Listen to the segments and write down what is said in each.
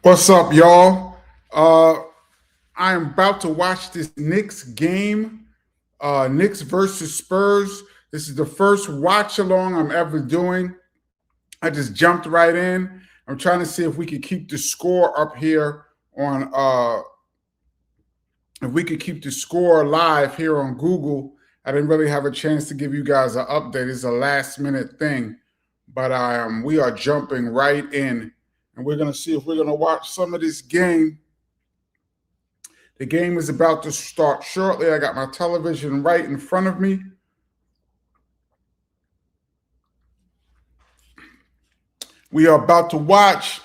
What's up, y'all? I am about to watch this Knicks game, Knicks versus Spurs. This is the first watch along I'm ever doing. I just jumped right in. I'm trying to see if we could keep the score up here on, if we could keep the score live here on Google. I didn't really have a chance to give you guys an update. It's a last minute thing, but we are jumping right in, and we're gonna see if we're gonna watch some of this game. The game is about to start shortly. I got my television right in front of me. We are about to watch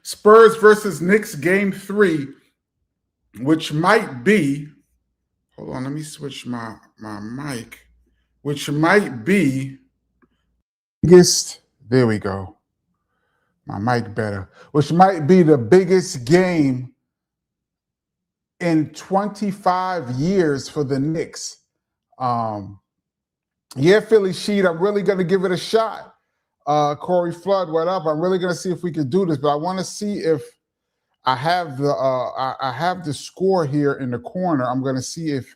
Spurs versus Knicks game 3, which might be, hold on, let me switch my mic, which might be biggest, there we go, my mic better, which might be the biggest game in 25 years for the Knicks. Yeah, Philly Sheet, I'm really going to give it a shot. Corey Flood, what up? I'm really going to see if we can do this, but I want to see if I have the score here in the corner. I'm going to see if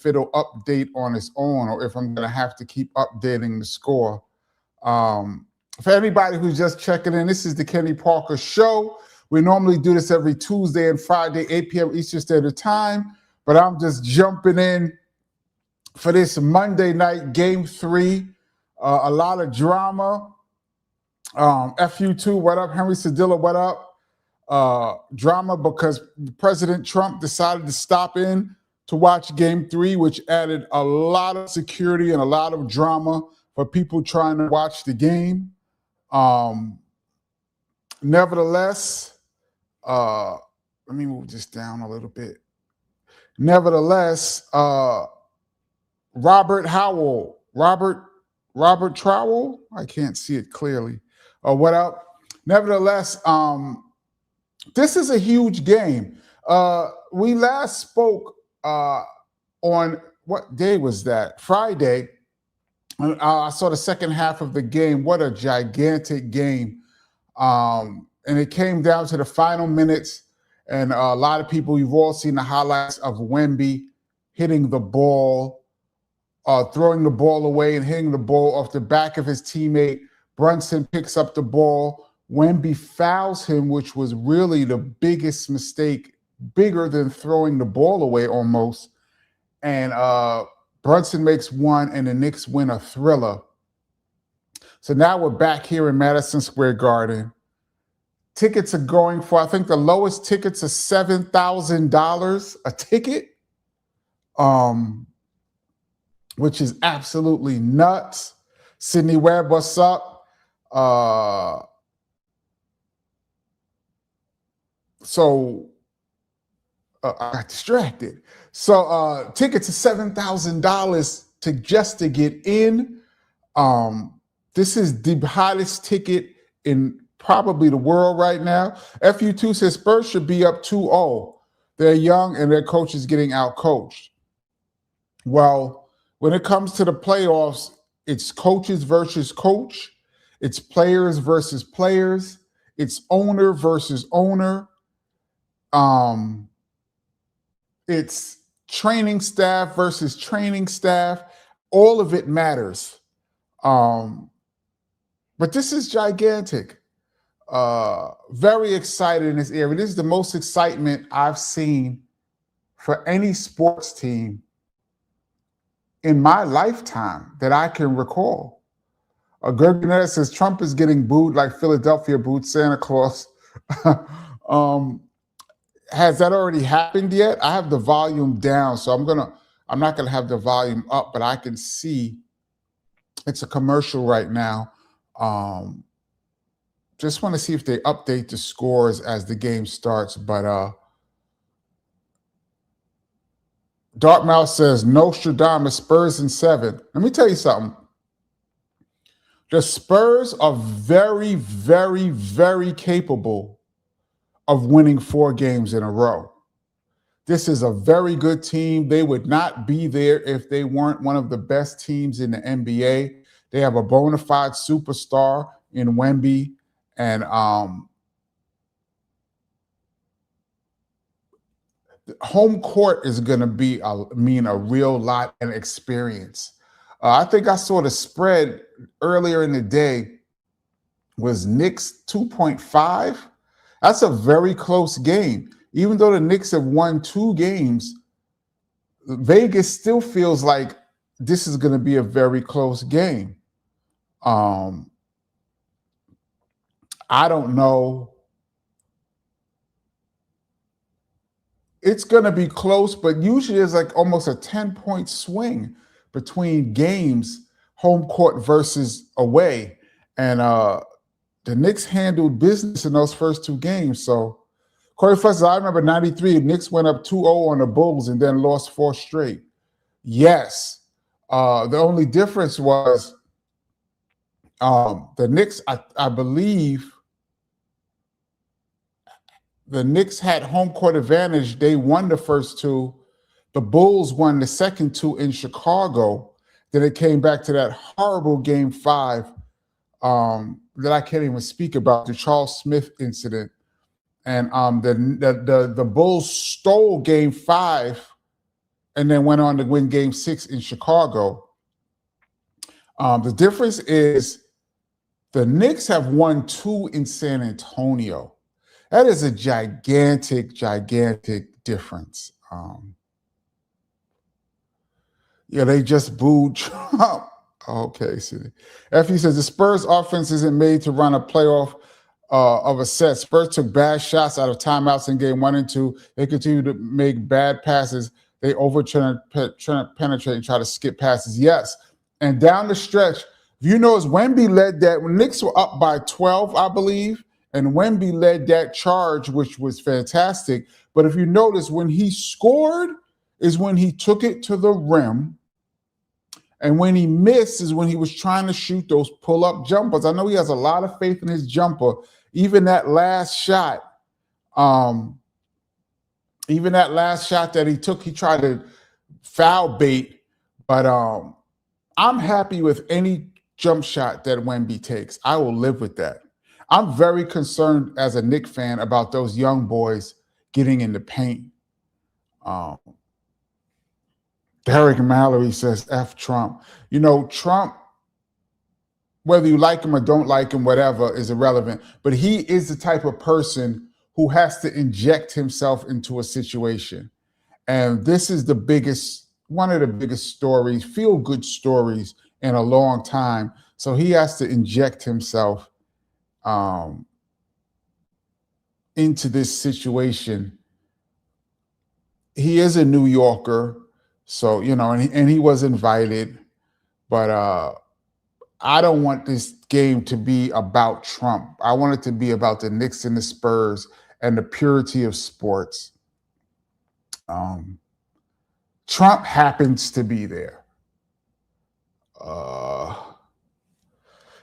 it'll update on its own, or if I'm going to have to keep updating the score. For anybody who's just checking in, this is the Kenny Parker Show. We normally do this every Tuesday and Friday, 8 p.m. Eastern Standard Time, but I'm just jumping in for this Monday night game 3. A lot of drama. FU2, what up? Henry Sedilla, what up? Drama because President Trump decided to stop in to watch game 3, which added a lot of security and a lot of drama for people trying to watch the game. Nevertheless, let me move this down a little bit. Nevertheless, Robert Trowell, I can't see it clearly. What up? Nevertheless, this is a huge game. We last spoke on, what day was that? Friday. I saw the second half of the game. What a gigantic game. And it came down to the final minutes. And a lot of people, you've all seen the highlights of Wemby hitting the ball, throwing the ball away and hitting the ball off the back of his teammate. Brunson picks up the ball. Wemby fouls him, which was really the biggest mistake, bigger than throwing the ball away almost. And Brunson makes one, and the Knicks win a thriller. So now we're back here in Madison Square Garden. Tickets are going for, I think the lowest tickets are $7,000 a ticket, which is absolutely nuts. Sydney Webb, what's up? I got distracted. So tickets are $7,000 to get in. This is the hottest ticket in probably the world right now. FU2 says Spurs should be up 2-0. They're young and their coach is getting out-coached. Well, when it comes to the playoffs, it's coaches versus coach. It's players versus players. It's owner versus owner. It's training staff versus training staff. All of it matters. But this is gigantic. Very excited in this area. This is the most excitement I've seen for any sports team in my lifetime that I can recall. Gergenette says Trump is getting booed like Philadelphia booed Santa Claus. Has that already happened yet? I have the volume down, so I'm not gonna have the volume up, but I can see it's a commercial right now. Just want to see if they update the scores as the game starts, but Dartmouth says Nostradamus, Spurs in 7. Let me tell you something. The Spurs are very, very, very capable of winning 4 games in a row. This is a very good team. They would not be there if they weren't one of the best teams in the NBA. They have a bona fide superstar in Wemby, and home court is going to be mean a real lot and experience. I think I saw the spread earlier in the day was Knicks 2.5. That's a very close game. Even though the Knicks have won 2 games, Vegas still feels like this is going to be a very close game. I don't know. It's going to be close, but usually there's like almost a 10-point swing between games, home court versus away. And the Knicks handled business in those first 2 games. So, Corey Fletcher, I remember 93, the Knicks went up 2-0 on the Bulls and then lost 4 straight. Yes. The only difference was the Knicks, I believe, the Knicks had home court advantage. They won the first 2. The Bulls won the second 2 in Chicago. Then it came back to that horrible Game 5 that I can't even speak about, the Charles Smith incident. And the Bulls stole Game 5 and then went on to win Game 6 in Chicago. The difference is the Knicks have won 2 in San Antonio. That is a gigantic, gigantic difference. Yeah, they just booed Trump. Okay, see. Effie says the Spurs offense isn't made to run a playoff of a set. Spurs took bad shots out of timeouts in game 1 and 2. They continue to make bad passes. They trying to penetrate and try to skip passes. Yes. And down the stretch, you know, as Wemby led that, when Knicks were up by 12, I believe, and Wemby led that charge, which was fantastic. But if you notice, when he scored is when he took it to the rim. And when he missed is when he was trying to shoot those pull-up jumpers. I know he has a lot of faith in his jumper. Even that last shot, that he took, he tried to foul bait. But I'm happy with any jump shot that Wemby takes. I will live with that. I'm very concerned as a Knicks fan about those young boys getting in the paint. Derek Mallory says, F Trump. You know, Trump, whether you like him or don't like him, whatever, is irrelevant. But he is the type of person who has to inject himself into a situation. And this is one of the biggest stories, feel-good stories in a long time. So he has to inject himself into this situation. He is a New Yorker. So, you know, and he was invited, but I don't want this game to be about Trump. I want it to be about the Knicks and the Spurs and the purity of sports. Trump happens to be there.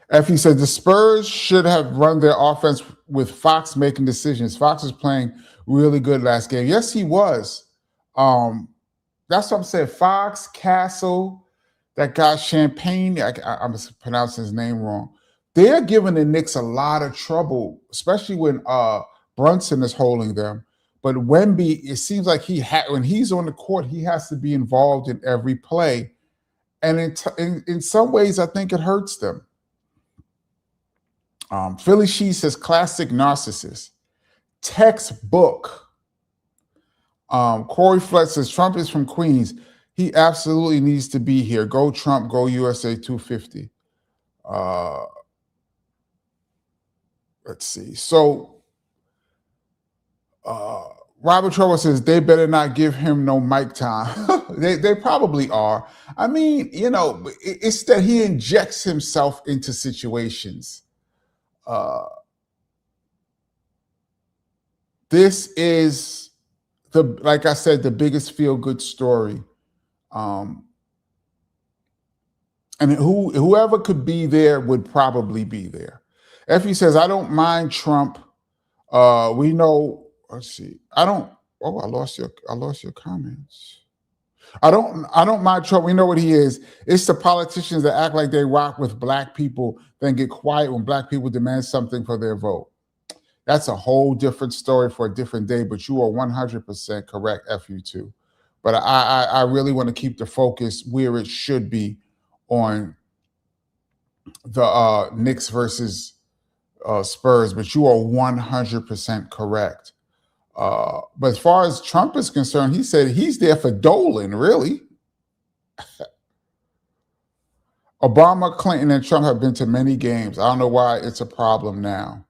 Effie said the Spurs should have run their offense with Fox making decisions. Fox was playing really good last game. Yes, he was. That's what I'm saying. Fox, Castle, that guy Champagne, I'm pronouncing his name wrong. They're giving the Knicks a lot of trouble, especially when Brunson is holding them. But Wemby, it seems like when he's on the court, he has to be involved in every play. And in some ways, I think it hurts them. Philly She says, classic narcissist. Textbook. Corey Fletch says, Trump is from Queens. He absolutely needs to be here. Go Trump, go USA 250. Let's see. So Robert Trevor says, they better not give him no mic time. They probably are. I mean, you know, it's that he injects himself into situations. This is, like I said, the biggest feel-good story. And whoever could be there would probably be there. Effie says, I don't mind Trump. We know, let's see. I lost your comments. I don't mind Trump. We know what he is. It's the politicians that act like they rock with black people, then get quiet when black people demand something for their vote. That's a whole different story for a different day, but you are 100% correct, FU2. But I really want to keep the focus where it should be on the Knicks versus Spurs, but you are 100% correct. But as far as Trump is concerned, he said he's there for Dolan, really. Obama, Clinton, and Trump have been to many games. I don't know why it's a problem now.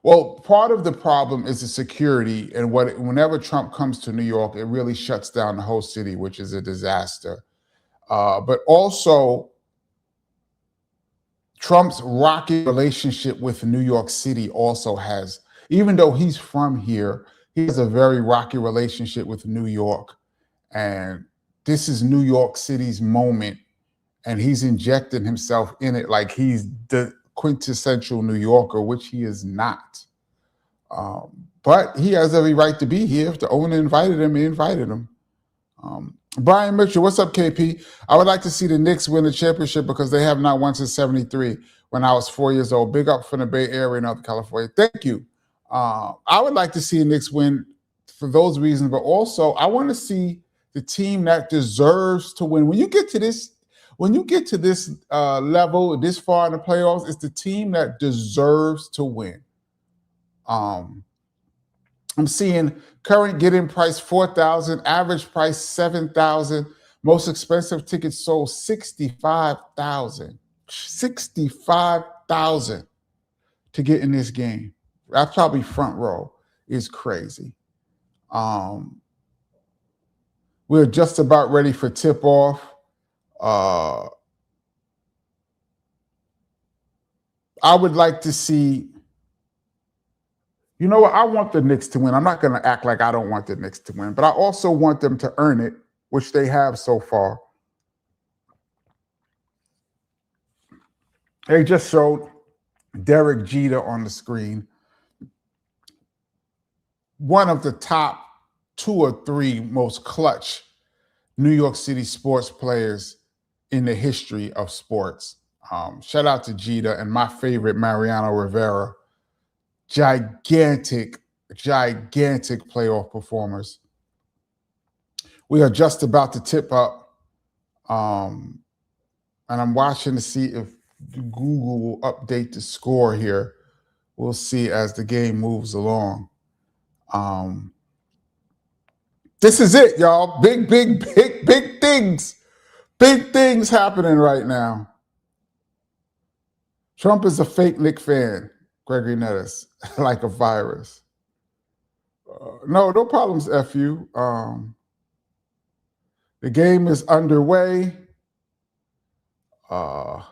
Well, part of the problem is the security, and whenever Trump comes to New York, it really shuts down the whole city, which is a disaster. But also, Trump's rocky relationship with New York City also has, even though he's from here, he has a very rocky relationship with New York. And this is New York City's moment, and he's injecting himself in it like he's the quintessential New Yorker, which he is not. But he has every right to be here. If the owner invited him, he invited him. Brian Mitchell, what's up, KP? I would like to see the Knicks win the championship because they have not won since '73 when I was 4 years old. Big up from the Bay Area, Northern California. Thank you. I would like to see the Knicks win for those reasons, but also I want to see the team that deserves to win. When you get to this level, this far in the playoffs, it's the team that deserves to win. I'm seeing current get-in price $4,000, average price $7,000, most expensive tickets sold $65,000. $65,000 to get in this game. That's probably front row. Is crazy. We're just about ready for tip-off. I would like to see. You know what? I want the Knicks to win. I'm not going to act like I don't want the Knicks to win, but I also want them to earn it, which they have so far. They just showed Derek Jeter on the screen. One of the top 2 or 3 most clutch New York City sports players in the history of sports. Shout out to Jeter and my favorite, Mariano Rivera. Gigantic playoff performers. We are just about to tip up. And I'm watching to see if Google will update the score here. We'll see as the game moves along. This is it, y'all. Big things. Big things happening right now. Trump is a fake Knicks fan. Gregory Nettis, like a virus. No problems, FU. The game is underway. And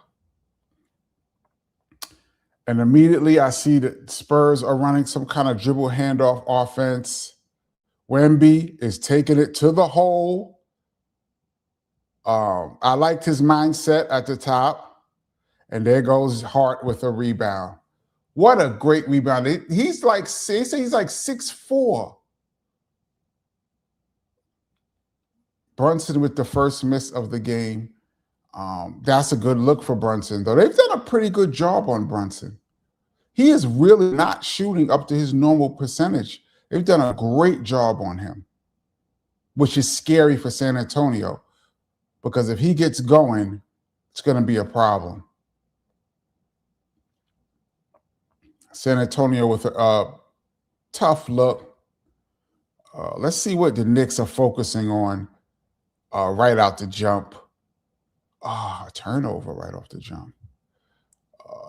immediately I see that Spurs are running some kind of dribble handoff offense. Wemby is taking it to the hole. I liked his mindset at the top. And there goes Hart with a rebound. What a great rebound. He's like 6'4". Brunson with the first miss of the game. That's a good look for Brunson, though. They've done a pretty good job on Brunson. He is really not shooting up to his normal percentage. They've done a great job on him, which is scary for San Antonio, because if he gets going, it's going to be a problem. San Antonio with a tough look. Let's see what the Knicks are focusing on right out the jump. A turnover right off the jump.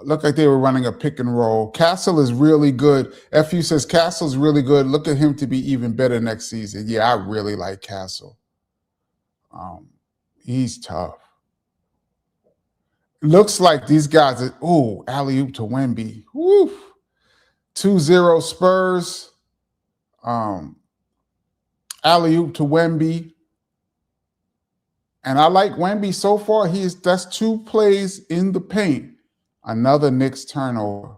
Looked like they were running a pick and roll. Castle is really good. FU says Castle's really good. Look at him to be even better next season. Yeah, I really like Castle. He's tough. Looks like these guys are, alley-oop to Wemby. Woo! 2-0 Spurs. Alley-oop to Wemby. And I like Wemby so far. That's 2 plays in the paint. Another Knicks turnover.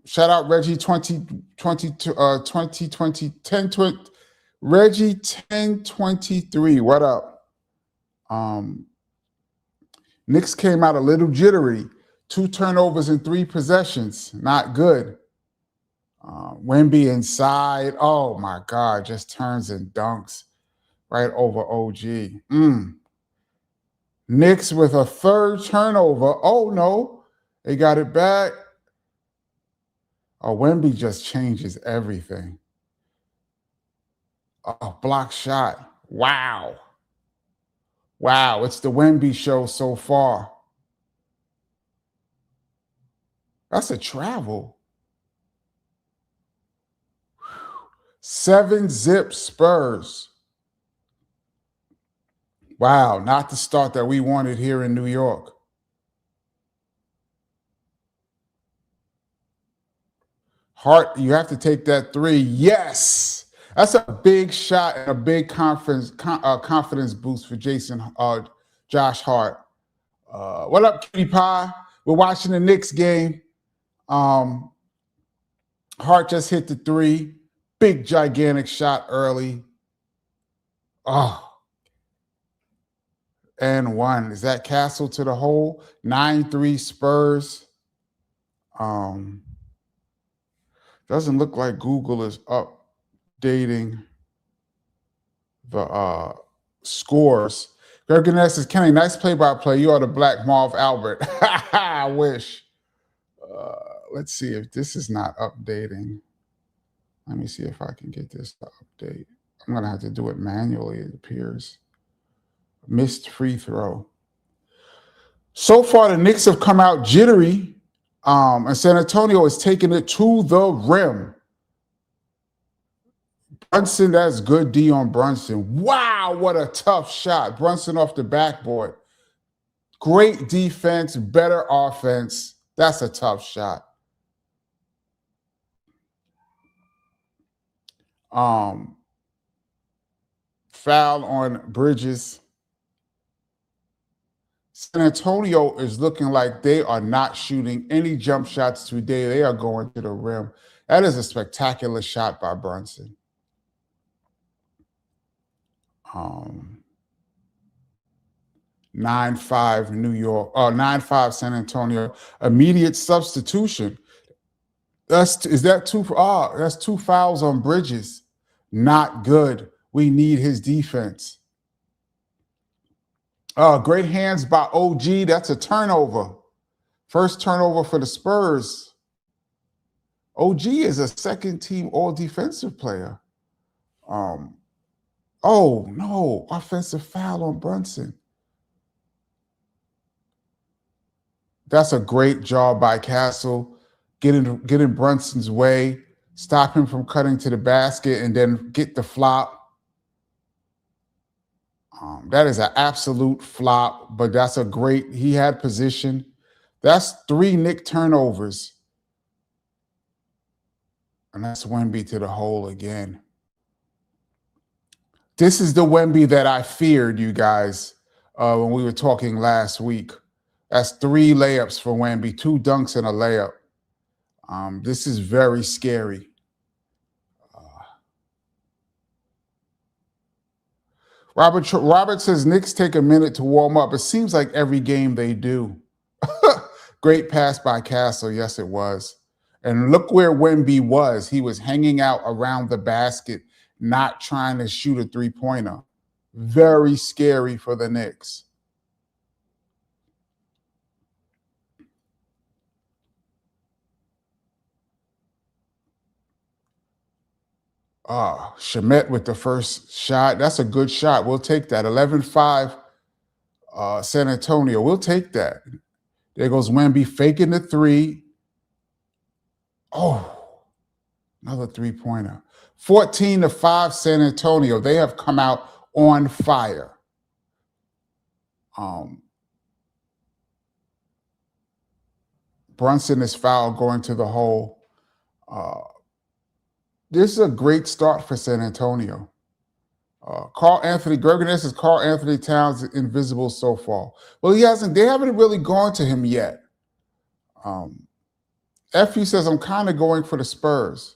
Shout out Reggie 2020 Reggie 1023. What up? Knicks came out a little jittery. 2 turnovers in 3 possessions. Not good. Wemby inside. Oh, my God. Just turns and dunks right over OG. Knicks with a 3rd turnover. Oh, no. They got it back. Oh, Wemby just changes everything. Oh, block shot. Wow. Wow, it's the Wemby show so far. That's a travel. 7-zip Spurs. Wow, not the start that we wanted here in New York. Hart, you have to take that 3. Yes. That's a big shot and a big confidence boost for Josh Hart. What up, Cutie Pie? We're watching the Knicks game. Hart just hit the 3. Big, gigantic shot early. Oh. And 1. Is that Castle to the hole? 9-3 Spurs. Doesn't look like Google is updating the scores. Greg says, Kenny, nice play-by-play. You are the Black Marv Albert. I wish. Let's see if this is not updating. Let me see if I can get this to update. I'm going to have to do it manually, it appears. Missed free throw. So far, the Knicks have come out jittery, and San Antonio is taking it to the rim. Brunson, that's good D on Brunson. Wow, what a tough shot. Brunson off the backboard. Great defense, better offense. That's a tough shot. Foul on Bridges. San Antonio is looking like they are not shooting any jump shots today. They are going to the rim. That is a spectacular shot by Brunson. 9-5 New York. 9-5 San Antonio. Immediate substitution. That's 2 fouls on Bridges. Not good. We need his defense. Great hands by OG. That's a turnover. First turnover for the Spurs. OG is a second-team all-defensive player. Oh, no. Offensive foul on Brunson. That's a great job by Castle. Getting Brunson's way, stop him from cutting to the basket, and then get the flop. That is an absolute flop, but that's a great, he had position. That's 3 Knick turnovers. And that's Wemby to the hole again. This is the Wemby that I feared, you guys, when we were talking last week. That's 3 layups for Wemby, 2 dunks and a layup. This is very scary. Robert says Knicks take a minute to warm up. It seems like every game they do. Great pass by Castle. Yes, it was. And look where Wemby was. He was hanging out around the basket, not trying to shoot a 3-pointer. Very scary for the Knicks. Shamet with the first shot. That's a good shot. We'll take that. 11-5 San Antonio. We'll take that. There goes Wemby faking the 3. Oh, another 3-pointer. 14-5 San Antonio. They have come out on fire. Brunson is fouled going to the hole. This is a great start for San Antonio. Gregory says Carl Anthony Towns is invisible so far. Well, they haven't really gone to him yet. FU says, I'm kind of going for the Spurs.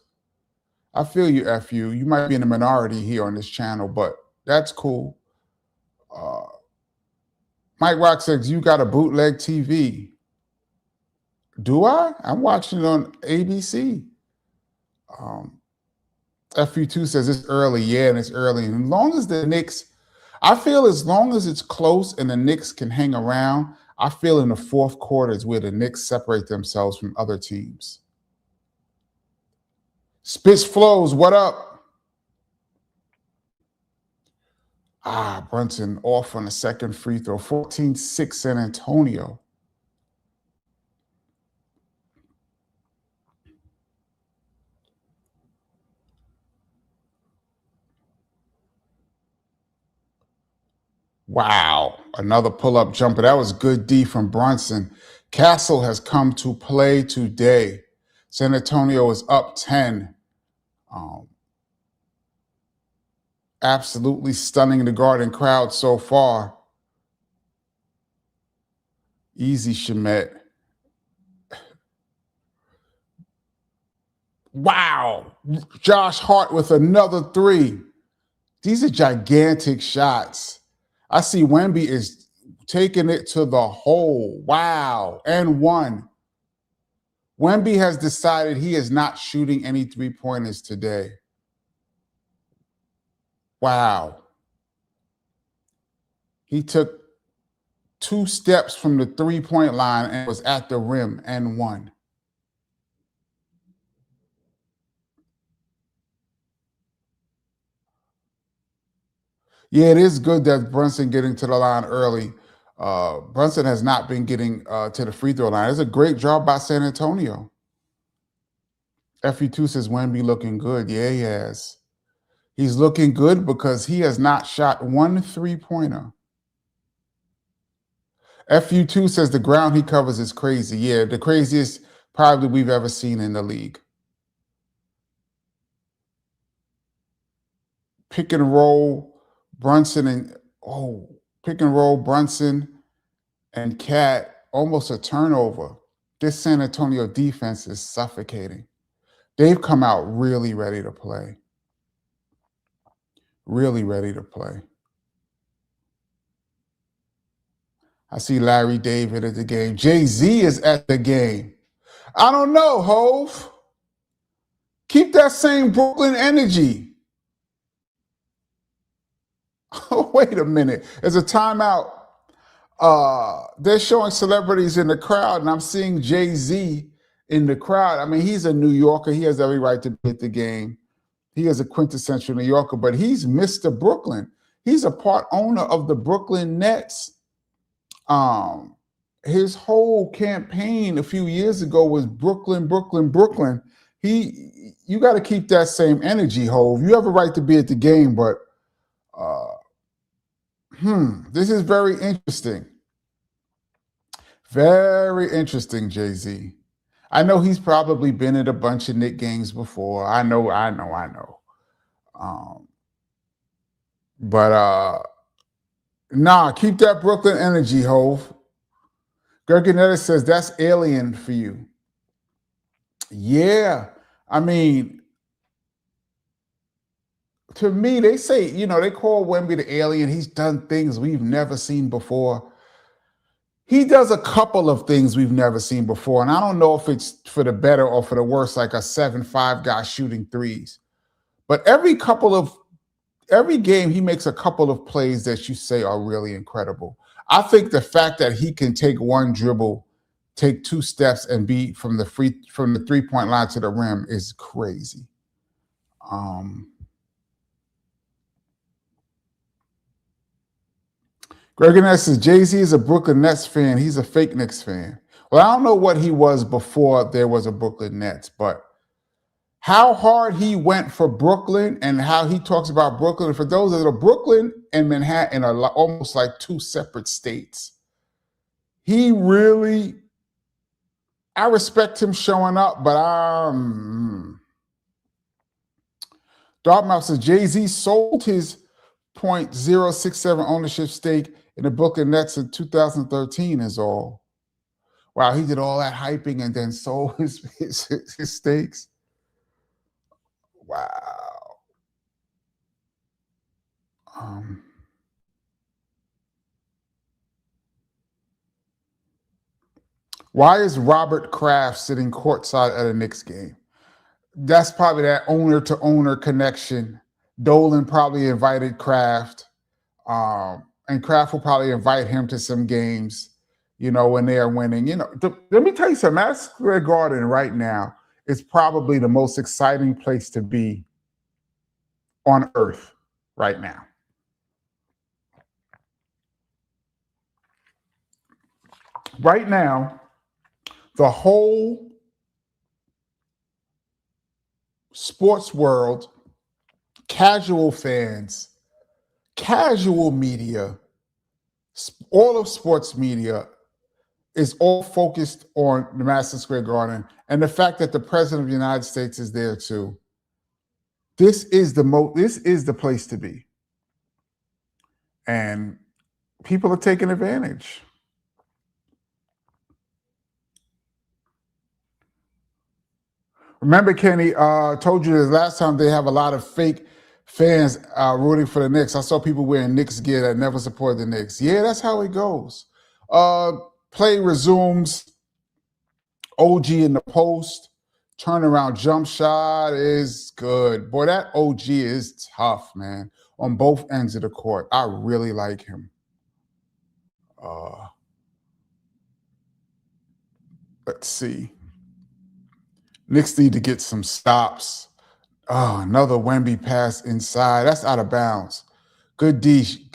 I feel you, FU. You might be in the minority here on this channel, but that's cool. Mike Rock says, you got a bootleg TV. Do I? I'm watching it on ABC. Um, FU2 says it's early. Yeah, and it's early. And as long as the Knicks, I feel as long as it's close and the Knicks can hang around, I feel in the fourth quarter is where the Knicks separate themselves from other teams. Spitz flows, what up? Brunson off on the second free throw. 14-6 San Antonio. Wow, another pull-up jumper. That was good D from Brunson. Castle has come to play today. San Antonio is up 10. Absolutely stunning the Garden crowd so far. Easy, Shemet. Wow. Josh Hart with another three. These are gigantic shots. I see Wemby is taking it to the hole. Wow. And one. Wemby has decided he is not shooting any three-pointers today. Wow. He took 2 steps from the three-point line and was at the rim and one. Yeah, it is good that Brunson getting to the line early. Brunson has not been getting to the free throw line. It's a great job by San Antonio. FE2 says Wemby looking good. Yeah, he has. He's looking good because he has not shot one three-pointer. FU2 says the ground he covers is crazy. Yeah, the craziest probably we've ever seen in the league. Pick and roll, Brunson and Cat, almost a turnover. This San Antonio defense is suffocating. They've come out really ready to play. Really ready to play. I see Larry David at the game. Jay-Z is at the game. I don't know, Hove. Keep that same Brooklyn energy. Oh, wait a minute. There's a timeout. They're showing celebrities in the crowd, and I'm seeing Jay-Z in the crowd. I mean, he's a New Yorker. He has every right to be at the game. He is a quintessential New Yorker, but he's Mr. Brooklyn. He's a part owner of the Brooklyn Nets. His whole campaign a few years ago was Brooklyn, Brooklyn, Brooklyn. You got to keep that same energy, Hove. You have a right to be at the game, but this is very interesting. Very interesting, Jay-Z. I know he's probably been at a bunch of Knicks games before. I know. Nah, keep that Brooklyn energy, Hove. Gerganetta says that's alien for you. Yeah. I mean, to me, they say, they call Wemby the alien. He's done things we've never seen before. He does a couple of things we've never seen before, and I don't know if it's for the better or for the worse, like a 7-5 guy shooting threes. But every game, he makes a couple of plays that you say are really incredible. I think the fact that he can take one dribble, take 2 steps, and be from the 3-point line to the rim is crazy. Gregory says Jay-Z is a Brooklyn Nets fan. He's a fake Knicks fan. Well, I don't know what he was before there was a Brooklyn Nets, but how hard he went for Brooklyn and how he talks about Brooklyn. For those that are Brooklyn and Manhattan are almost like 2 separate states. I respect him showing up, but Dartmouth says Jay-Z sold his 0.067 ownership stake in the Brooklyn Nets in 2013 is all. Wow, he did all that hyping and then sold his stakes. Wow. Why is Robert Kraft sitting courtside at a Knicks game? That's probably that owner to owner connection. Dolan probably invited Kraft, and Kraft will probably invite him to some games, when they are winning. Let me tell you something. Madison Square Garden right now is probably the most exciting place to be on earth right now. Right now, the whole sports world, casual fans, casual media, all of sports media is all focused on the Madison Square Garden and the fact that the president of the United States is there too. This is the place to be. And people are taking advantage. Remember, Kenny, told you this last time, they have a lot of fake fans rooting for the Knicks. I saw people wearing Knicks gear that never support the Knicks. Yeah, that's how it goes. Play resumes. OG in the post. Turnaround jump shot is good. Boy, that OG is tough, man, on both ends of the court. I really like him. Let's see. Knicks need to get some stops. Oh, another Wemby pass inside. That's out of bounds. Good D.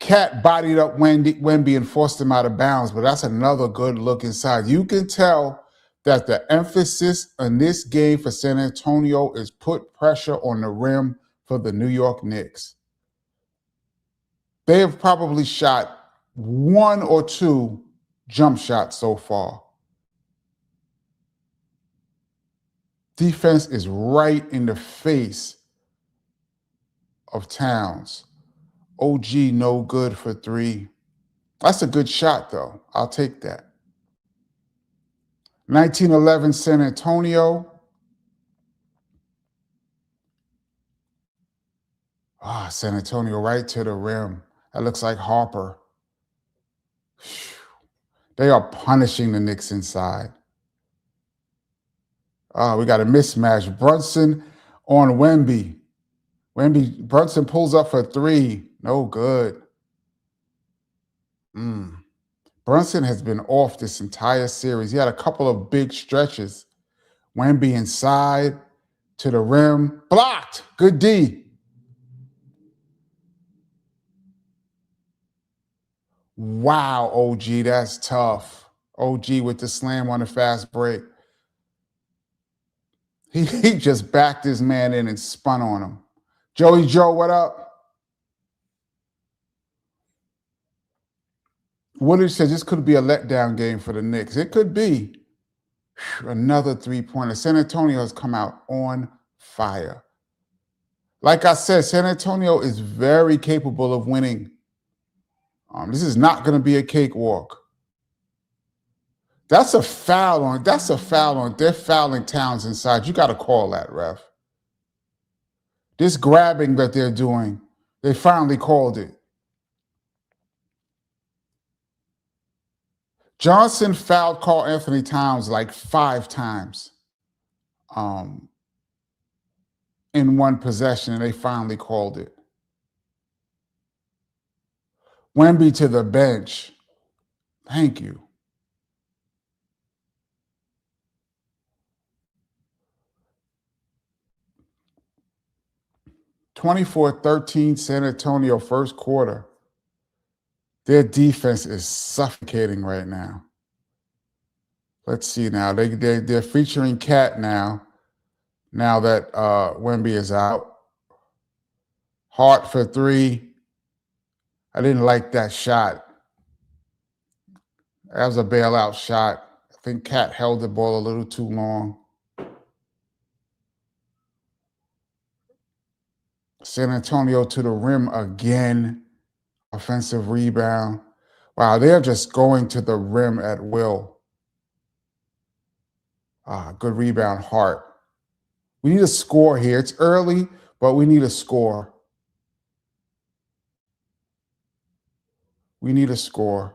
Cat bodied up Wemby and forced him out of bounds, but that's another good look inside. You can tell that the emphasis on this game for San Antonio is put pressure on the rim for the New York Knicks. They have probably shot one or two jump shots so far. Defense is right in the face of Towns. OG no good for three. That's a good shot, though. I'll take that. 1911 San Antonio. San Antonio right to the rim. That looks like Harper. They are punishing the Knicks inside. We got a mismatch. Brunson on Wemby. Brunson pulls up for three. No good. Brunson has been off this entire series. He had a couple of big stretches. Wemby inside to the rim. Blocked. Good D. Wow, OG, that's tough. OG with the slam on the fast break. He just backed his man in and spun on him. Joey Joe, what up? Woodard said this could be a letdown game for the Knicks. It could be. Another three-pointer. San Antonio has come out on fire. Like I said, San Antonio is very capable of winning. This is not going to be a cakewalk. That's a foul on. They're fouling Towns inside. You got to call that, ref. This grabbing that they're doing, they finally called it. Johnson fouled Karl Anthony Towns like 5 times in one possession, and they finally called it. Wemby to the bench. Thank you. (24-13) San Antonio first quarter. Their defense is suffocating right now. Let's see now. They're featuring Cat now that Wemby is out. Hart for three. I didn't like that shot. That was a bailout shot. I think Cat held the ball a little too long. San Antonio to the rim again. Offensive rebound. Wow, they're just going to the rim at will. Good rebound, Hart. We need a score here. It's early, but we need a score. We need a score.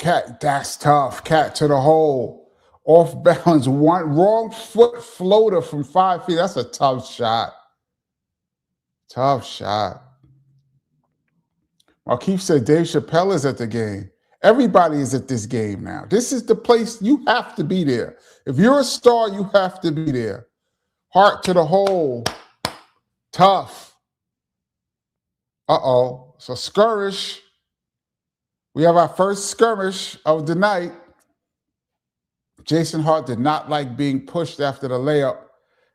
Cat, that's tough. Cat to the hole. Off balance. One wrong foot floater from 5 feet. That's a tough shot. Tough shot. Markeith said Dave Chappelle is at the game. Everybody is at this game now. This is the place you have to be there. If you're a star, you have to be there. Heart to the hole. Tough. Uh-oh. So skirmish. We have our first skirmish of the night. Jason Hart did not like being pushed after the layup,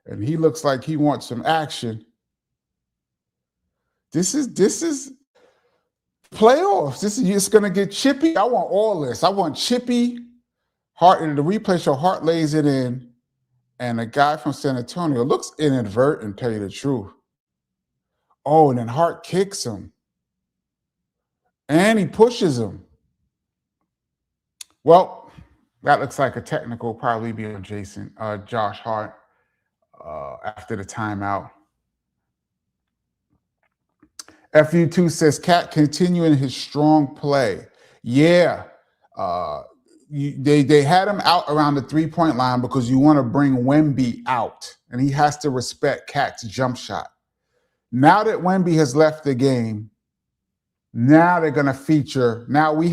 and he looks like he wants some action. This is playoffs. This is just going to get chippy. I want all this. I want chippy. Hart in the replay show, Hart lays it in, and a guy from San Antonio looks inadvertent, tell you the truth. Oh, and then Hart kicks him. And he pushes him. Well, that looks like a technical, probably be on Josh Hart after the timeout. FU2 says, Cat continuing his strong play. Yeah. They had him out around the three-point line because you want to bring Wemby out, and he has to respect Cat's jump shot. Now that Wemby has left the game, now they're going to feature. Now we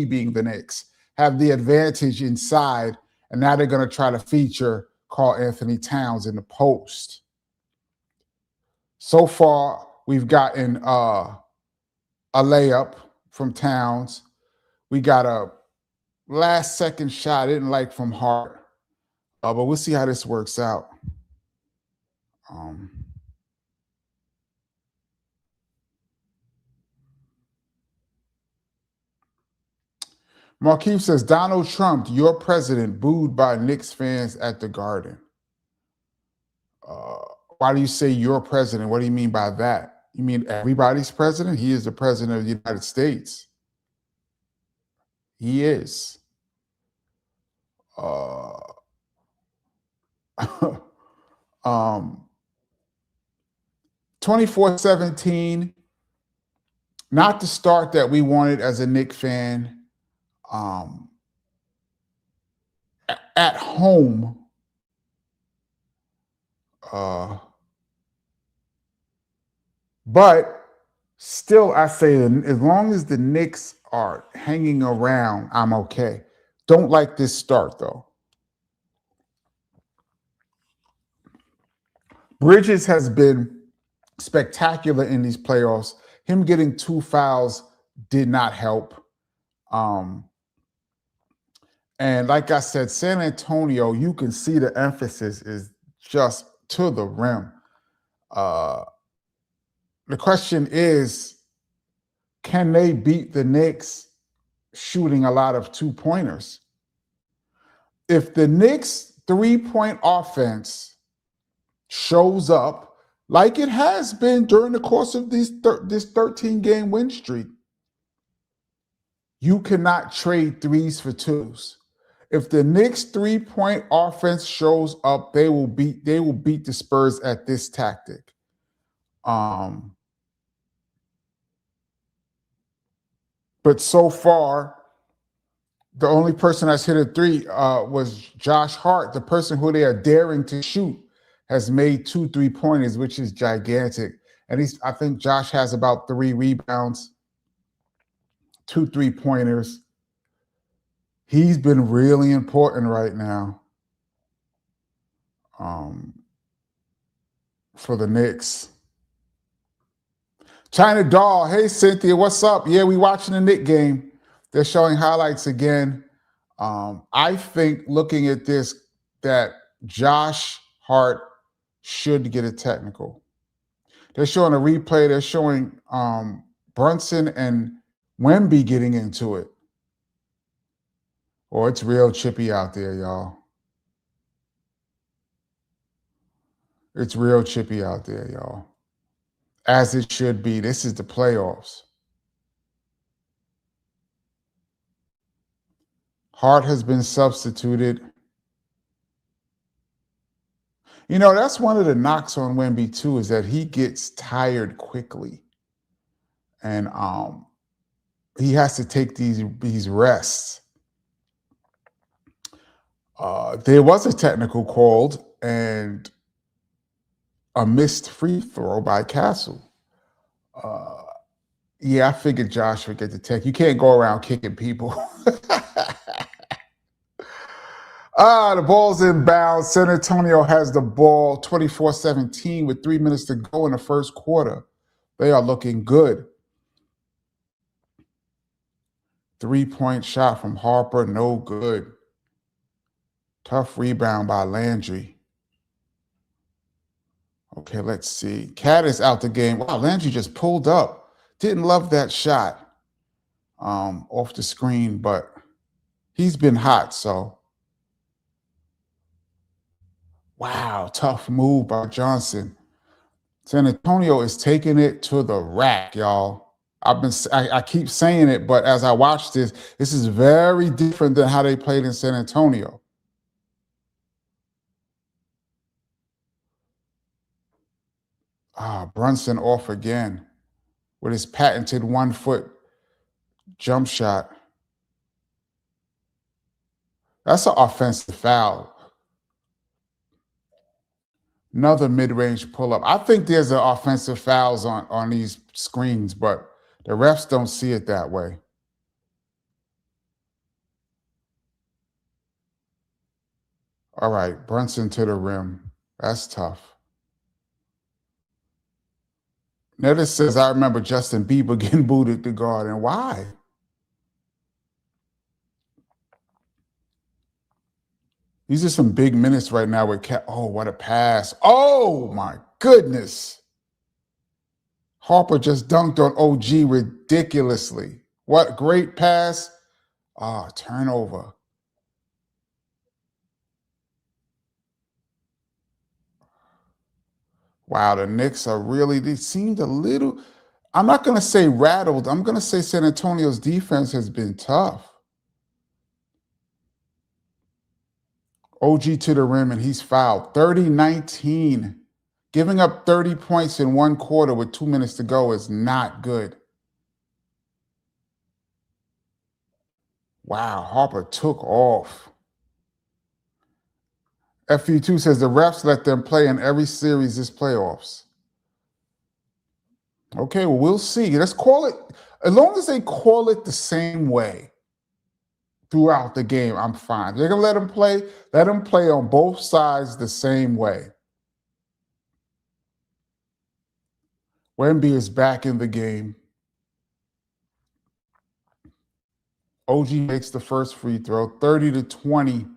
being the Knicks, have the advantage inside, and now they're going to try to feature Karl Anthony Towns in the post. So far, we've gotten a layup from Towns. We got a last-second shot I didn't like from Hart, but we'll see how this works out. Markeith says, Donald Trump, your president, booed by Knicks fans at the Garden. Why do you say your president? What do you mean by that? You mean everybody's president? He is the president of the United States. He is. 24-17, not the start that we wanted as a Knicks fan. At home, but still, I say that as long as the Knicks are hanging around, I'm okay. Don't like this start, though. Bridges has been spectacular in these playoffs. Him getting 2 fouls did not help. And like I said, San Antonio, you can see the emphasis is just to the rim. The question is, can they beat the Knicks shooting a lot of 2-pointers? If the Knicks 3-point offense shows up like it has been during the course of this 13-game win streak, you cannot trade threes for twos. If the Knicks 3-point offense shows up, they will beat the Spurs at this tactic. But so far, the only person that's hit a three was Josh Hart. The person who they are daring to shoot has made 2 3-pointers, which is gigantic. And I think Josh has about 3 rebounds, 2 3-pointers. He's been really important right now for the Knicks. China Doll, hey, Cynthia, what's up? Yeah, we watching the Knicks game. They're showing highlights again. I think looking at this, that Josh Hart should get a technical. They're showing a replay. They're showing Brunson and Wemby getting into it. Oh, it's real chippy out there, y'all. It's real chippy out there, y'all. As it should be. This is the playoffs. Hart has been substituted. You know, that's one of the knocks on Wemby, too, is that he gets tired quickly. And he has to take these rests. There was a technical called and a missed free throw by Castle. Uh, yeah, I figured Josh would get the tech. You can't go around kicking people. The ball's inbound. San Antonio has the ball 24-17 with 3 minutes to go in the first quarter. They are looking good. 3-point shot from Harper, no good. Tough rebound by Landry. Okay, let's see. Cat is out the game. Wow, Landry just pulled up. Didn't love that shot off the screen, but he's been hot, so. Wow, tough move by Johnson. San Antonio is taking it to the rack, y'all. I keep saying it, but as I watch this is very different than how they played in San Antonio. Brunson off again with his patented 1-foot jump shot. That's an offensive foul. Another mid-range pull-up. I think there's an offensive fouls on these screens, but the refs don't see it that way. All right, Brunson to the rim. That's tough. Nettis says, I remember Justin Bieber getting booted to guard. And why? These are some big minutes right now with Cat. Oh, what a pass. Oh, my goodness. Harper just dunked on OG ridiculously. What great pass. Turnover. Wow, the Knicks are really, they seemed a little, I'm not going to say rattled. I'm going to say San Antonio's defense has been tough. OG to the rim, and he's fouled. 30-19. Giving up 30 points in one quarter with 2 minutes to go is not good. Wow, Harper took off. FU2 says the refs let them play in every series this playoffs. Okay, well, we'll see. Let's call it, as long as they call it the same way throughout the game, I'm fine. They're going to let them play on both sides the same way. Wemby is back in the game. OG makes the first free throw, 30-20.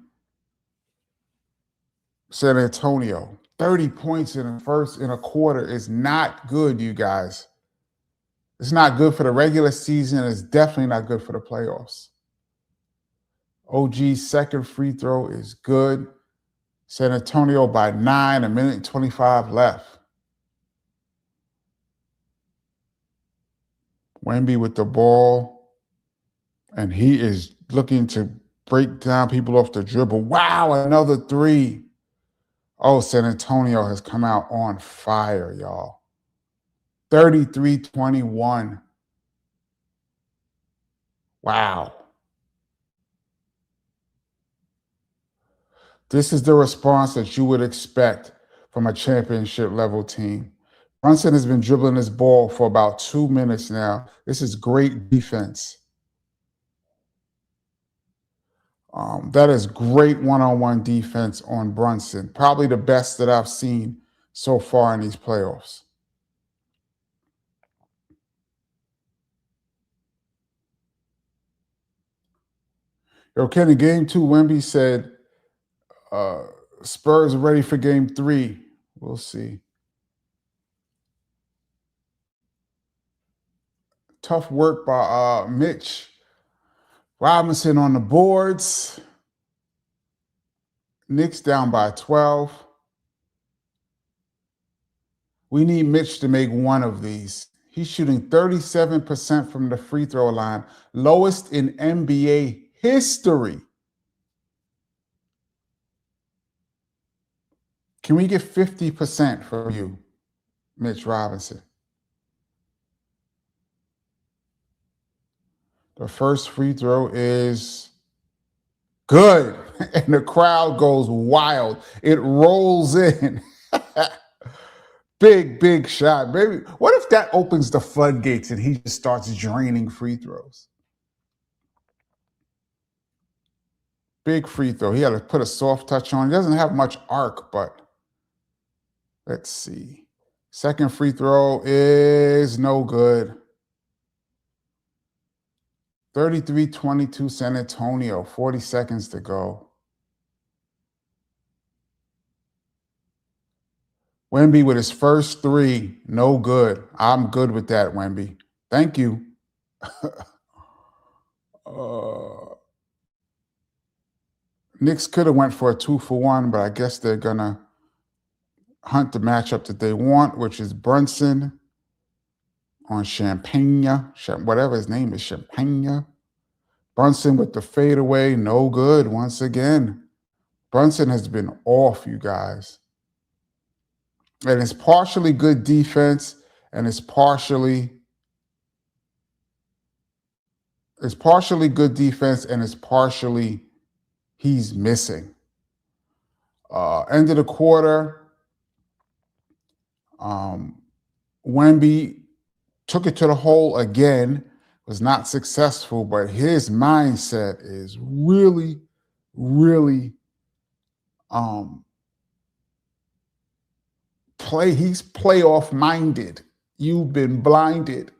San Antonio. 30 points in a quarter is not good, you guys. It's not good for the regular season. It's definitely not good for the playoffs. OG's second free throw is good. San Antonio by 9, 1:25 left. Wemby with the ball, and he is looking to break down people off the dribble. Wow, another three. Oh, San Antonio has come out on fire, y'all. 33-21. Wow. This is the response that you would expect from a championship level team. Brunson has been dribbling this ball for about 2 minutes now. This is great defense. That is great one-on-one defense on Brunson. Probably the best that I've seen so far in these playoffs. Okay, in game 2, Wemby said, Spurs are ready for game 3. We'll see. Tough work by Mitch Robinson on the boards. Knicks down by 12. We need Mitch to make one of these. He's shooting 37% from the free throw line, lowest in NBA history. Can we get 50% from you, Mitch Robinson? The first free throw is good. And the crowd goes wild. It rolls in. Big shot. Baby, what if that opens the floodgates and he just starts draining free throws? Big free throw. He had to put a soft touch on. He doesn't have much arc, but let's see. Second free throw is no good. 33-22 San Antonio, 40 seconds to go. Wemby with his first three, no good. I'm good with that, Wemby. Thank you. Knicks could have went for a 2-for-1, but I guess they're going to hunt the matchup that they want, which is Brunson on Champagne, whatever his name is, Champagne. Brunson with the fadeaway, no good once again. Brunson has been off, you guys. And it's partially good defense, and it's partially good defense, and it's partially he's missing. End of the quarter, Wemby took it to the hole again, was not successful, but his mindset is really, really he's playoff minded. You've been blinded.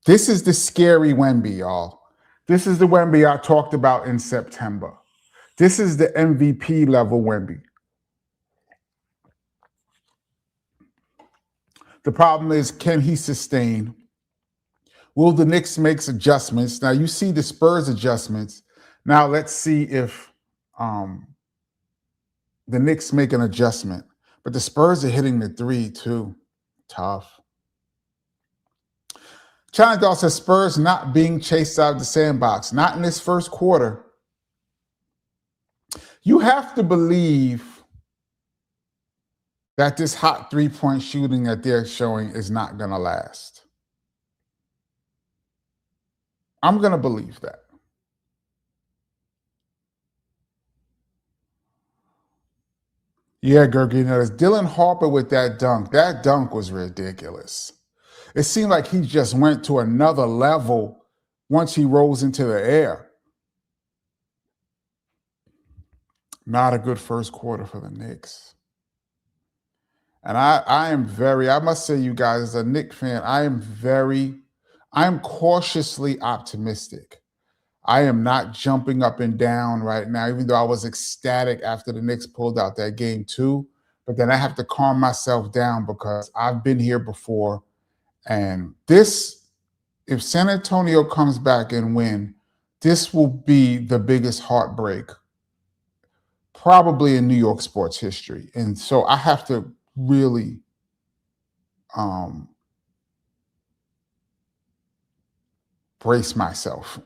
This is the scary Wemby, y'all. This is the Wemby I talked about in September. This is the MVP level Wemby. The problem is, can he sustain? Will the Knicks make adjustments? Now, you see the Spurs adjustments. Now, let's see if the Knicks make an adjustment. But the Spurs are hitting the three, too. Tough. China Doll says Spurs not being chased out of the sandbox. Not in this first quarter. You have to believe that this hot three-point shooting that they're showing is not going to last. I'm going to believe that. Yeah, Gergie, notice Dylan Harper with that dunk. That dunk was ridiculous. It seemed like he just went to another level once he rose into the air. Not a good first quarter for the Knicks. And I must say, you guys, as a Knicks fan, I'm cautiously optimistic. I am not jumping up and down right now, even though I was ecstatic after the Knicks pulled out that game too. But then I have to calm myself down because I've been here before. And if San Antonio comes back and win, this will be the biggest heartbreak probably in New York sports history. And so I have to really brace myself.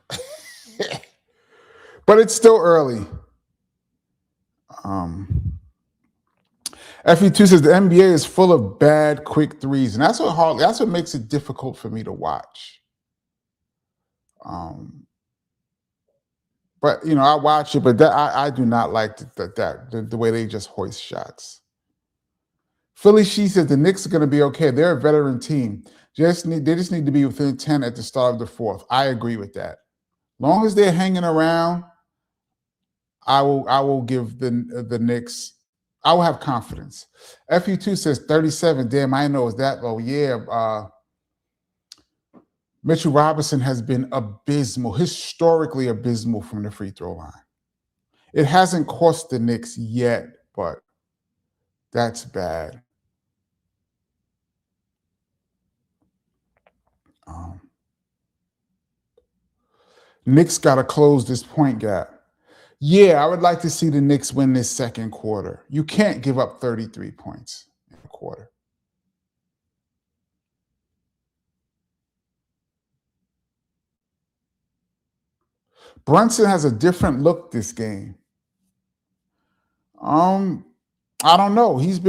But it's still early. FE2 says the NBA is full of bad quick threes, and that's what makes it difficult for me to watch. But I watch it, but I do not like the way they just hoist shots. Philly She says the Knicks are going to be okay. They're a veteran team. They just need to be within 10 at the start of the fourth. I agree with that. Long as they're hanging around, I will give the Knicks. I will have confidence. FE2 says 37. Damn, I know it's that low. Yeah. Mitchell Robinson has been abysmal, historically abysmal from the free throw line. It hasn't cost the Knicks yet, but that's bad. Knicks got to close this point gap. Yeah, I would like to see the Knicks win this second quarter. You can't give up 33 points in a quarter. Brunson has a different look this game. I don't know. He's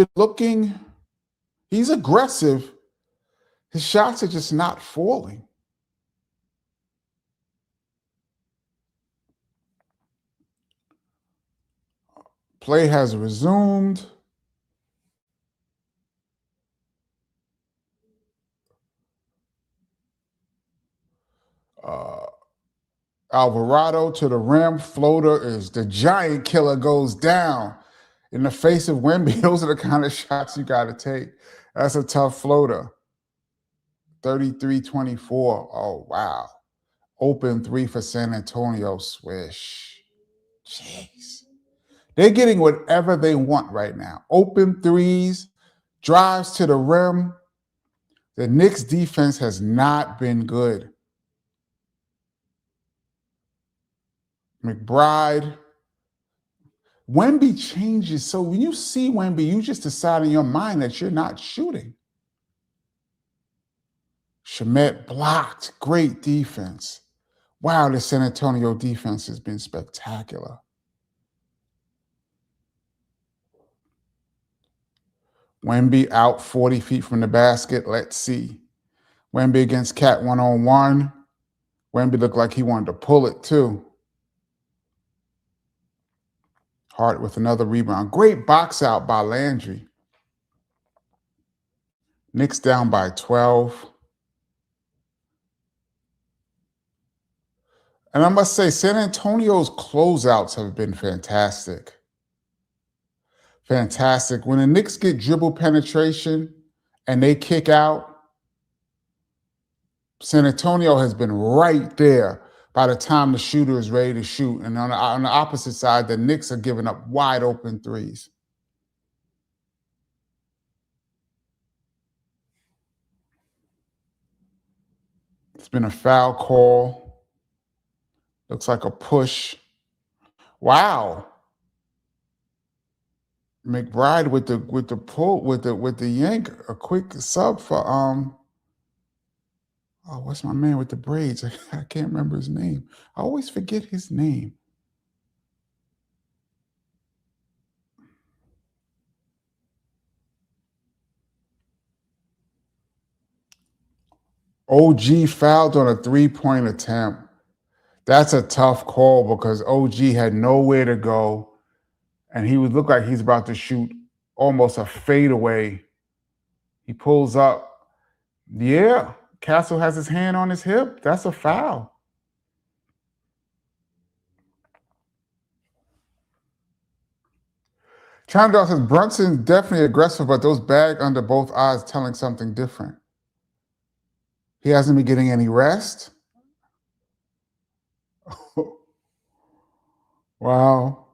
aggressive. His shots are just not falling. Play has resumed. Uh, Alvarado to the rim. Floater is the giant killer goes down in the face of Wemby. Those are the kind of shots you got to take. That's a tough floater. 33-24. Oh, wow. Open three for San Antonio. Swish. Jeez. They're getting whatever they want right now. Open threes, drives to the rim. The Knicks defense has not been good. McBride. Wemby changes. So when you see Wemby, you just decide in your mind that you're not shooting. Shamet blocked. Great defense. Wow, the San Antonio defense has been spectacular. Wemby out 40 feet from the basket. Let's see. Wemby against Cat one-on-one. Wemby looked like he wanted to pull it too. Hart with another rebound. Great box out by Landry. Knicks down by 12. And I must say, San Antonio's closeouts have been fantastic. Fantastic. When the Knicks get dribble penetration and they kick out, San Antonio has been right there by the time the shooter is ready to shoot. And on the opposite side, the Knicks are giving up wide open threes. It's been a foul call. Looks like a push. Wow. McBride with the pull with the yank, a quick sub for what's my man with the braids? I can't remember his name. I always forget his name. OG fouled on a three-point attempt. That's a tough call because OG had nowhere to go, and he would look like he's about to shoot almost a fadeaway. He pulls up. Yeah, Castle has his hand on his hip. That's a foul. Chandler says Brunson's definitely aggressive, but those bag under both eyes telling something different. He hasn't been getting any rest. Wow.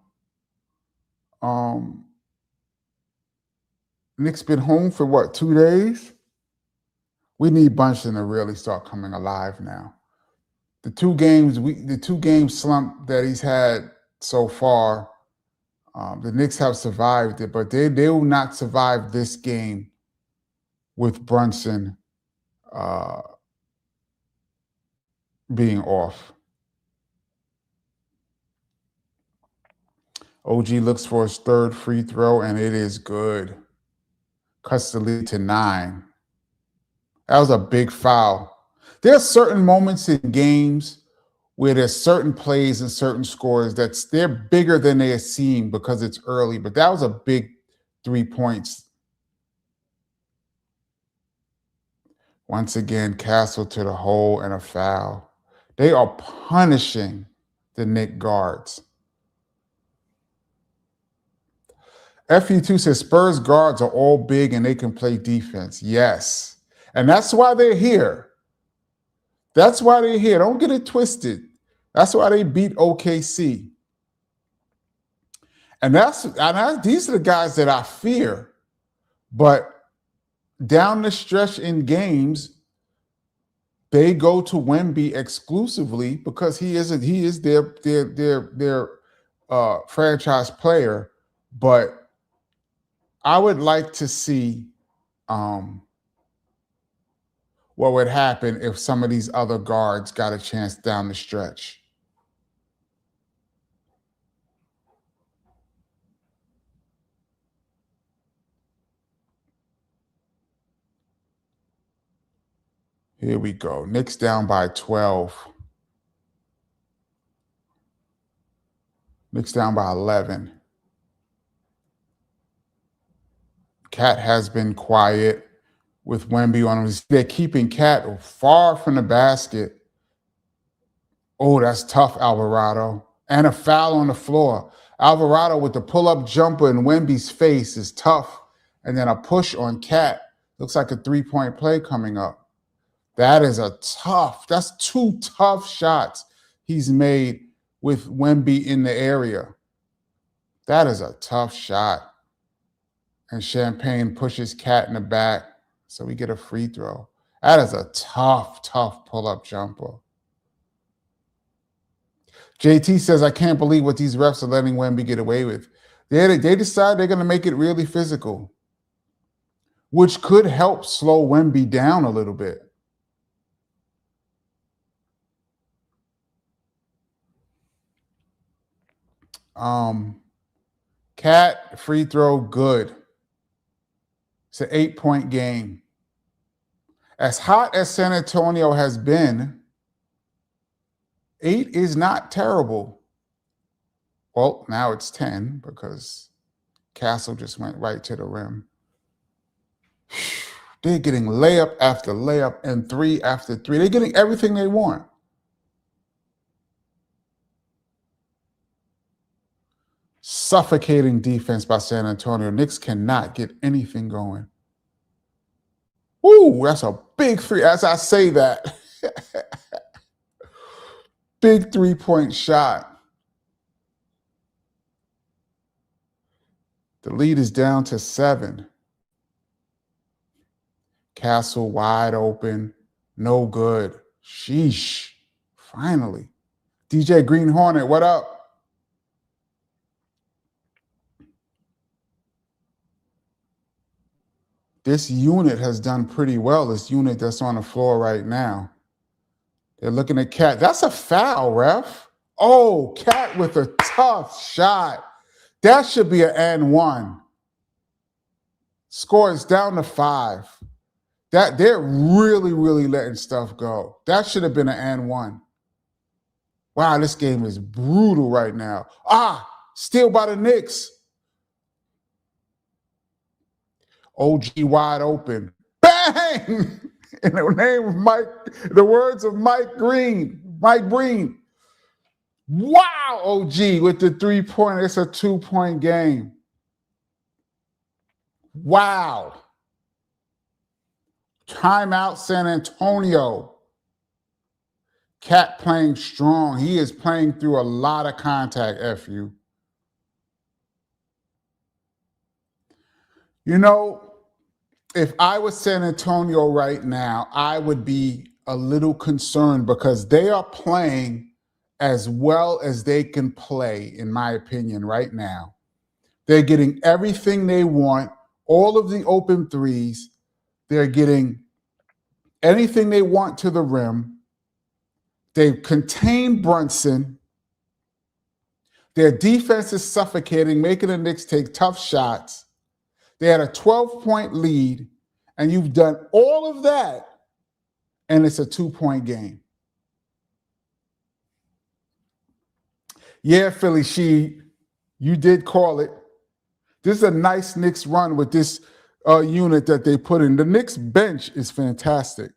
Nick's been home for what, 2 days? We need Bunchen to really start coming alive now. The two game slump that he's had so far, the Knicks have survived it, but they will not survive this game with Brunson being off. OG looks for his third free throw, and it is good. Cuts the lead to 9. That was a big foul. There are certain moments in games where there's certain plays and certain scores they're bigger than they seem because it's early, but that was a big 3 points. Once again, Castle to the hole and a foul. They are punishing the Knicks guards. FU2 says Spurs guards are all big and they can play defense. Yes. And that's why they're here. That's why they're here. Don't get it twisted. That's why they beat OKC. And these are the guys that I fear. But down the stretch in games, they go to Wemby exclusively because he is their franchise player. But I would like to see what would happen if some of these other guards got a chance down the stretch. Here we go. Knicks down by 12. Knicks down by 11. Cat has been quiet with Wemby on him. They're keeping Cat far from the basket. Oh, that's tough, Alvarado. And a foul on the floor. Alvarado with the pull-up jumper in Wemby's face is tough. And then a push on Cat. Looks like a three-point play coming up. That's two tough shots he's made with Wemby in the area. That is a tough shot. And Champagne pushes Cat in the back, so we get a free throw. That is a tough pull-up jumper. JT says, I can't believe what these refs are letting Wemby get away with. They decide they're going to make it really physical, which could help slow Wemby down a little bit. Cat free throw, good. It's an 8-point game. As hot as San Antonio has been, 8 is not terrible. Well, now it's 10 because Castle just went right to the rim. They're getting layup after layup and 3 after 3. They're getting everything they want. Suffocating defense by San Antonio. Knicks cannot get anything going. Ooh, that's a big three. As I say that, big 3-point shot. The lead is down to 7. Castle wide open. No good. Sheesh. Finally. DJ Green Hornet, what up? This unit has done pretty well, this unit that's on the floor right now. They're looking at Cat. That's a foul, ref. Oh, Cat with a tough shot. That should be an and 1. Score is down to 5. They're really letting stuff go. That should have been an and 1. Wow, this game is brutal right now. Steal by the Knicks. OG wide open. Bang! In the name of Mike, the words of Mike Breen. Wow, OG with the 3-pointer. It's a 2-point game. Wow. Timeout San Antonio. Cat playing strong. He is playing through a lot of contact, FU. You know, if I was San Antonio right now, I would be a little concerned because they are playing as well as they can play, in my opinion, right now. They're getting everything they want, all of the open threes. They're getting anything they want to the rim. They've contained Brunson. Their defense is suffocating, making the Knicks take tough shots. They had a 12-point lead, and you've done all of that, and it's a 2-point game. Yeah, Philly Sheed, you did call it. This is a nice Knicks run with this unit that they put in. The Knicks bench is fantastic.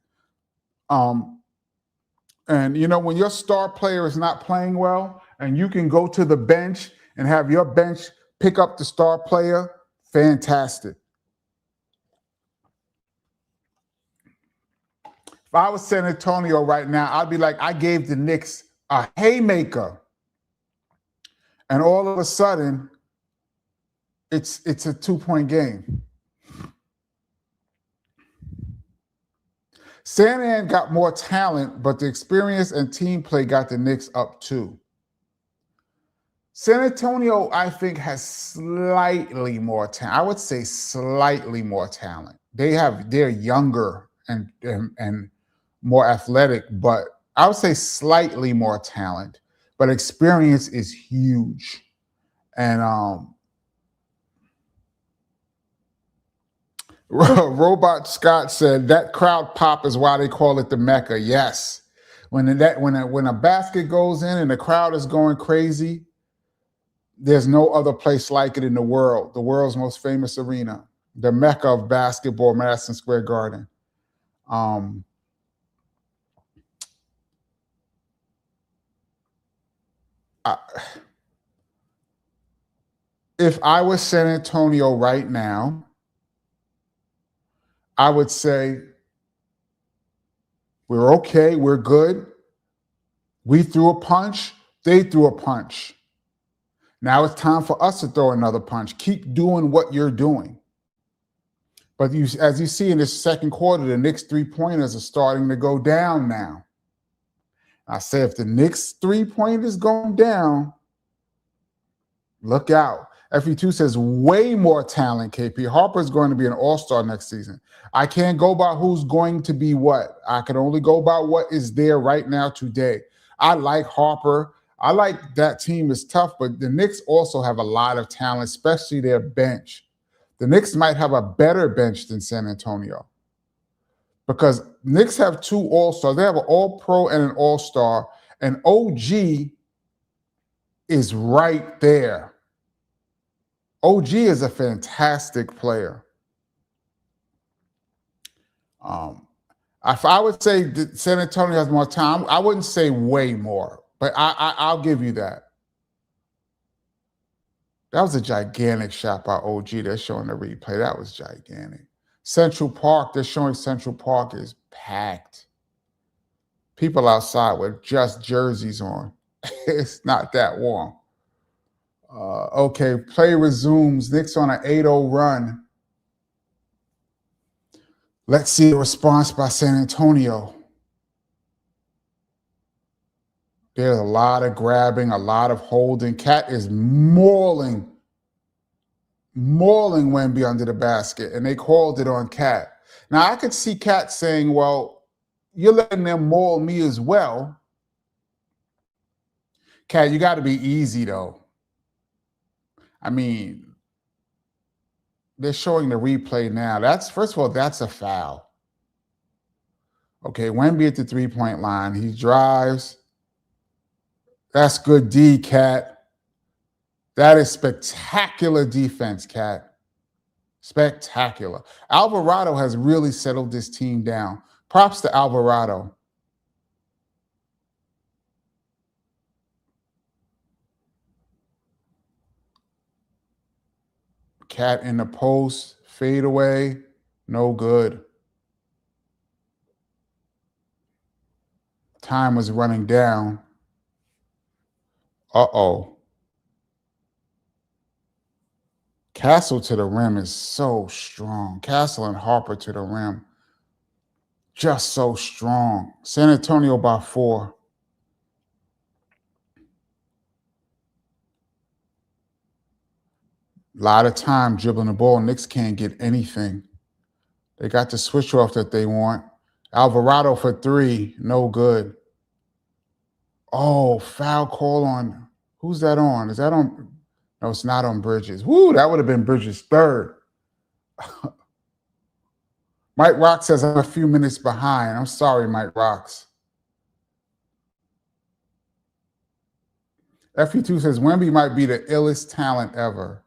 And, you know, when your star player is not playing well and you can go to the bench and have your bench pick up the star player, fantastic. If I was San Antonio right now, I'd be like, I gave the Knicks a haymaker. And all of a sudden, it's a 2-point game. San An got more talent, but the experience and team play got the Knicks up too. San Antonio, I think, has slightly more talent. I would say slightly more talent. They're younger and more athletic, but I would say slightly more talent. But experience is huge. And Robot Scott said that crowd pop is why they call it the Mecca. Yes. When a basket goes in and the crowd is going crazy, there's no other place like it in the world, the world's most famous arena. the mecca of basketball, Madison Square Garden. Um, I, if I was San Antonio right now, I would say we're okay, we're good. We threw a punch, they threw a punch. Now it's time for us to throw another punch. Keep doing what you're doing. But as you see in this second quarter, the Knicks 3-pointers are starting to go down now. I say if the Knicks 3-pointers going down, look out. FE2 says way more talent, KP. Harper's going to be an all-star next season. I can't go by who's going to be what. I can only go by what is there right now today. I like Harper. I like that team is tough, but the Knicks also have a lot of talent, especially their bench. The Knicks might have a better bench than San Antonio because Knicks have 2 all-stars. They have an all-pro and an all-star, and OG is right there. OG is a fantastic player. If I would say that San Antonio has more time, I wouldn't say way more, but I'll give you that. That was a gigantic shot by OG. They're showing the replay. That was gigantic. Central Park, they're showing Central Park is packed. People outside with just jerseys on. It's not that warm. Okay, play resumes. Knicks on an 8-0 run. Let's see the response by San Antonio. There's a lot of grabbing, a lot of holding. Cat is mauling Wemby under the basket, and they called it on Cat. Now, I could see Cat saying, well, you're letting them maul me as well. Cat, you got to be easy, though. I mean, they're showing the replay now. First of all, that's a foul. Okay, Wemby at the three-point line. He drives. That's good D, Cat. That is spectacular defense, Cat. Spectacular. Alvarado has really settled this team down. Props to Alvarado. Cat in the post, fade away, no good. Time was running down. Uh-oh. Castle to the rim is so strong. Castle and Harper to the rim. Just so strong. San Antonio by 4. A lot of time dribbling the ball. Knicks can't get anything. They got the switch off that they want. Alvarado for 3. No good. Oh, foul call on. Who's that on? Is that on? No, it's not on Bridges. Woo, that would have been Bridges' 3rd. Mike Rock says I'm a few minutes behind. I'm sorry, Mike Rocks. FE2 says Wemby might be the illest talent ever.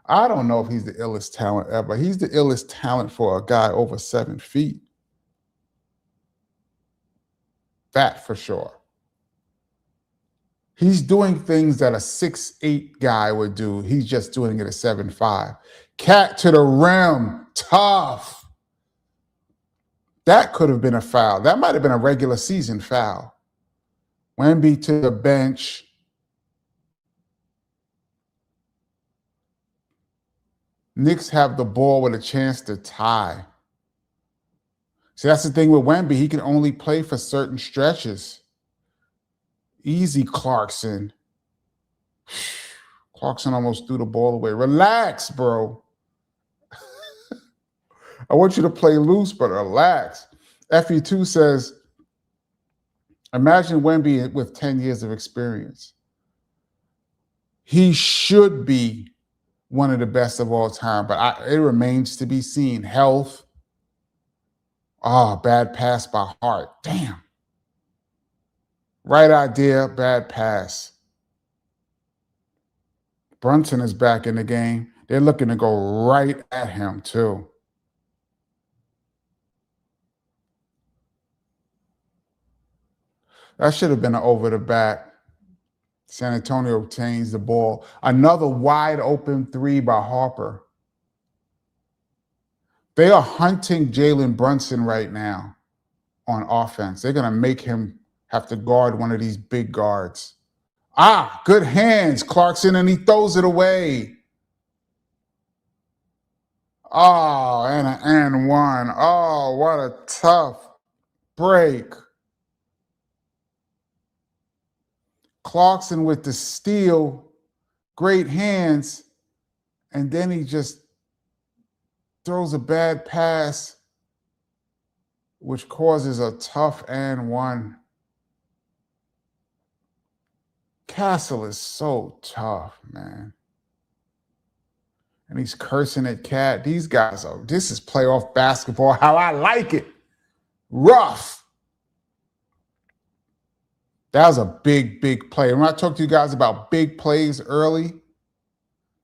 I don't know if he's the illest talent ever. He's the illest talent for a guy over 7 feet. That for sure. He's doing things that a 6'8" guy would do. He's just doing it at 7'5". Cat to the rim. Tough. That could have been a foul. That might have been a regular season foul. Wemby to the bench. Knicks have the ball with a chance to tie. See, that's the thing with Wemby. He can only play for certain stretches. Easy, Clarkson. Clarkson almost threw the ball away. Relax, bro. I want you to play loose, but relax. FE2 says, imagine Wemby with 10 years of experience. He should be one of the best of all time, but it remains to be seen. Health. Oh, bad pass by Hart. Damn. Right idea, bad pass. Brunson is back in the game. They're looking to go right at him, too. That should have been an over the back. San Antonio obtains the ball. Another wide open three by Harper. They are hunting Jalen Brunson right now on offense. They're going to make him have to guard one of these big guards. Good hands, Clarkson, and he throws it away. Oh, and an and one. Oh, what a tough break. Clarkson with the steal, great hands, and then he just throws a bad pass, which causes a tough and one. Castle is so tough, man. And he's cursing at Cat. These guys this is playoff basketball, how I like it. Rough. That was a big, big play. When I talk to you guys about big plays early,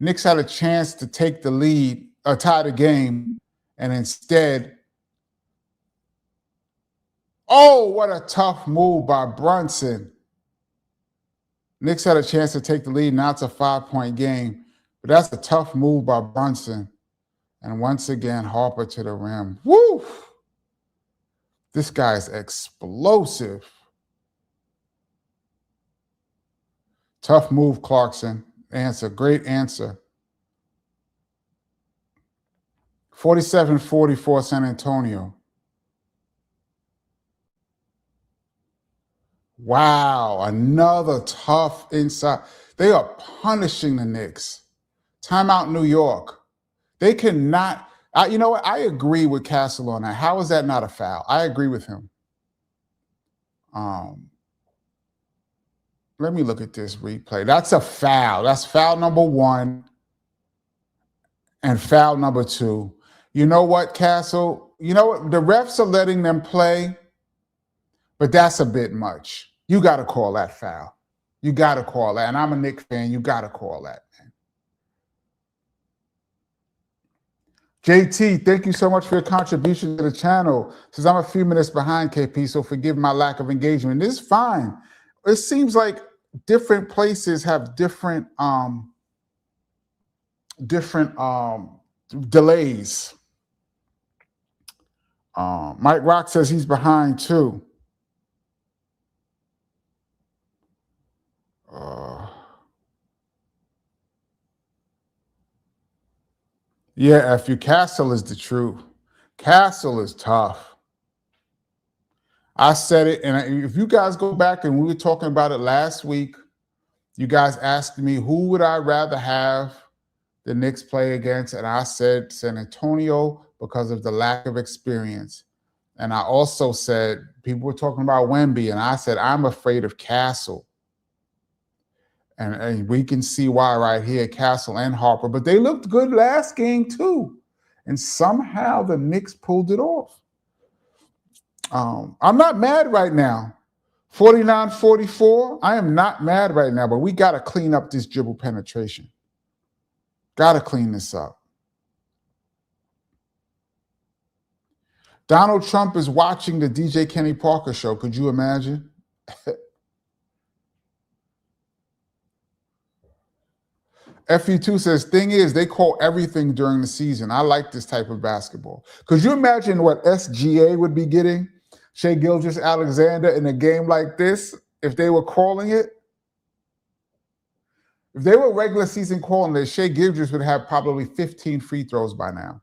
Knicks had a chance to take the lead, or tie the game, and instead, what a tough move by Brunson. Knicks had a chance to take the lead. Now it's a 5-point game. But that's a tough move by Brunson. And once again, Harper to the rim. Woo! This guy's explosive. Tough move, Clarkson. Answer. Great answer. 47-44 San Antonio. Wow, another tough inside. They are punishing the Knicks. Timeout New York. They cannot. You know what? I agree with Castle on that. How is that not a foul? I agree with him. Let me look at this replay. That's a foul. That's foul number 1 and foul number 2. You know what, Castle? You know what? The refs are letting them play, but that's a bit much. You got to call that foul. You got to call that. And I'm a Knicks fan. You got to call that, man. JT, thank you so much for your contribution to the channel. Says I'm a few minutes behind, KP, so forgive my lack of engagement. This is fine. It seems like different places have different delays. Mike Rock says he's behind too. Yeah, F you. Castle is the truth. Castle is tough. I said it, and if you guys go back and we were talking about it last week, you guys asked me who would I rather have the Knicks play against, and I said San Antonio because of the lack of experience. And I also said people were talking about Wemby, and I said I'm afraid of Castle. And we can see why right here, Castle and Harper. But they looked good last game too. And somehow the Knicks pulled it off. I'm not mad right now. 49-44, I am not mad right now, but we got to clean up this dribble penetration. Got to clean this up. Donald Trump is watching the DJ Kenny Parker show. Could you imagine? FE2 says, thing is, they call everything during the season. I like this type of basketball. Could you imagine what SGA would be getting, Shai Gilgeous-Alexander, in a game like this, if they were calling it? If they were regular season calling this, Shai Gilgeous would have probably 15 free throws by now.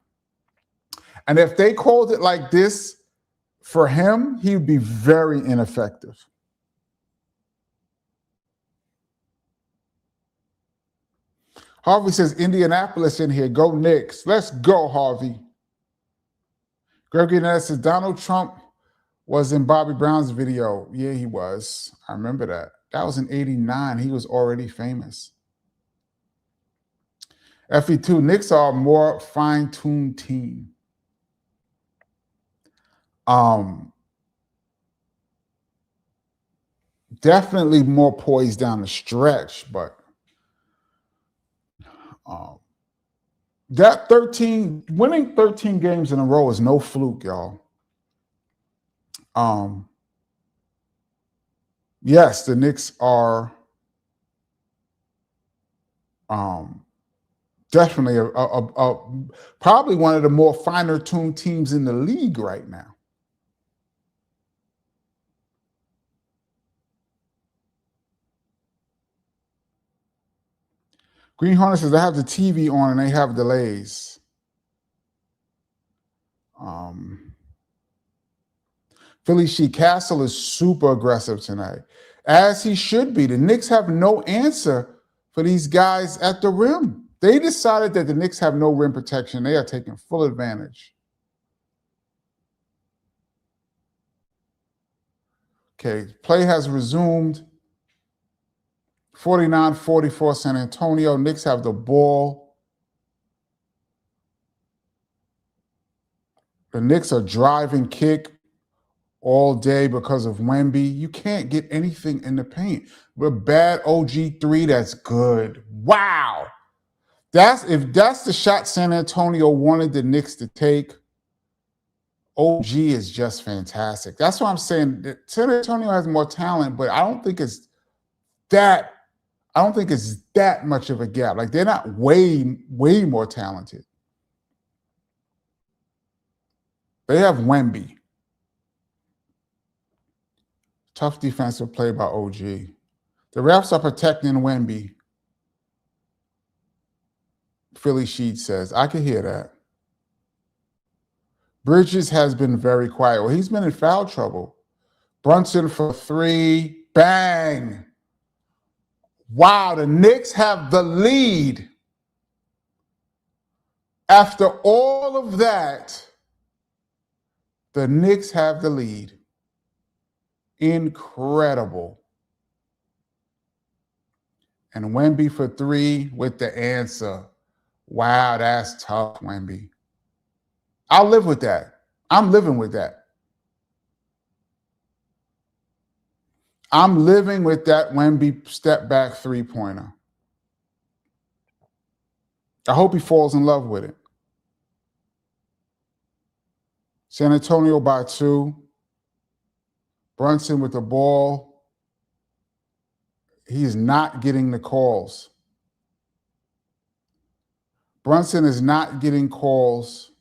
And if they called it like this for him, he would be very ineffective. Harvey says, Indianapolis in here. Go Knicks. Let's go, Harvey. Gregory Ness says, Donald Trump was in Bobby Brown's video. Yeah, he was. I remember that. That was in '89. He was already famous. FE2, Knicks are a more fine-tuned team. Definitely more poised down the stretch, but That winning 13 games in a row is no fluke, y'all. Yes, the Knicks are definitely probably one of the more finer tuned teams in the league right now. Green Hornet says they have the TV on and they have delays. Philly Sheet Castle is super aggressive tonight, as he should be. The Knicks have no answer for these guys at the rim. They decided that the Knicks have no rim protection. They are taking full advantage. Okay, play has resumed. 49-44 San Antonio. Knicks have the ball. The Knicks are driving kick all day because of Wemby. You can't get anything in the paint. With bad OG3, that's good. Wow. If that's the shot San Antonio wanted the Knicks to take, OG is just fantastic. That's why I'm saying that San Antonio has more talent, but I don't think it's that much of a gap. Like, they're not way more talented. They have Wemby. Tough defensive play by OG. The refs are protecting Wemby. Philly Sheet says, I can hear that. Bridges has been very quiet. Well, he's been in foul trouble. Brunson for 3. Bang. Wow, the Knicks have the lead. After all of that, the Knicks have the lead. Incredible. And Wemby for 3 with the answer. Wow, that's tough, Wemby. I'll live with that. I'm living with that. I'm living with that Wemby step back 3-pointer. I hope he falls in love with it. San Antonio by 2. Brunson with the ball. He's not getting the calls. Brunson is not getting calls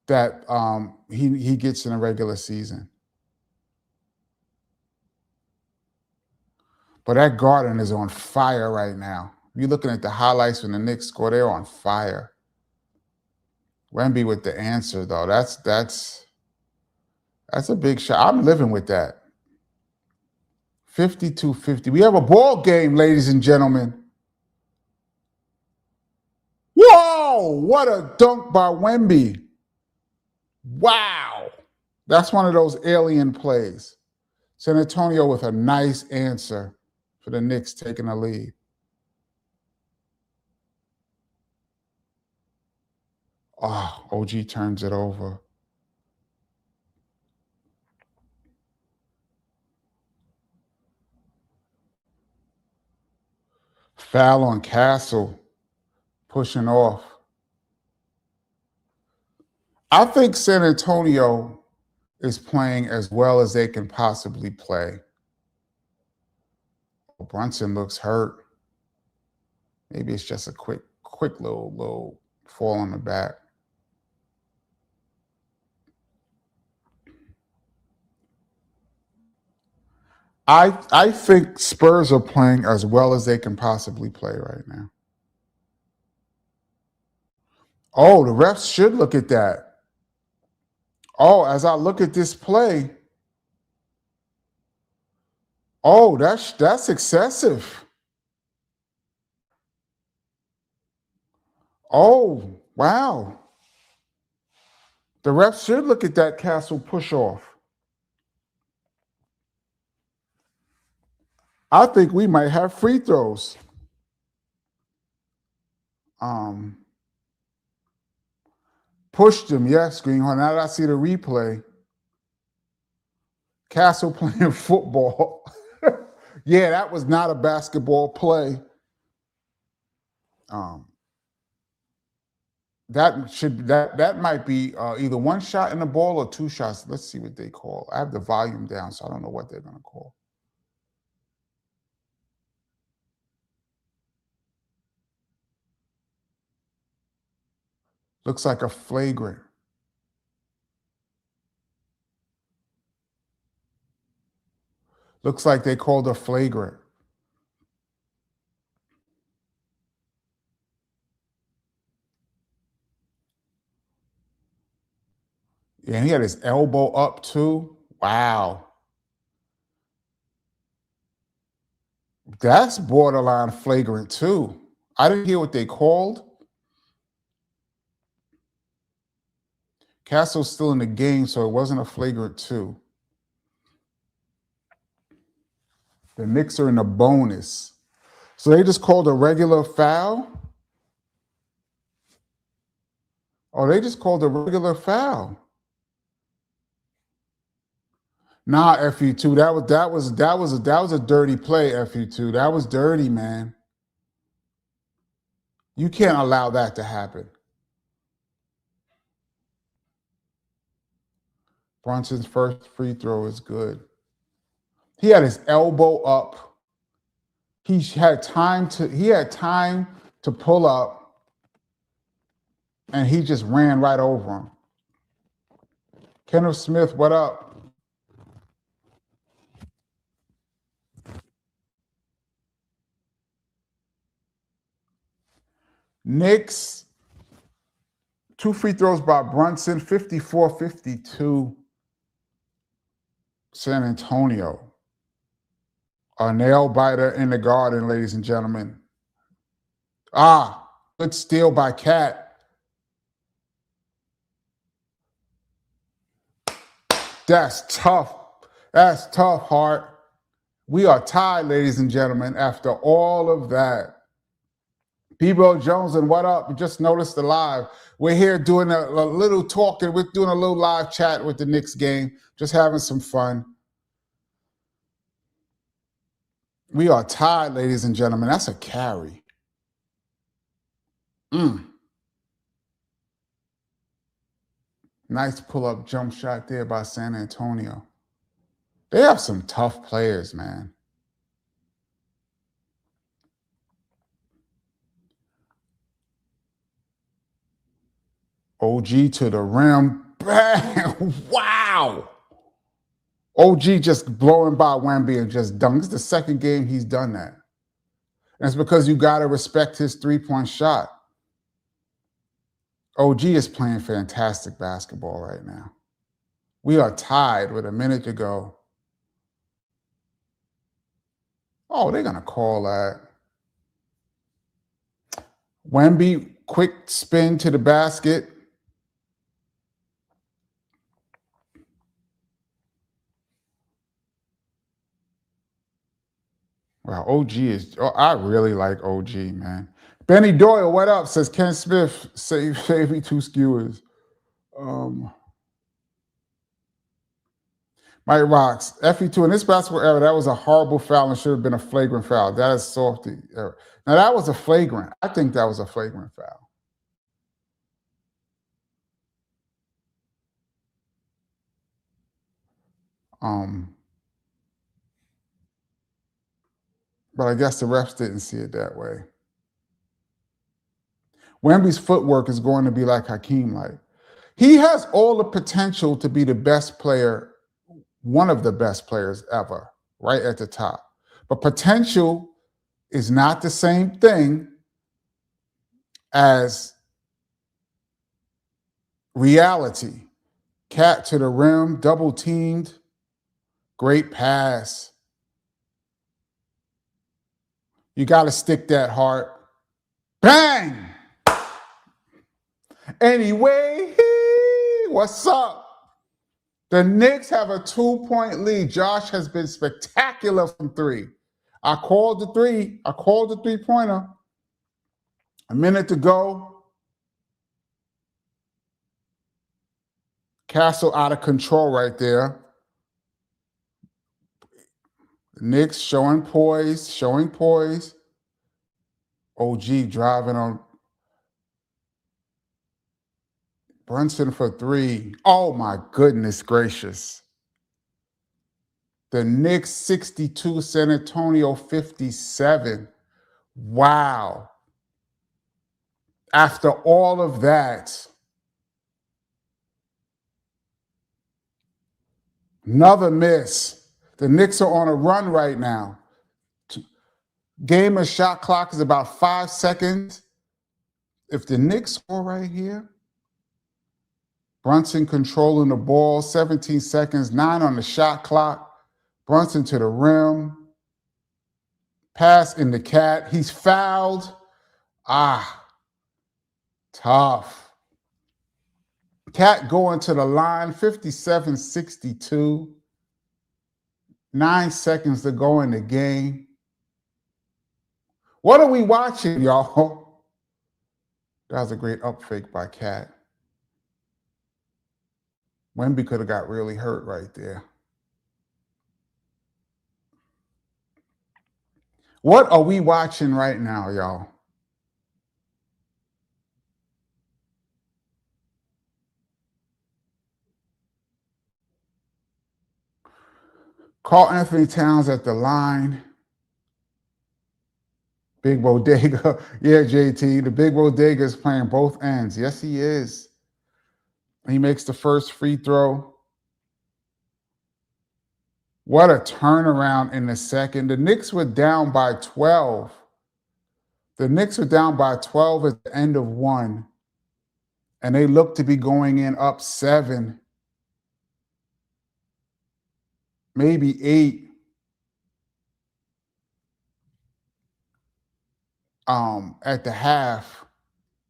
that he gets in a regular season. But that Garden is on fire right now. You're looking at the highlights when the Knicks score, they're on fire. Wemby with the answer, though. That's a big shot. I'm living with that. 52-50. We have a ball game, ladies and gentlemen. Whoa! What a dunk by Wemby. Wow. That's one of those alien plays. San Antonio with a nice answer for the Knicks taking the lead. Oh, OG turns it over. Foul on Castle, pushing off. I think San Antonio is playing as well as they can possibly play. Brunson looks hurt. Maybe it's just a quick little fall on the back. I think Spurs are playing as well as they can possibly play right now. Oh, the refs should look at that. Oh, as I look at this play, oh, that's excessive. Oh, wow. The refs should look at that Castle push off. I think we might have free throws. Pushed him, yes, Greenhorn. Now that I see the replay, Castle playing football. Yeah, that was not a basketball play. That might be either one shot in the ball or two shots. Let's see what they call. I have the volume down, so I don't know what they're going to call. Looks like a flagrant. Looks like they called a flagrant. Yeah, and he had his elbow up too. Wow. That's borderline flagrant too. I didn't hear what they called. Castle's still in the game, so it wasn't a flagrant two. The Knicks are in a bonus. So they just called a regular foul? Oh, they just called a regular foul. Nah, FE2. That was a dirty play, FE2. That was dirty, man. You can't allow that to happen. Brunson's first free throw is good. He had his elbow up. He had time to pull up, and he just ran right over him. Kenneth Smith, what up? Knicks, 2 free throws by Brunson, 54-52. San Antonio. A nail biter in the garden, ladies and gentlemen. Good steal by Cat. That's tough. That's tough, Hart. We are tied, ladies and gentlemen, after all of that. Bebo Jones, and what up? We just noticed the live. We're here doing a little talking. We're doing a little live chat with the Knicks game, just having some fun. We are tied, ladies and gentlemen. That's a carry. Nice pull-up jump shot there by San Antonio. They have some tough players, man. OG to the rim. Bang! Wow! OG just blowing by Wemby and just dunked. This is the second game he's done that. And it's because you got to respect his three-point shot. OG is playing fantastic basketball right now. We are tied with a minute to go. Oh, they're going to call that. Wemby, quick spin to the basket. Wow, OG is, I really like OG, man. Benny Doyle, what up? Says Ken Smith, save me 2 skewers. Mike Rocks, FE2, in this basketball era, that was a horrible foul and should have been a flagrant foul. That is softy. Now, that was a flagrant. I think that was a flagrant foul. But I guess the refs didn't see it that way. Wemby's footwork is going to be like Hakeem like. He has all the potential to be the best player, one of the best players ever, right at the top. But potential is not the same thing as reality. Cat to the rim, double teamed, great pass. You got to stick that Hart. Bang! Anyway, what's up? The Knicks have a 2-point lead. Josh has been spectacular from 3. I called the 3. I called the 3-pointer. A minute to go. Castle out of control right there. The Knicks showing poise. OG driving on Brunson for three. Oh my goodness gracious. The Knicks 62, San Antonio 57. Wow. After all of that, another miss. The Knicks are on a run right now. Game of shot clock is about 5 seconds. If the Knicks score right here, Brunson controlling the ball, 17 seconds, 9 on the shot clock. Brunson to the rim. Pass in the cat. He's fouled. Tough. Cat going to the line, 57-62. 9 seconds to go in the game. What are we watching, y'all? That was a great up fake by Cat. Wemby could have got really hurt right there. What are we watching right now, y'all? Carl Anthony Towns at the line. Big Bodega. Yeah, JT. The Big Bodega is playing both ends. Yes, he is. He makes the first free throw. What a turnaround in the second. The Knicks were down by 12. The Knicks were down by 12 at the end of one. And they look to be going in up 7. Maybe 8. At the half.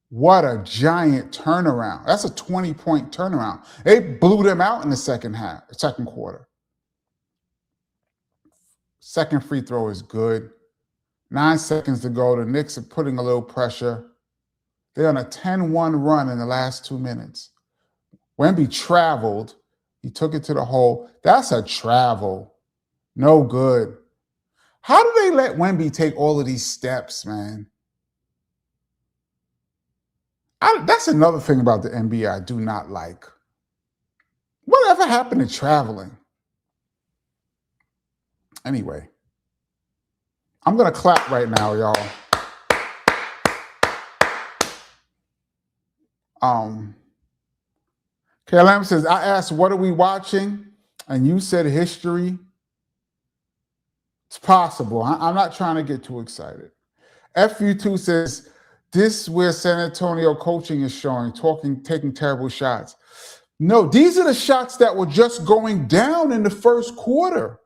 What a giant turnaround. That's a 20-point turnaround. They blew them out in the second quarter. Second free throw is good. 9 seconds to go. The Knicks are putting a little pressure. They're on a 10-1 run in the last 2 minutes. Wemby traveled. He took it to the hole. That's a travel. No good. How do they let Wemby take all of these steps, man? That's another thing about the NBA I do not like. Whatever happened to traveling? Anyway, I'm going to clap right now, y'all. KLM says, I asked, what are we watching? And you said history. It's possible. I'm not trying to get too excited. FU2 says, this is where San Antonio coaching is showing, taking terrible shots. No, these are the shots that were just going down in the first quarter.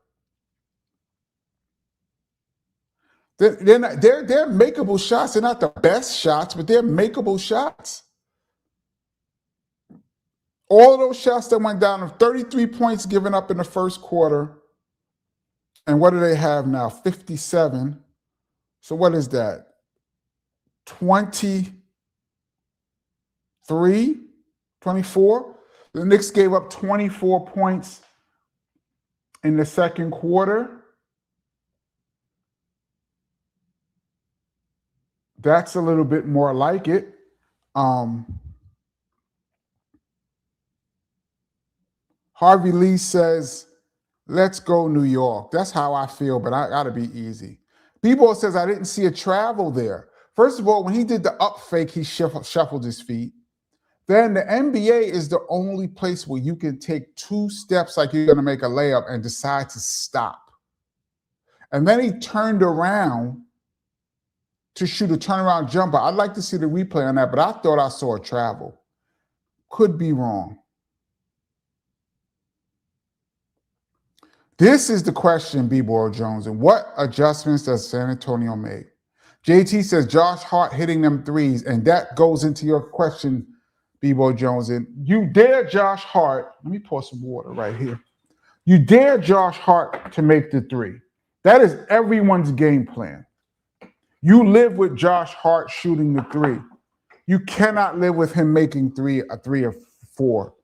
They're makeable shots. They're not the best shots, but they're makeable shots. All of those shots that went down, 33 points given up in the first quarter. And what do they have now? 57. So what is that? 23, 24. The Knicks gave up 24 points in the second quarter. That's a little bit more like it. Harvey Lee says, let's go New York. That's how I feel, but I got to be easy. B-Ball says, I didn't see a travel there. First of all, when he did the up fake, he shuffled his feet. Then the NBA is the only place where you can take 2 steps like you're going to make a layup and decide to stop. And then he turned around to shoot a turnaround jumper. I'd like to see the replay on that, but I thought I saw a travel. Could be wrong. This is the question, B-Boy Jones. And what adjustments does San Antonio make? JT says Josh Hart hitting them threes, and that goes into your question, B-Boy Jones. And you dare Josh Hart. Let me pour some water right here. You dare Josh Hart to make the 3. That is everyone's game plan. You live with Josh Hart shooting the 3. You cannot live with him making a 3 or 4.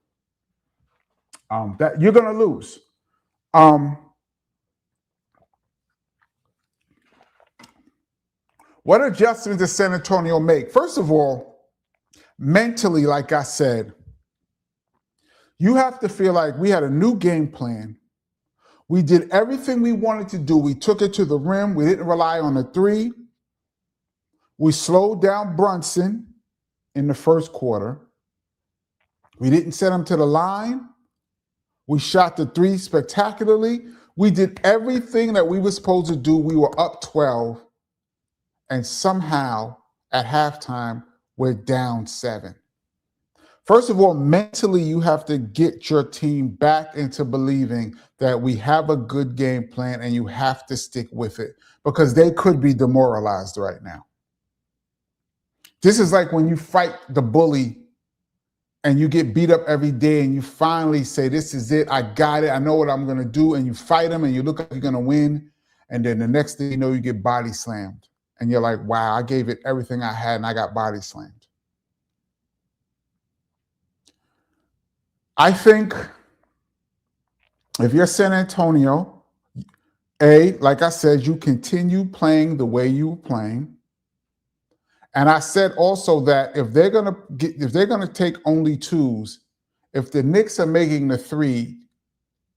That you're going to lose. What adjustments does San Antonio make? First of all, mentally, like I said, you have to feel like we had a new game plan. We did everything we wanted to do. We took it to the rim. We didn't rely on the three. We slowed down Brunson in the first quarter. We didn't send him to the line. We shot the three spectacularly. We did everything that we were supposed to do. We were up 12, and somehow at halftime, we're down 7. First of all, mentally, you have to get your team back into believing that we have a good game plan and you have to stick with it because they could be demoralized right now. This is like when you fight the bully and you get beat up every day and you finally say, this is it, I got it, I know what I'm going to do, and you fight them and you look like you're going to win, and then the next thing you know, you get body slammed. And you're like, wow, I gave it everything I had and I got body slammed. I think if you're San Antonio, like I said, you continue playing the way you were playing. And I said also that if they're gonna take only twos, if the Knicks are making the three,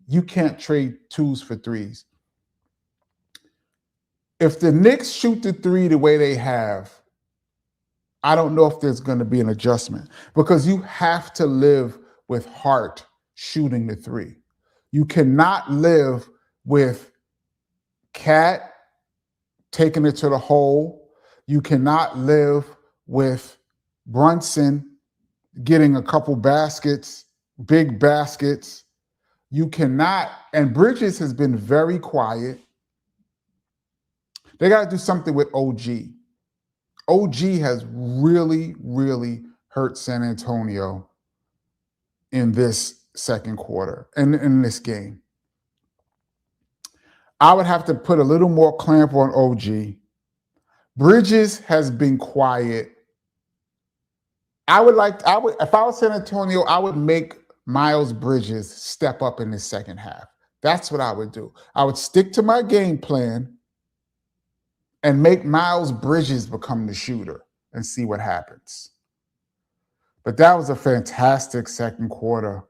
you can't trade twos for threes. If the Knicks shoot the three the way they have, I don't know if there's going to be an adjustment because you have to live with Hart shooting the three. You cannot live with Cat taking it to the hole. You cannot live with Brunson getting a couple baskets, big baskets. You cannot, and Bridges has been very quiet. They got to do something with OG. OG has really, really hurt San Antonio in this second quarter and in this game. I would have to put a little more clamp on OG. Bridges has been quiet. If I was San Antonio, I would make Miles Bridges step up in the second half. That's what I would do. I would stick to my game plan and make Miles Bridges become the shooter and see what happens. But that was a fantastic second quarter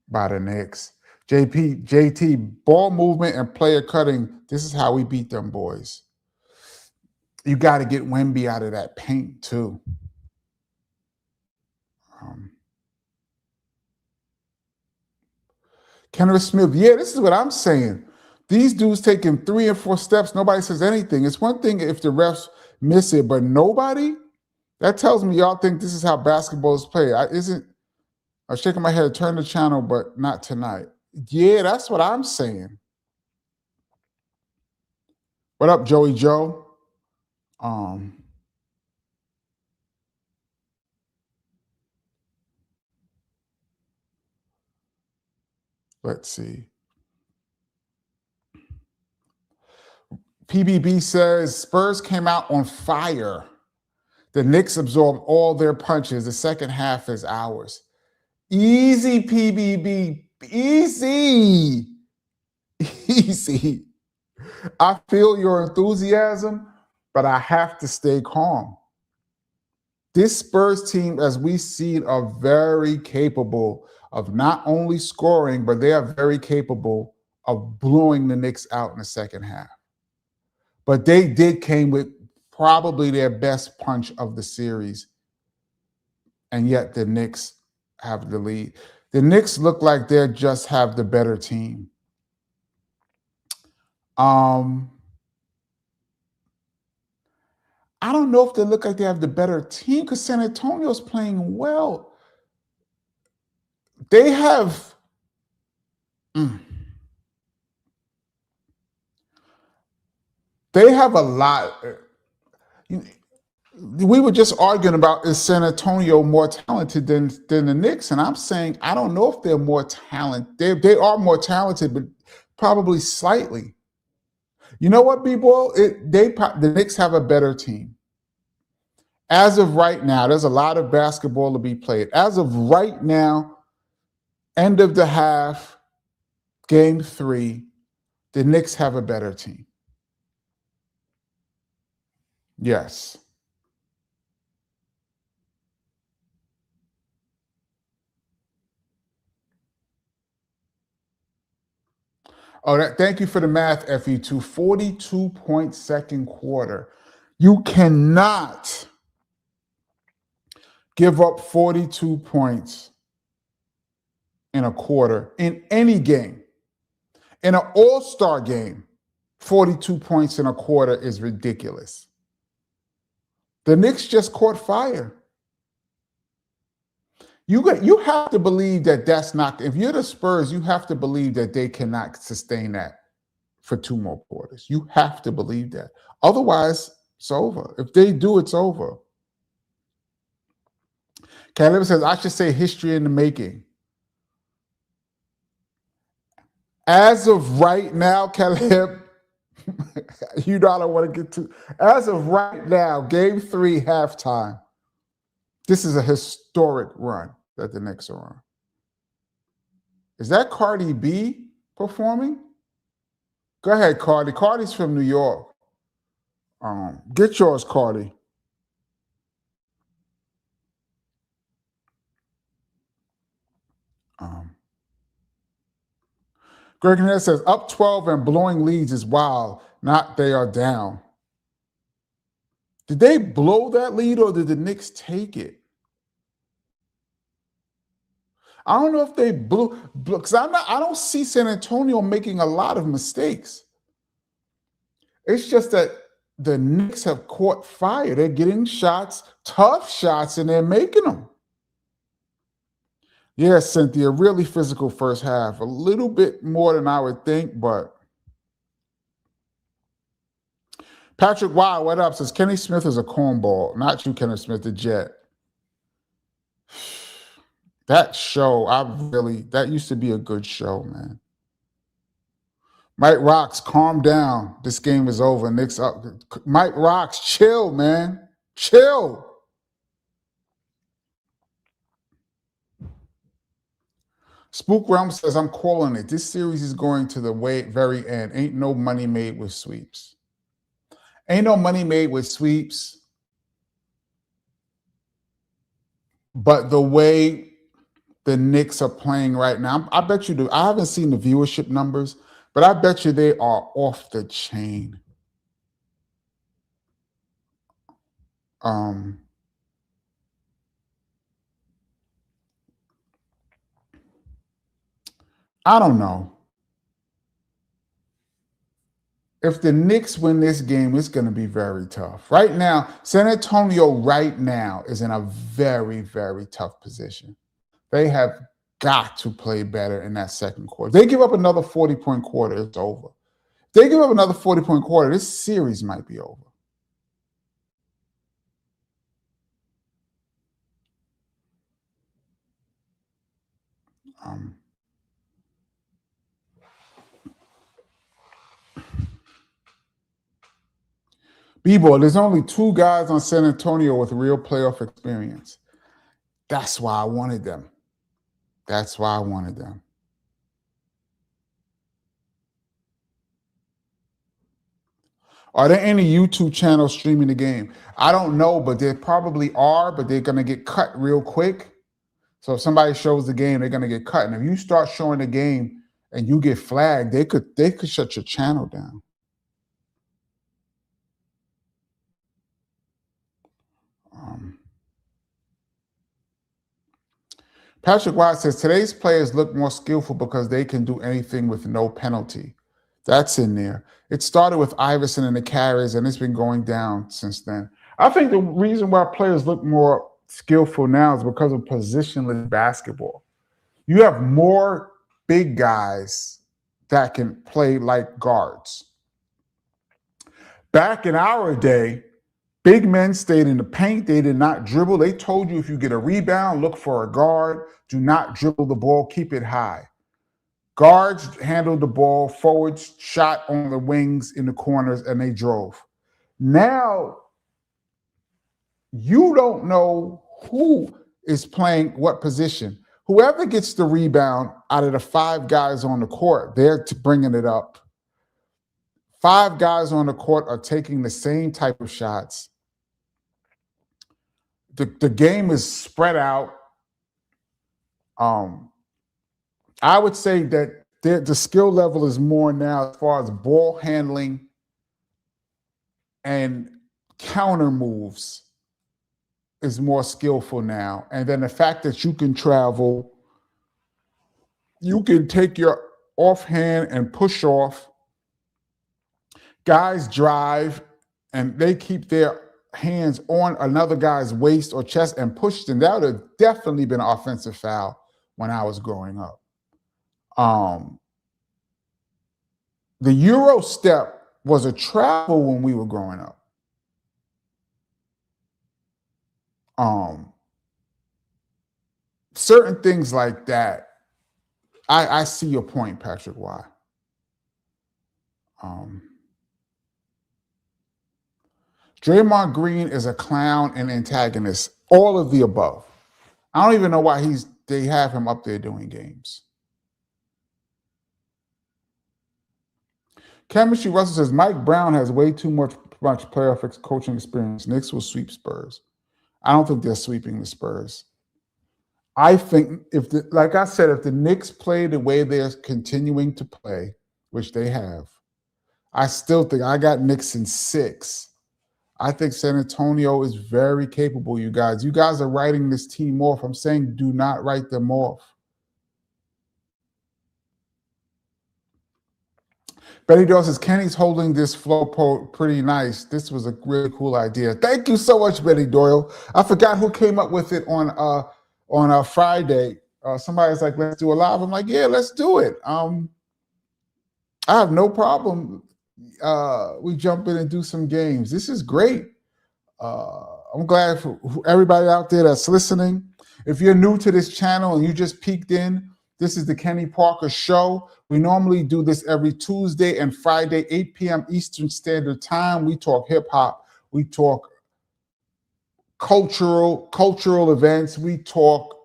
by the Knicks. JT, ball movement and player cutting, this is how we beat them boys. You got to get Wemby out of that paint too. Kenneth Smith, yeah, this is what I'm saying. These dudes taking 3 and 4 steps, nobody says anything. It's one thing if the refs miss it, but nobody? That tells me y'all think this is how basketball is played. I was shaking my head, turn the channel, but not tonight. Yeah, that's what I'm saying. What up, Joey Joe? Let's see. PBB says Spurs came out on fire. The Knicks absorbed all their punches. The second half is ours. Easy, PBB. Easy. Easy. I feel your enthusiasm, but I have to stay calm. This Spurs team, as we see it, are very capable of not only scoring, but they are very capable of blowing the Knicks out in the second half. But they came with probably their best punch of the series, and yet the Knicks have the lead. The Knicks look like they just have the better team. I don't know if they look like they have the better team because San Antonio's playing well. They have a lot. We were just arguing about, is San Antonio more talented than the Knicks? And I'm saying I don't know if they're more talented. They are more talented, but probably slightly. You know what, B-Boy? The Knicks have a better team. As of right now, there's a lot of basketball to be played. As of right now, end of the half, game 3, the Knicks have a better team. Yes. Oh, thank you for the math, FE2. 42-point second quarter. You cannot give up 42 points in a quarter in any game. In an all-star game, 42 points in a quarter is ridiculous. The Knicks just caught fire. You have to believe that that's not, if you're the Spurs, you have to believe that they cannot sustain that for 2 more quarters. You have to believe that. Otherwise, it's over. If they do, it's over. Caleb says, I should say history in the making. As of right now, Caleb, you know I don't want to get to. As of right now, game 3, halftime. This is a historic run that the Knicks are on. Is that Cardi B performing? Go ahead, Cardi. Cardi's from New York. Get yours, Cardi. Greg Hernandez says, up 12 and blowing leads is wild. Not they are down. Did they blow that lead or did the Knicks take it? I don't know if they blew because I don't see San Antonio making a lot of mistakes. It's just that the Knicks have caught fire. They're getting shots, tough shots, and they're making them. Yes, Cynthia, really physical first half. A little bit more than I would think, but Patrick Wow, what up? Says Kenny Smith is a cornball. Not you, Kenny Smith, the Jet. That show, that used to be a good show, man. Mike Rocks, calm down. This game is over. Knicks up. Mike Rocks, chill, man. Chill. Spook Realm says, I'm calling it. This series is going to the very end. Ain't no money made with sweeps. Ain't no money made with sweeps. But the way the Knicks are playing right now, I bet you I haven't seen the viewership numbers, but I bet you they are off the chain. I don't know. If the Knicks win this game, it's going to be very tough. Right now, San Antonio right now is in a very, very tough position. They have got to play better in that second quarter. If they give up another 40-point quarter, it's over. If they give up another 40-point quarter, this series might be over. B-Boy, there's only 2 guys on San Antonio with real playoff experience. That's why I wanted them. That's why I wanted them. Are there any YouTube channels streaming the game? I don't know, but there probably are, but they're going to get cut real quick. So if somebody shows the game, they're going to get cut. And if you start showing the game and you get flagged, they could shut your channel down. Patrick White says, today's players look more skillful because they can do anything with no penalty. That's in there. It started with Iverson and the carries, and it's been going down since then. I think the reason why players look more skillful now is because of positionless basketball. You have more big guys that can play like guards. Back in our day, big men stayed in the paint. They did not dribble. They told you if you get a rebound, look for a guard. Do not dribble the ball. Keep it high. Guards handled the ball. Forwards shot on the wings in the corners, and they drove. Now, you don't know who is playing what position. Whoever gets the rebound out of the 5 guys on the court, they're bringing it up 5 guys on the court are taking the same type of shots. The game is spread out. I would say that the skill level is more now as far as ball handling and counter moves is more skillful now. And then the fact that you can travel, you can take your offhand and push off. Guys drive and they keep their hands on another guy's waist or chest and push them. That would have definitely been an offensive foul when I was growing up. The Euro step was a travel when we were growing up. Certain things like that, I see your point, Patrick. Why? Draymond Green is a clown and antagonist. All of the above. I don't even know why they have him up there doing games. Chemistry Russell says Mike Brown has way too much playoff coaching experience. Knicks will sweep Spurs. I don't think they're sweeping the Spurs. I think like I said, if the Knicks play the way they're continuing to play, which they have, I still think I got Knicks in 6. I think San Antonio is very capable, you guys. You guys are writing this team off. I'm saying do not write them off. Betty Doyle says, Kenny's holding this flow pretty nice. This was a really cool idea. Thank you so much, Betty Doyle. I forgot who came up with it on Friday. Somebody's like, let's do a live. I'm like, yeah, let's do it. I have no problem. We jump in and do some games. This is great. I'm glad for everybody out there that's listening. If you're new to this channel and you just peeked in, this is the Kenny Parker Show. We normally do this every Tuesday and Friday, 8 p.m. Eastern Standard Time. We talk hip-hop. We talk cultural events. We talk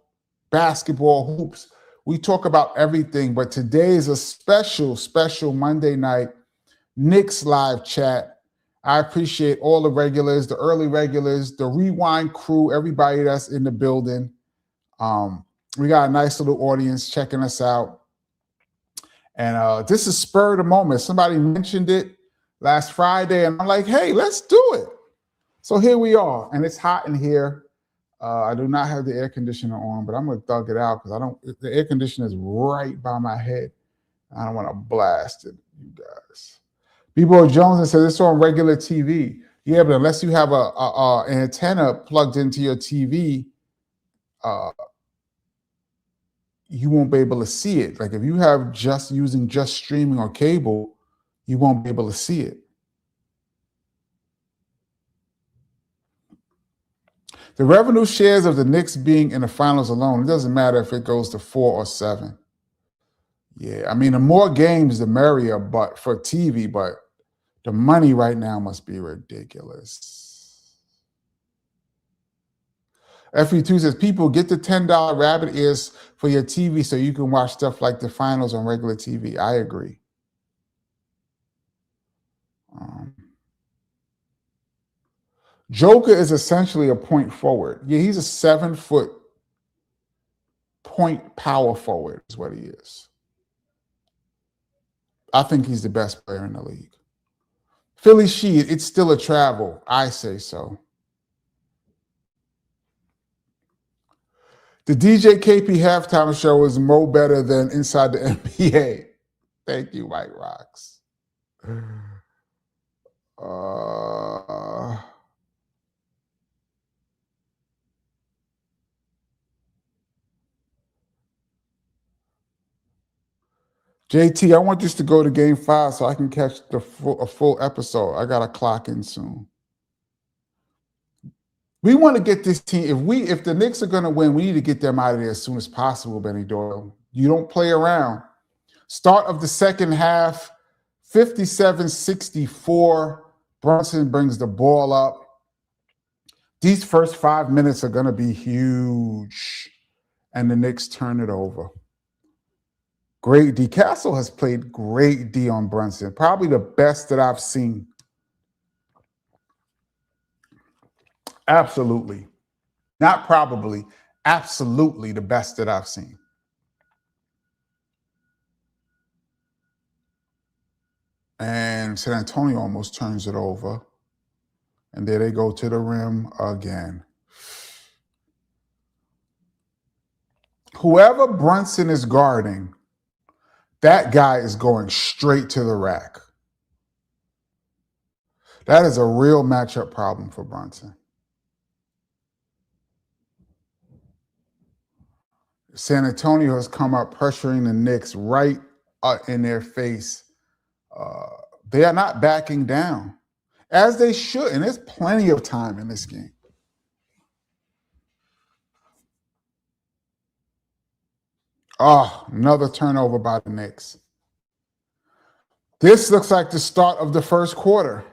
basketball, hoops. We talk about everything. But today is a special Monday night Knicks live chat. I appreciate all the regulars, the early regulars, the Rewind crew, everybody that's in the building. We got a nice little audience checking us out. And this is spur of the moment. Somebody mentioned it last Friday, and I'm like, hey, let's do it. So here we are, and it's hot in here. I do not have the air conditioner on, but I'm going to thug it out because the air conditioner is right by my head. I don't want to blast it, you guys. B-Boy Jones says it's on regular TV. Yeah, but unless you have an antenna plugged into your TV, you won't be able to see it. Like if you have using streaming or cable, you won't be able to see it. The revenue shares of the Knicks being in the finals alone, it doesn't matter if it goes to 4 or 7. Yeah, I mean, the more games, the merrier, but for TV, but the money right now must be ridiculous. FE2 says, people, get the $10 rabbit ears for your TV so you can watch stuff like the finals on regular TV. I agree. Joker is essentially a point forward. Yeah, he's a 7-foot point power forward is what he is. I think he's the best player in the league. Philly Sheed, it's still a travel. I say so. The DJ KP halftime show is more better than Inside the NBA. Thank you, White Rocks. JT, I want this to go to Game 5 so I can catch a full episode. I got to clock in soon. We want to get this team. If the Knicks are going to win, we need to get them out of there as soon as possible, Benny Doyle. You don't play around. Start of the second half, 57-64. Brunson brings the ball up. These first 5 minutes are going to be huge, and the Knicks turn it over. Great D. Castle has played great D on Brunson. Probably the best that I've seen. Absolutely. Not probably. Absolutely the best that I've seen. And San Antonio almost turns it over. And there they go to the rim again. Whoever Brunson is guarding, that guy is going straight to the rack. That is a real matchup problem for Brunson. San Antonio has come up pressuring the Knicks right in their face. They are not backing down, as they should, and there's plenty of time in this game. Oh, another turnover by the Knicks. This looks like the start of the first quarter.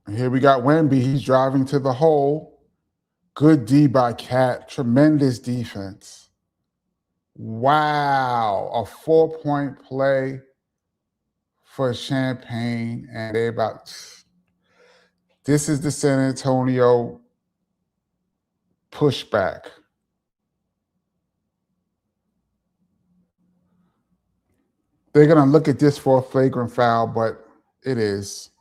Here we got Wemby. He's driving to the hole. Good D by Cat. Tremendous defense. Wow. A 4-point play for Champagne. And they about... This is the San Antonio pushback. They're going to look at this for a flagrant foul, but it is.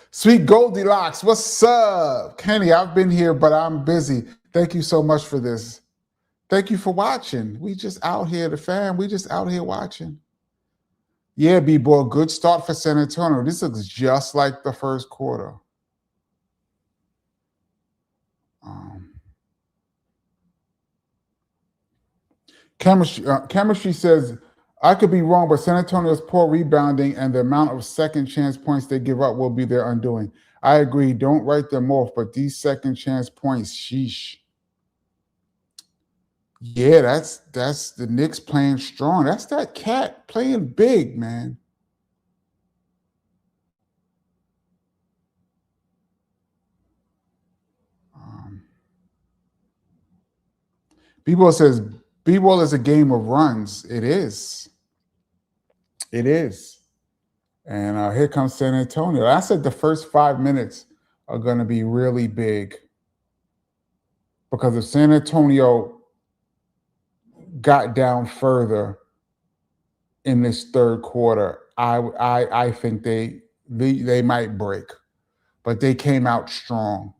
Sweet Goldilocks, what's up? Kenny, I've been here, but I'm busy. Thank you so much for this. Thank you for watching. We just out here, the fam. We just out here watching. Yeah, B-boy, good start for San Antonio. This looks just like the first quarter. Chemistry says, I could be wrong, but San Antonio's poor rebounding and the amount of second chance points they give up will be their undoing. I agree. Don't write them off, but these second chance points, sheesh. Yeah, that's the Knicks playing strong. That's that Cat playing big, man. B-Ball says, B-Ball is a game of runs. It is. It is. And here comes San Antonio. I said the first 5 minutes are going to be really big. Because if San Antonio got down further in this third quarter, I think they might break. But they came out strong.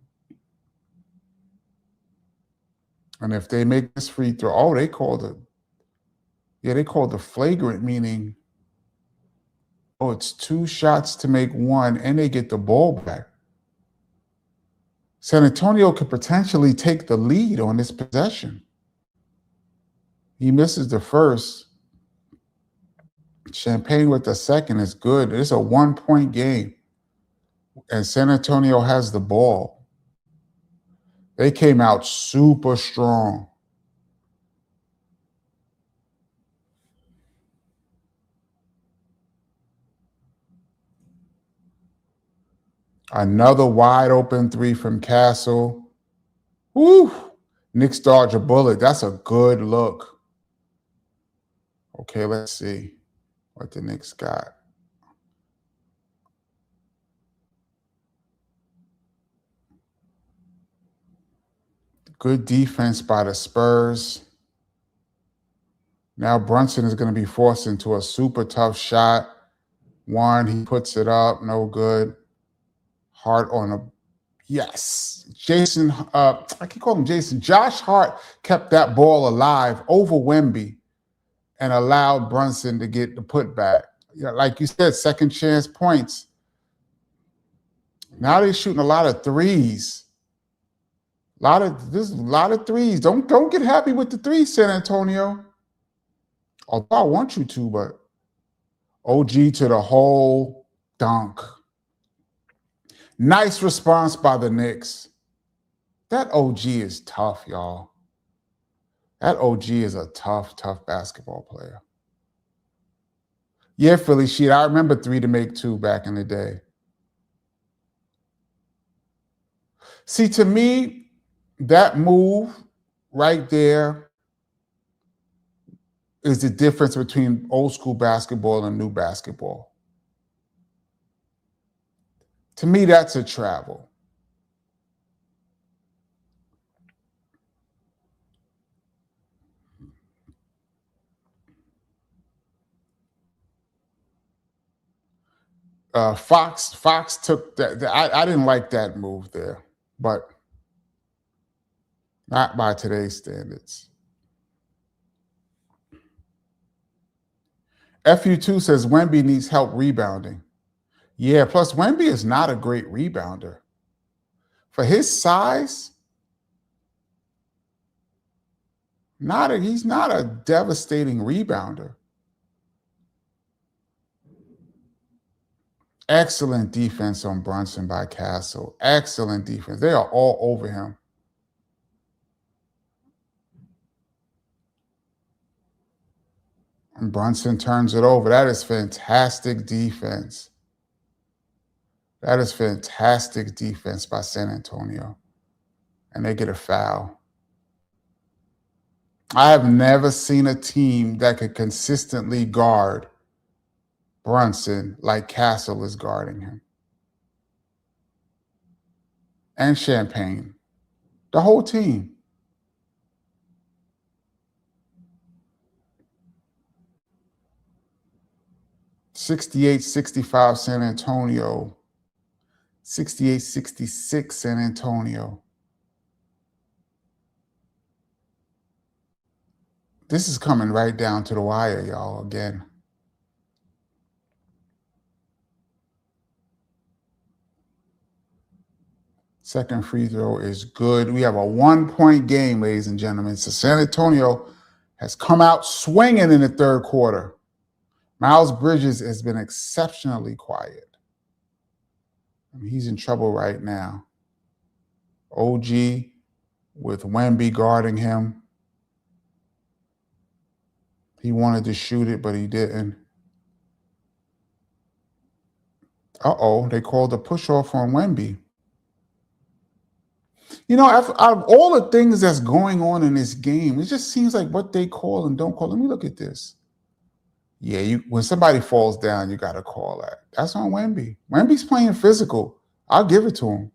And if they make this free throw, they called it. Yeah, they called the flagrant, meaning, it's 2 shots to make 1, and they get the ball back. San Antonio could potentially take the lead on this possession. He misses the first. Champagne with the second is good. It's a 1-point game. And San Antonio has the ball. They came out super strong. Another wide open 3 from Castle. Woo! Knicks dodge a bullet. That's a good look. Okay, let's see what the Knicks got. Good defense by the Spurs. Now Brunson is going to be forced into a super tough shot. 1, he puts it up, no good. Hart on a, yes. Jason, I keep calling him Jason. Josh Hart kept that ball alive over Wemby and allowed Brunson to get the putback. Like you said, second chance points. Now they're shooting a lot of threes. There's a lot of threes. Don't get happy with the threes, San Antonio. Although I want you to, but OG to the hole, dunk. Nice response by the Knicks. That OG is tough, y'all. That OG is a tough, tough basketball player. Yeah, Philly Sheet. I remember 3 to make 2 back in the day. See, to me, that move right there is the difference between old school basketball and new basketball. To me, that's a travel. Fox took that. I didn't like that move there, but not by today's standards. FU2 says Wemby needs help rebounding. Yeah, plus Wemby is not a great rebounder. For his size, he's not a devastating rebounder. Excellent defense on Brunson by Castle. Excellent defense. They are all over him. And Brunson turns it over. That is fantastic defense. That is fantastic defense by San Antonio. And they get a foul. I have never seen a team that could consistently guard Brunson like Castle is guarding him. And Champagne. The whole team. $68-65 San Antonio. 68-66 San Antonio. This is coming right down to the wire, y'all, again. Second free throw is good. We have a 1-point game, ladies and gentlemen. So San Antonio has come out swinging in the third quarter. Miles Bridges has been exceptionally quiet. I mean, he's in trouble right now. OG with Wemby guarding him. He wanted to shoot it, but he didn't. Uh-oh, they called a push-off on Wemby. You know, out of all the things that's going on in this game, it just seems like what they call and don't call. Let me look at this. Yeah, when somebody falls down, you got to call that. That's on Wemby. Wemby's playing physical. I'll give it to him.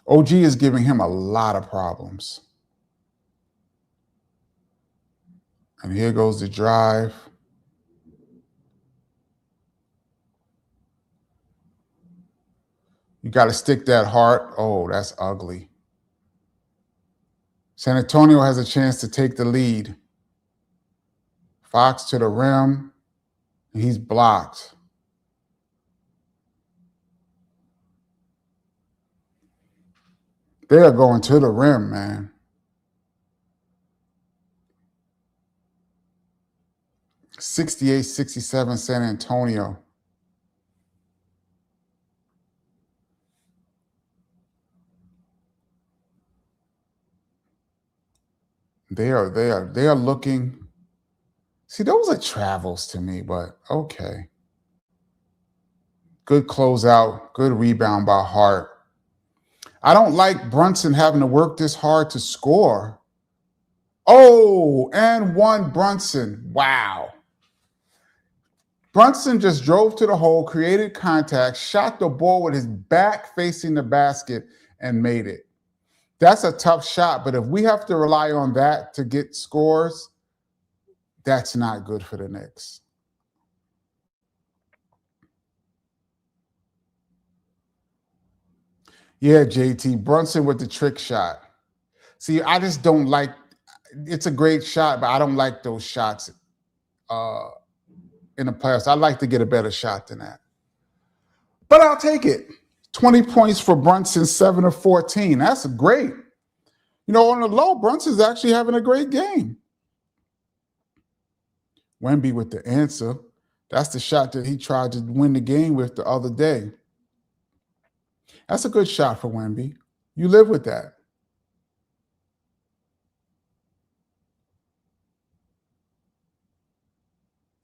OG is giving him a lot of problems. And here goes the drive. You got to stick that heart. Oh, that's ugly. San Antonio has a chance to take the lead. Fox to the rim. He's blocked. They are going to the rim, man. $68-67 San Antonio. They are looking. See, those are travels to me, but okay. Good closeout, good rebound by Hart. I don't like Brunson having to work this hard to score. Oh, and one Brunson. Wow. Brunson just drove to the hole, created contact, shot the ball with his back facing the basket, and made it. That's a tough shot, but if we have to rely on that to get scores, that's not good for the Knicks. Yeah, JT, Brunson with the trick shot. See, I just don't like, it's a great shot, but I don't like those shots in the playoffs. I'd like to get a better shot than that. But I'll take it. 20 points for Brunson, 7 of 14. That's great. You know, on the low, Brunson's actually having a great game. Wemby with the answer. That's the shot that he tried to win the game with the other day. That's a good shot for Wemby. You live with that.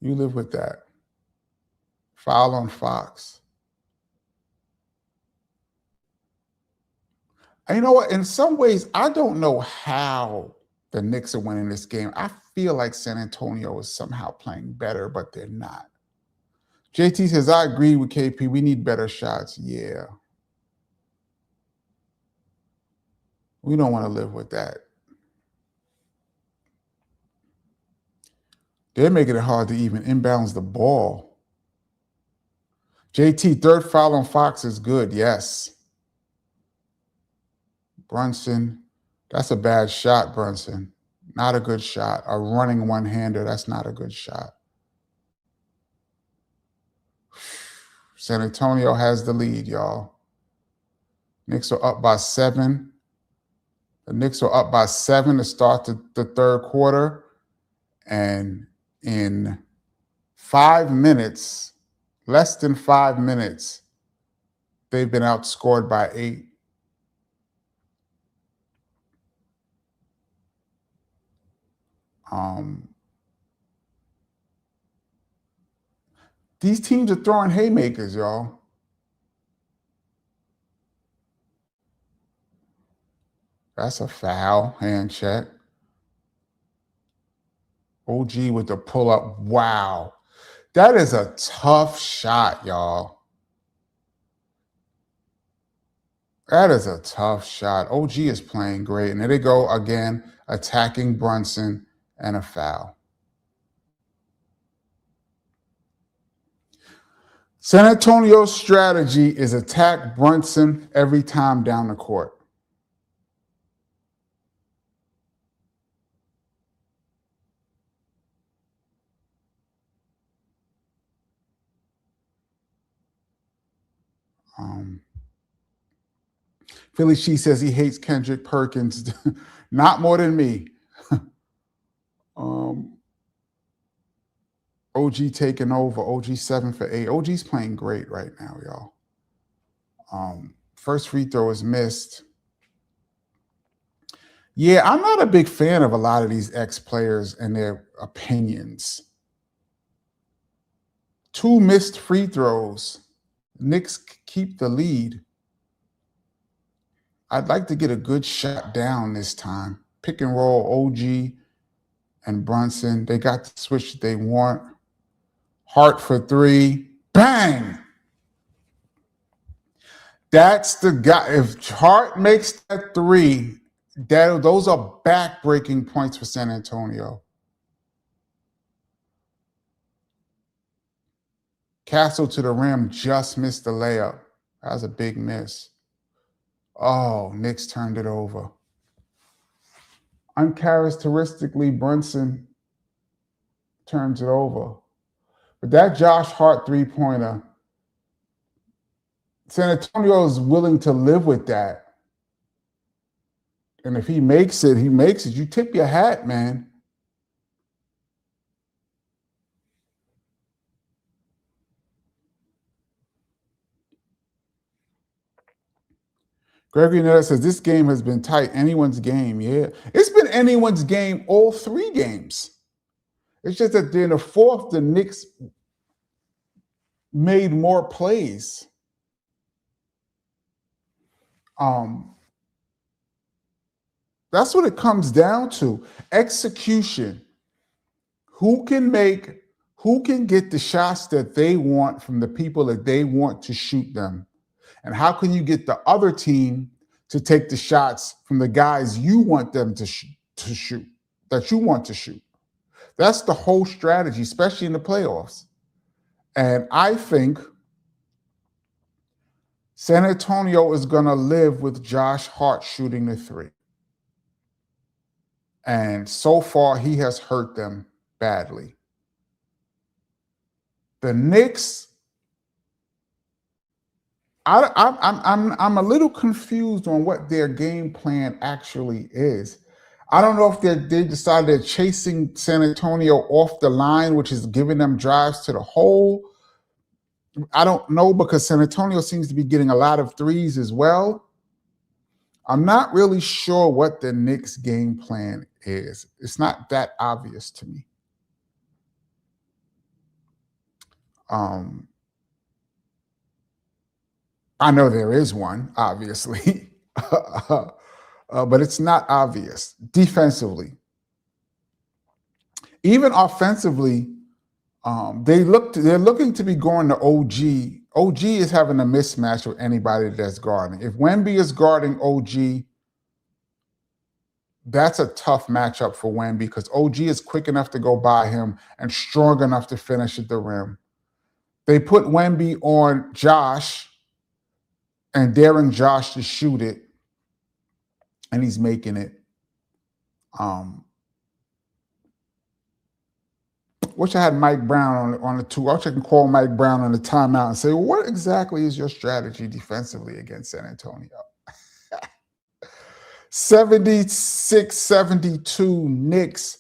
You live with that. Foul on Fox. And you know what? In some ways, I don't know how the Knicks are winning this game. I feel like San Antonio is somehow playing better, but they're not. JT says, I agree with KP. We need better shots. Yeah. We don't want to live with that. They're making it hard to even inbounds the ball. JT, third foul on Fox is good. Yes. Brunson, that's a bad shot, Brunson. Not a good shot. A running one-hander, that's not a good shot. San Antonio has the lead, y'all. Knicks are up by 7. The Knicks are up by 7 to start the third quarter. And in 5 minutes, less than 5 minutes, they've been outscored by 8. These teams are throwing haymakers, y'all. That's a foul, hand check. OG with the pull-up. Wow. That is a tough shot, y'all. That is a tough shot. OG is playing great. And there they go again, attacking Brunson, and a foul. San Antonio's strategy is attack Brunson every time down the court. Philly She says he hates Kendrick Perkins. Not more than me. OG taking over. OG 7 for 8. OG's playing great right now, y'all. First free throw is missed. Yeah, I'm not a big fan of a lot of these ex-players and their opinions. 2 missed free throws. Knicks keep the lead. I'd like to get a good shot down this time. Pick and roll OG and Brunson. They got the switch that they want. Hart for 3. Bang! That's the guy. If Hart makes that 3, those are back-breaking points for San Antonio. Castle to the rim, just missed the layup. That was a big miss. Oh, Knicks turned it over. Uncharacteristically, Brunson turns it over. But that Josh Hart three-pointer, San Antonio is willing to live with that. And if he makes it, he makes it. You tip your hat, man. Gregory Nutter says, this game has been tight. Anyone's game. Yeah. It's been anyone's game all 3 games. It's just that in the fourth, the Knicks made more plays. That's what it comes down to. Execution. Who can get the shots that they want from the people that they want to shoot them? And how can you get the other team to take the shots from the guys you want them to shoot, that you want to shoot? That's the whole strategy, especially in the playoffs. And I think San Antonio is going to live with Josh Hart shooting the 3. And so far, he has hurt them badly. The Knicks, I'm a little confused on what their game plan actually is. I don't know if they decided they're chasing San Antonio off the line, which is giving them drives to the hole. I don't know, because San Antonio seems to be getting a lot of threes as well. I'm not really sure what the Knicks game plan is. It's not that obvious to me. Um, I know there is one, obviously, but it's not obvious defensively. Even offensively, they're looking to be going to OG. OG is having a mismatch with anybody that's guarding. If Wemby is guarding OG, that's a tough matchup for Wemby because OG is quick enough to go by him and strong enough to finish at the rim. They put Wemby on Josh and daring Josh to shoot it, and he's making it. Wish I had Mike Brown on the two. I wish I can call Mike Brown on the timeout and say, well, what exactly is your strategy defensively against San Antonio? 76-72 Knicks.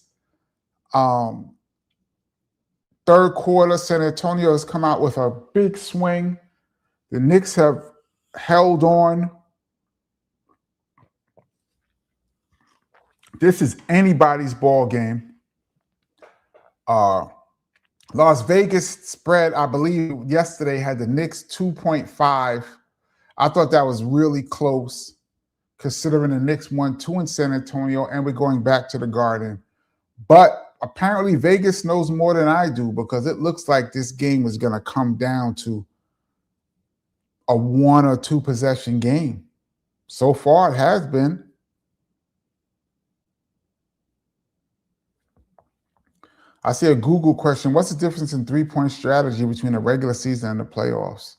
Third quarter, San Antonio has come out with a big swing. The Knicks have held on. This is anybody's ball game. Las Vegas spread, I believe, yesterday had the Knicks 2.5. I thought that was really close, considering the Knicks won 2 in San Antonio and we're going back to the Garden. But apparently Vegas knows more than I do because it looks like this game is going to come down to a 1 or 2 possession game. So far, it has been. I see a Google question. What's the difference in three-point strategy between the regular season and the playoffs?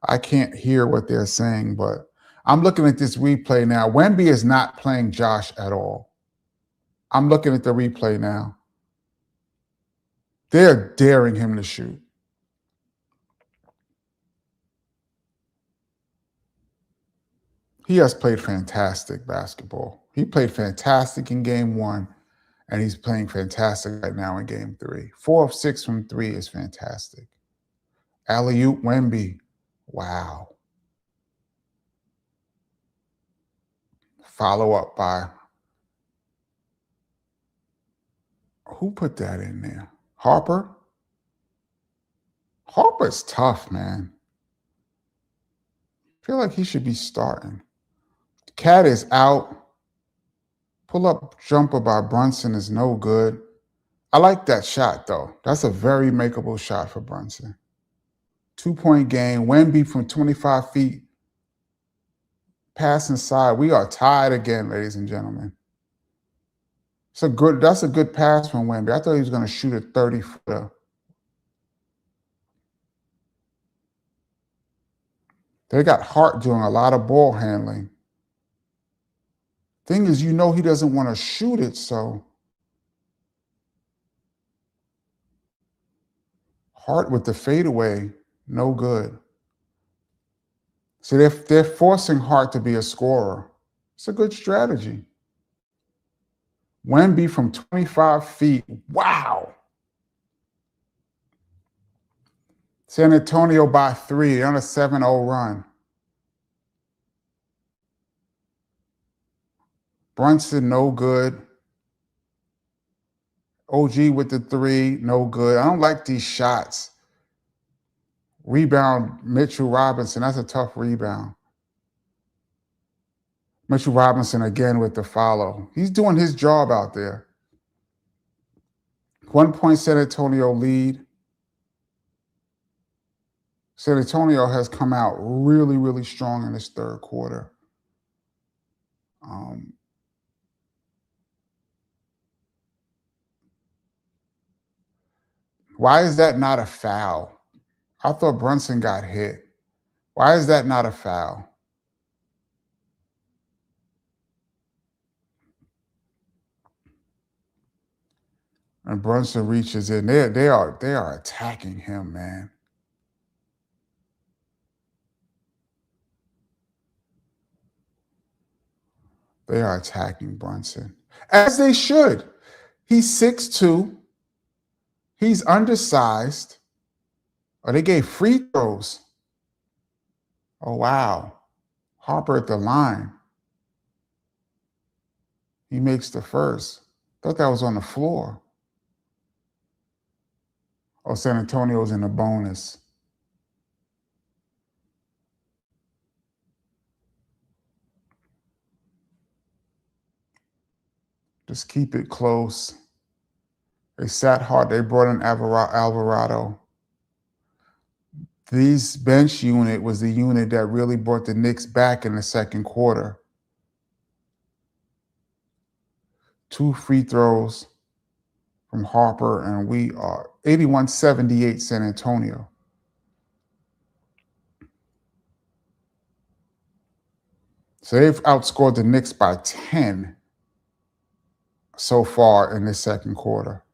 I can't hear what they're saying, but I'm looking at this replay now. Wemby is not playing Josh at all. I'm looking at the replay now. They're daring him to shoot. He has played fantastic basketball. He played fantastic in game 1, and he's playing fantastic right now in game 3. 4 of 6 from 3 is fantastic. Alley-oop Wemby. Wow. Follow up by, who put that in there? Harper? Harper's tough, man. I feel like he should be starting. Cat is out. Pull-up jumper by Brunson is no good. I like that shot, though. That's a very makeable shot for Brunson. 2-point game. Wemby from 25 feet. Pass inside. We are tied again, ladies and gentlemen. That's a good pass from Wemby. I thought he was going to shoot a 30-footer. They got Hart doing a lot of ball handling. Thing is, he doesn't want to shoot it, so Hart with the fadeaway, no good. So they're forcing Hart to be a scorer. It's a good strategy. Wemby from 25 feet. Wow. San Antonio by 3 on a 7-0 run. Brunson, no good. OG with the 3, no good. I don't like these shots. Rebound, Mitchell Robinson. That's a tough rebound. Mitchell Robinson again with the follow. He's doing his job out there. 1-point San Antonio lead. San Antonio has come out really, really strong in this third quarter. Why is that not a foul? I thought Brunson got hit. Why is that not a foul? And Brunson reaches in. They are attacking him, man. They are attacking Brunson. As they should. He's 6'2". He's undersized. Oh, they gave free throws. Oh, wow. Harper at the line. He makes the first. Thought that was on the floor. Oh, San Antonio's in the bonus. Just keep it close. They sat hard. They brought in Alvarado. This bench unit was the unit that really brought the Knicks back in the second quarter. 2 free throws from Harper, and we are 81-78 San Antonio. So they've outscored the Knicks by 10 so far in this second quarter.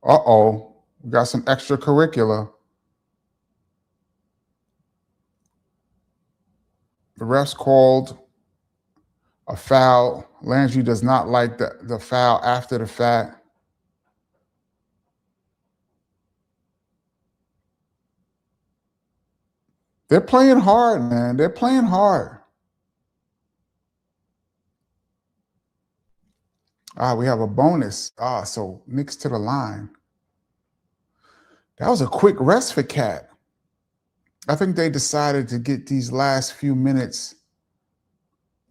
Uh-oh, we got some extracurricular. The refs called a foul. Landry does not like the foul after the fact. They're playing hard, man. They're playing hard. We have a bonus. So Knicks to the line. That was a quick rest for Cat. I think they decided to get these last few minutes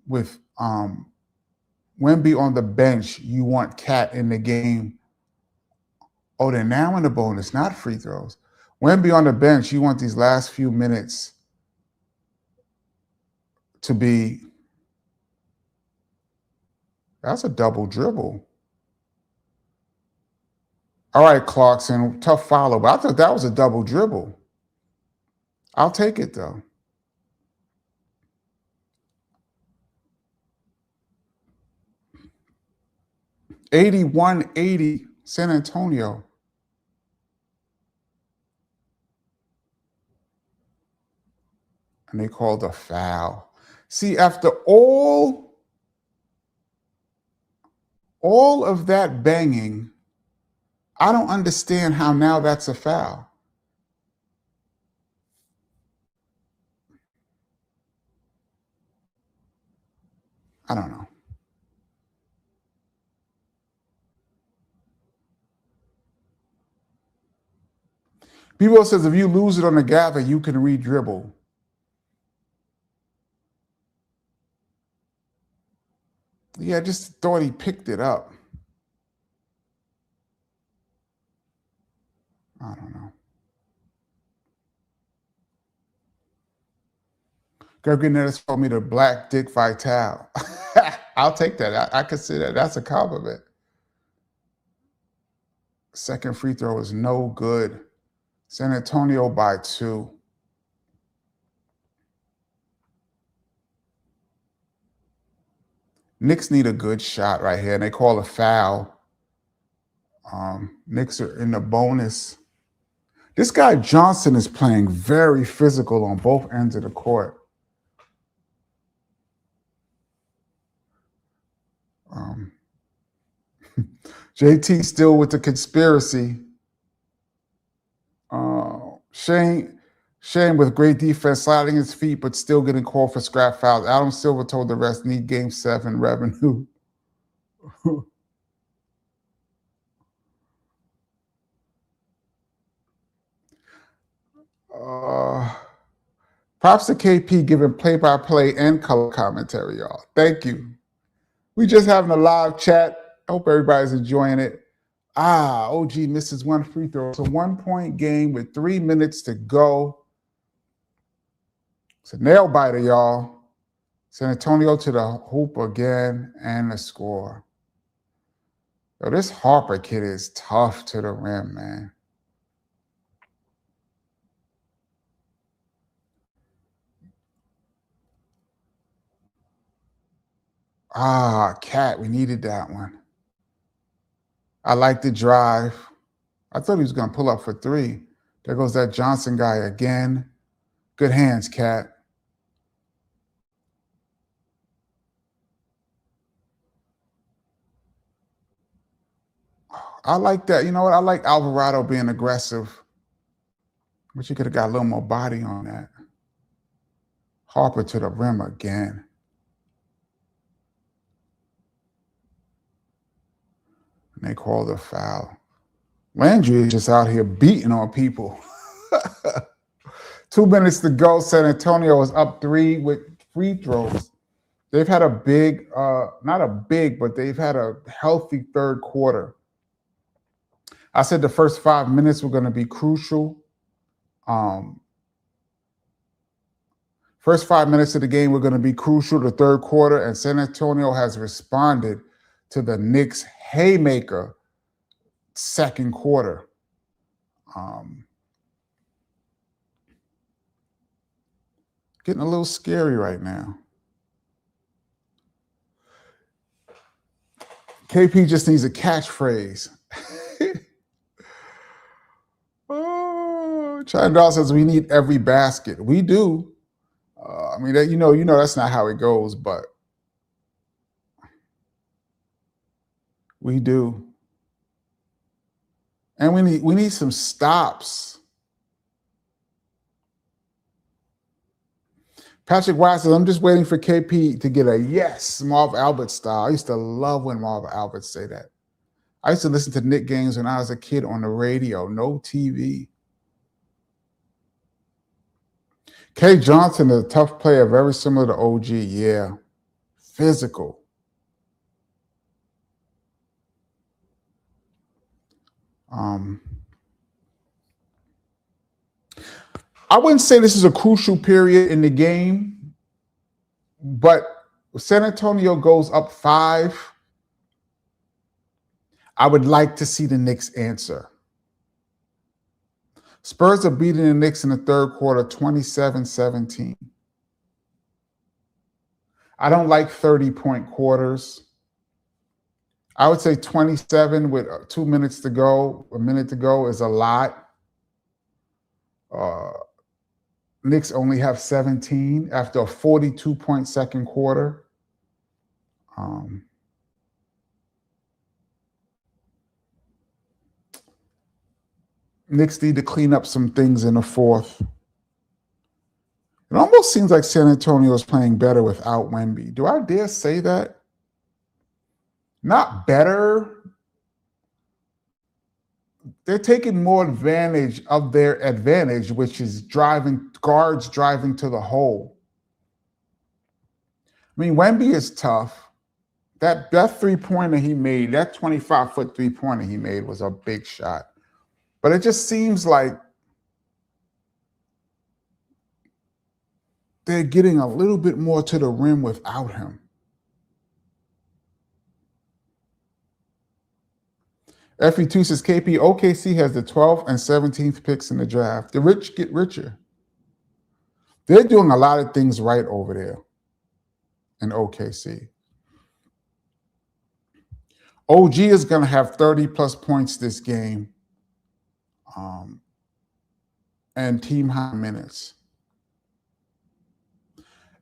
with Wemby on the bench. You want Cat in the game. Oh, they're now in the bonus, not free throws. Wemby on the bench, you want these last few minutes to be. That's a double dribble. All right, Clarkson, tough follow, but I thought that was a double dribble. I'll take it, though. (81-80) San Antonio. And they called a foul. See, after all of that banging, I don't understand how now that's a foul. I don't know. People says if you lose it on the gather, you can re-dribble. Yeah, I just thought he picked it up. I don't know. Greg Nettis told me the black Dick Vitale. I'll take that. I consider that's a compliment. Second free throw is no good. San Antonio by 2. Knicks need a good shot right here, and they call a foul. Knicks are in the bonus. This guy Johnson is playing very physical on both ends of the court. JT still with the conspiracy. Shane with great defense, sliding his feet, but still getting called for scrap fouls. Adam Silver told the rest need game 7 revenue. Props to KP giving play-by-play and color commentary, y'all. Thank you. We just having a live chat. I hope everybody's enjoying it. OG misses 1 free throw. It's a 1-point game with 3 minutes to go. It's a nail biter, y'all. San Antonio to the hoop again and the score. Yo, this Harper kid is tough to the rim, man. Cat, we needed that one. I like the drive. I thought he was going to pull up for 3. There goes that Johnson guy again. Good hands, Cat. I like that. You know what? I like Alvarado being aggressive. But you could have got a little more body on that. Harper to the rim again. And they called a foul. Landry is just out here beating on people. 2 minutes to go. San Antonio is up 3 with free throws. They've had a big, not a big, but they've had a healthy third quarter. I said the first 5 minutes were going to be crucial. First 5 minutes of the game were going to be crucial, the third quarter, and San Antonio has responded to the Knicks' haymaker second quarter. Getting a little scary right now. KP just needs a catchphrase. Oh, Chandra says we need every basket. We do. I mean, you know, that's not how it goes, but we do. And we need some stops. Patrick White says, I'm just waiting for KP to get a yes, Marv Albert style. I used to love when Marv Albert say that. I used to listen to Knicks games when I was a kid on the radio, no TV. Kay Johnson is a tough player, very similar to OG. Yeah, physical. I wouldn't say this is a crucial period in the game, but San Antonio goes up 5. I would like to see the Knicks answer. Spurs are beating the Knicks in the third quarter, 27-17. I don't like 30-point quarters. I would say 27 with 2 minutes to go, a minute to go is a lot. Knicks only have 17 after a 42-point second quarter. Knicks need to clean up some things in the fourth. It almost seems like San Antonio is playing better without Wemby. Do I dare say that? Not better. They're taking more advantage of their advantage, which is guards driving to the hole. I mean, Wemby is tough. That three-pointer he made, that 25-foot three-pointer he made was a big shot. But it just seems like they're getting a little bit more to the rim without him. FE2 says, KP, OKC has the 12th and 17th picks in the draft. The rich get richer. They're doing a lot of things right over there in OKC. OG is going to have 30-plus points this game and team-high minutes.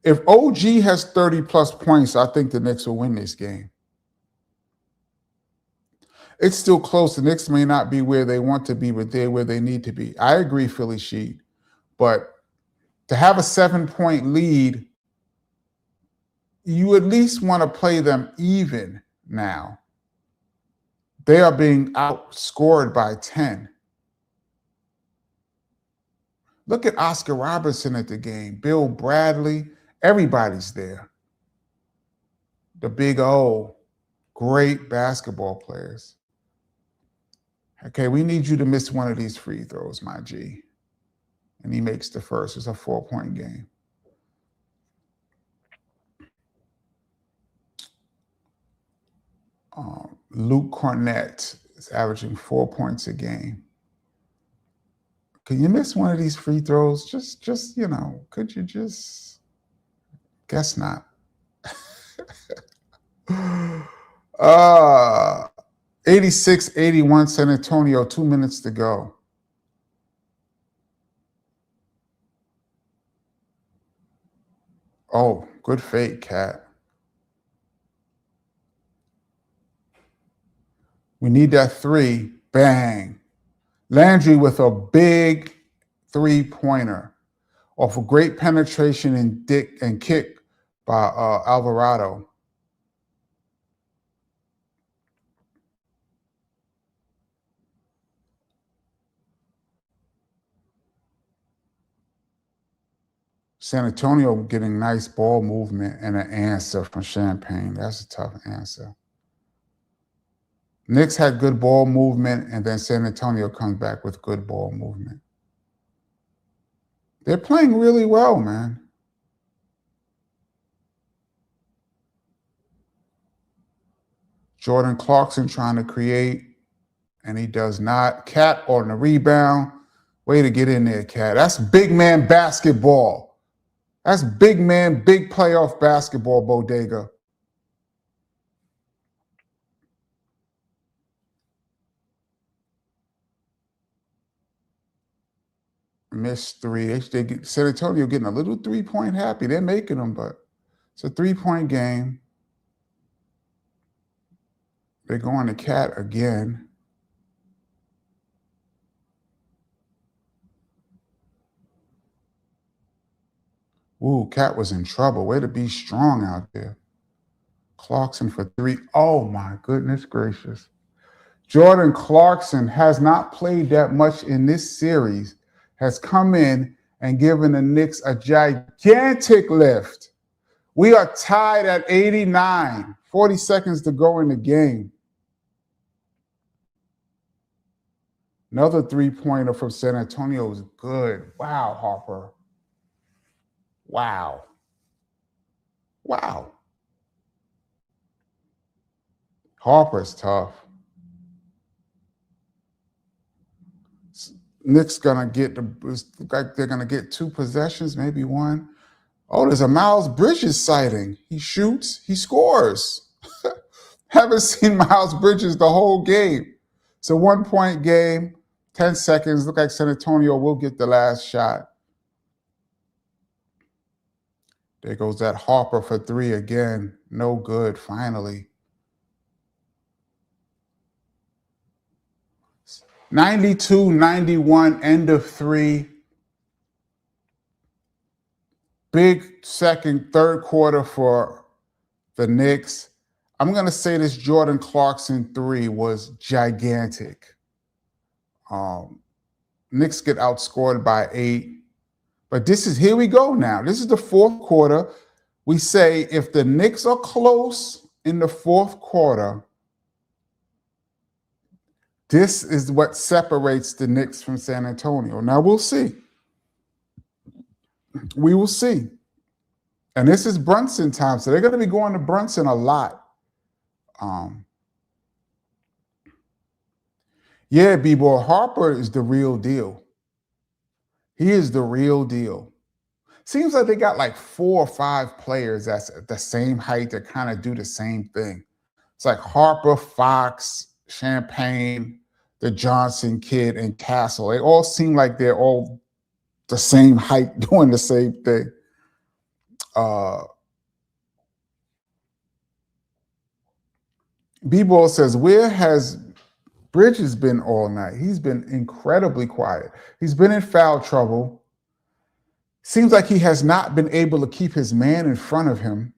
If OG has 30-plus points, I think the Knicks will win this game. It's still close. The Knicks may not be where they want to be, but they're where they need to be. I agree, Philly Sheet. But to have a 7-point lead, you at least want to play them even now. They are being outscored by 10. Look at Oscar Robertson at the game. Bill Bradley. Everybody's there. The Big O. Great basketball players. Okay, we need you to miss one of these free throws, my G. And he makes the first. It's a 4-point game. Luke Cornett is averaging 4 points a game. Can you miss one of these free throws? Just could you just? Guess not. 86-81 San Antonio, 2 minutes to go. Oh, good fake, Cat. We need that 3. Bang. Landry with a big 3-pointer off a great penetration and kick by Alvarado. San Antonio getting nice ball movement and an answer from Champagne. That's a tough answer. Knicks had good ball movement, and then San Antonio comes back with good ball movement. They're playing really well, man. Jordan Clarkson trying to create, and he does not. Cat on the rebound. Way to get in there, Cat. That's big man basketball. That's big man, big playoff basketball, Bodega. Missed three. San Antonio getting a little 3-point happy. They're making them, but it's a 3-point game. They're going to Cat again. Ooh, Cat was in trouble. Way to be strong out there. Clarkson for three. Oh, my goodness gracious. Jordan Clarkson has not played that much in this series, has come in and given the Knicks a gigantic lift. We are tied at 89, 40 seconds to go in the game. Another three-pointer from San Antonio is good. Wow, Harper. Wow. Wow. Harper's tough. Knicks gonna get they're gonna get 2 possessions, maybe one. Oh, there's a Miles Bridges sighting. He shoots, he scores. Haven't seen Miles Bridges the whole game. It's a 1-point game, 10 seconds. Look like San Antonio will get the last shot. There goes that Harper for 3 again. No good, finally. 92-91, end of 3. Big second, third quarter for the Knicks. I'm going to say this Jordan Clarkson 3 was gigantic. Knicks get outscored by 8. But here we go now. This is the fourth quarter. We say if the Knicks are close in the fourth quarter, this is what separates the Knicks from San Antonio. Now we'll see. We will see. And this is Brunson time, so they're going to be going to Brunson a lot. Yeah, B-Boy, Harper is the real deal. He is the real deal. Seems like they got like 4 or 5 players that's at the same height that kind of do the same thing. It's like Harper, Fox, Champagne, the Johnson kid, and Castle. They all seem like they're all the same height doing the same thing. B-Ball says, where has Bridges been all night? He's been incredibly quiet. He's been in foul trouble. Seems like he has not been able to keep his man in front of him.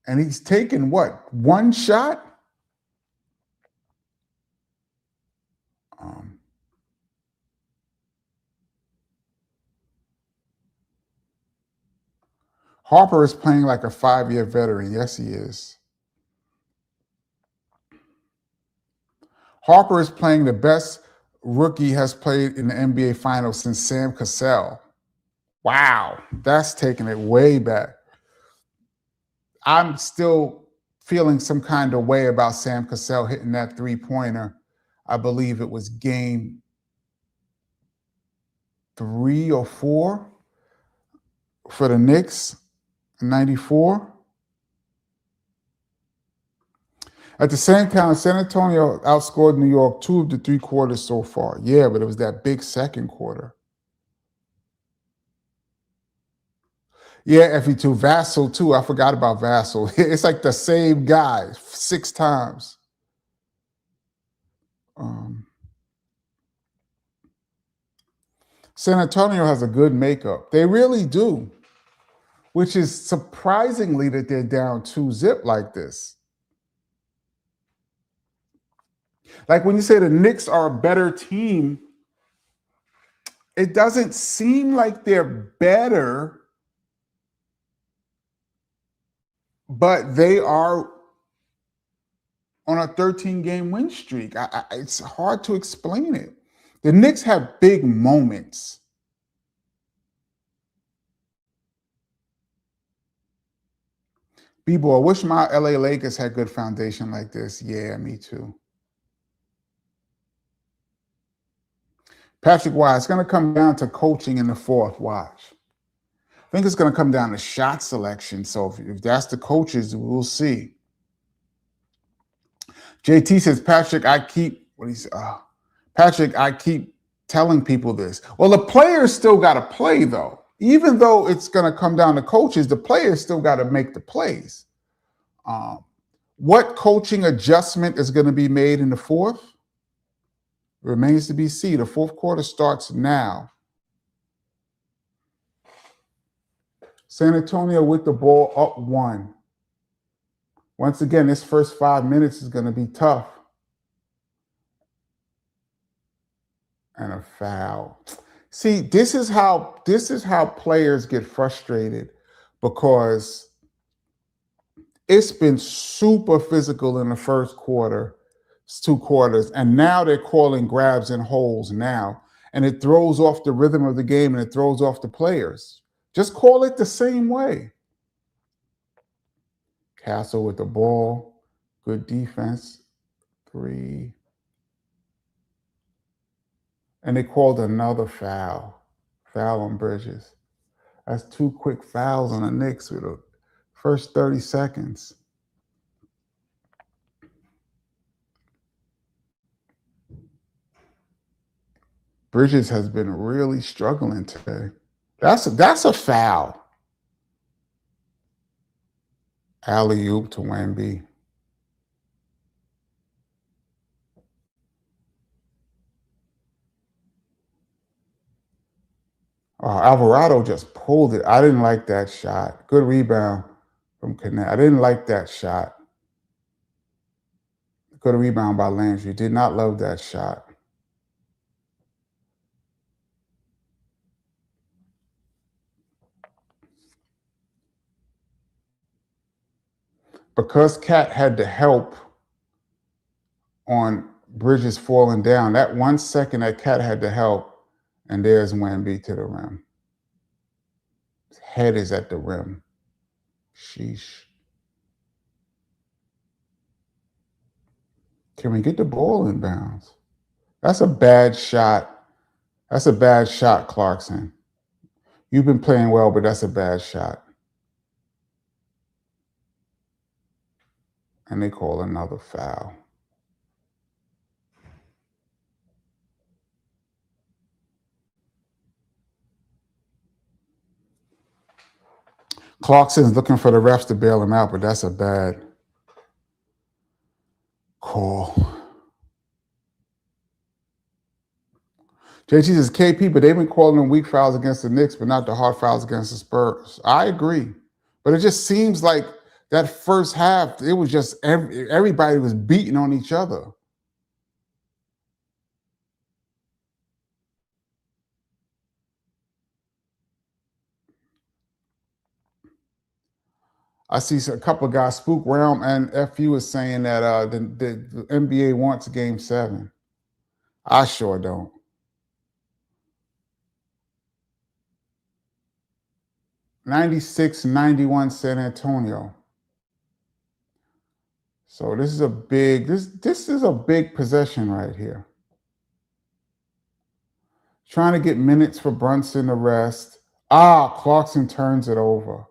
And he's taken, what, 1 shot? Harper is playing like a 5-year veteran. Yes, he is. Harper is playing the best rookie has played in the NBA Finals since Sam Cassell. Wow, that's taking it way back. I'm still feeling some kind of way about Sam Cassell hitting that 3-pointer. I believe it was game 3 or 4 for the Knicks in 94. At the same time, San Antonio outscored New York 2 of the 3 quarters so far. Yeah, but it was that big second quarter. Yeah, FE2. Vassell, too. I forgot about Vassell. It's like the same guy 6 times. San Antonio has a good makeup. They really do, which is surprisingly that they're down 2-0 like this. Like when you say the Knicks are a better team, It doesn't seem like they're better, but they are on a 13-game win streak. It's hard to explain it. The Knicks have big moments. B-boy, I wish my LA Lakers had good foundation like this. Yeah, me too. Patrick Wise, it's going to come down to coaching in the fourth. Watch. I think it's going to come down to shot selection. So if that's the coaches, we'll see. JT says, Patrick, I keep telling people this. Well, the players still got to play, though. Even though it's going to come down to coaches, the players still got to make the plays. What coaching adjustment is going to be made in the fourth? Remains to be seen. The fourth quarter starts now. San Antonio with the ball up 1. Once again, this first 5 minutes is going to be tough. And a foul. See, this is how players get frustrated, because it's been super physical in the first quarter, 2 quarters, and now they're calling grabs and holds now, and it throws off the rhythm of the game and it throws off the players. Just call it the same way. Castle with the ball, good defense, 3. And they called another foul on Bridges. That's 2 quick fouls on the Knicks with the first 30 seconds. Bridges has been really struggling today. That's a foul. Alley-oop to Wemby. Alvarado just pulled it. I didn't like that shot. Good rebound from Connect. I didn't like that shot. Good rebound by Landry. Did not love that shot. Because Cat had to help on Bridges falling down, that 1 second that Cat had to help, and there's Wemby to the rim. His head is at the rim. Sheesh. Can we get the ball in bounds? That's a bad shot. That's a bad shot, Clarkson. You've been playing well, but that's a bad shot. And they call another foul. Clarkson's looking for the refs to bail him out, but that's a bad call. JT says KP, but they've been calling them weak fouls against the Knicks, but not the hard fouls against the Spurs. I agree. But it just seems like that first half, it was just everybody was beating on each other. I see a couple of guys, Spook Realm and FU, is saying that the NBA wants Game 7. I sure don't. 96-91 San Antonio. So this is a big possession right here. Trying to get minutes for Brunson to rest. Clarkson turns it over.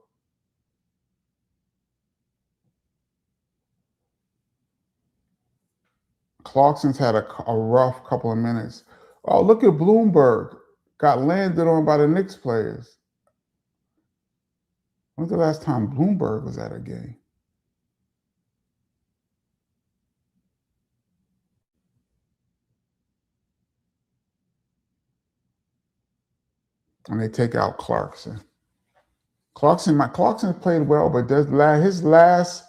Clarkson's had a rough couple of minutes. Oh, look at Bloomberg. Got landed on by the Knicks players. When's the last time Bloomberg was at a game? And they take out Clarkson. Clarkson played well, but his last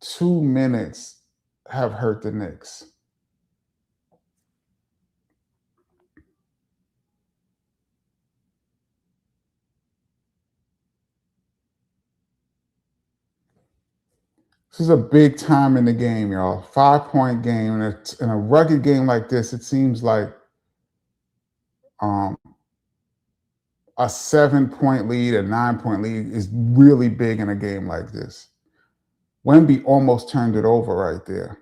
2 minutes have hurt the Knicks. This is a big time in the game, y'all. 5-point game. In a rugged game like this, it seems like um, a 7-point lead, a 9-point lead is really big in a game like this. Wemby almost turned it over right there.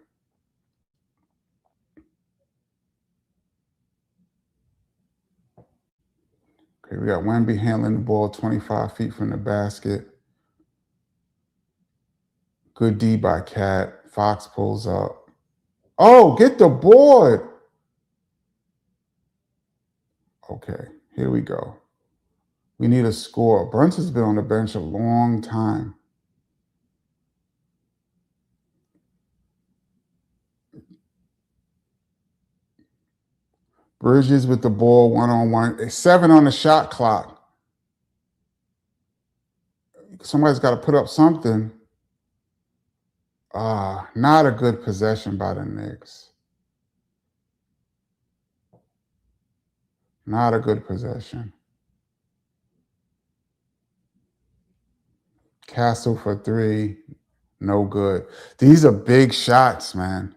Okay, we got Wemby handling the ball 25 feet from the basket. Good D by Cat. Fox pulls up. Oh, get the board. Okay, here we go. We need a score. Brunson's been on the bench a long time. Bridges with the ball one-on-one. 7 on the shot clock. Somebody's got to put up something. Not a good possession by the Knicks. Not a good possession. Castle for 3. No good. These are big shots, man.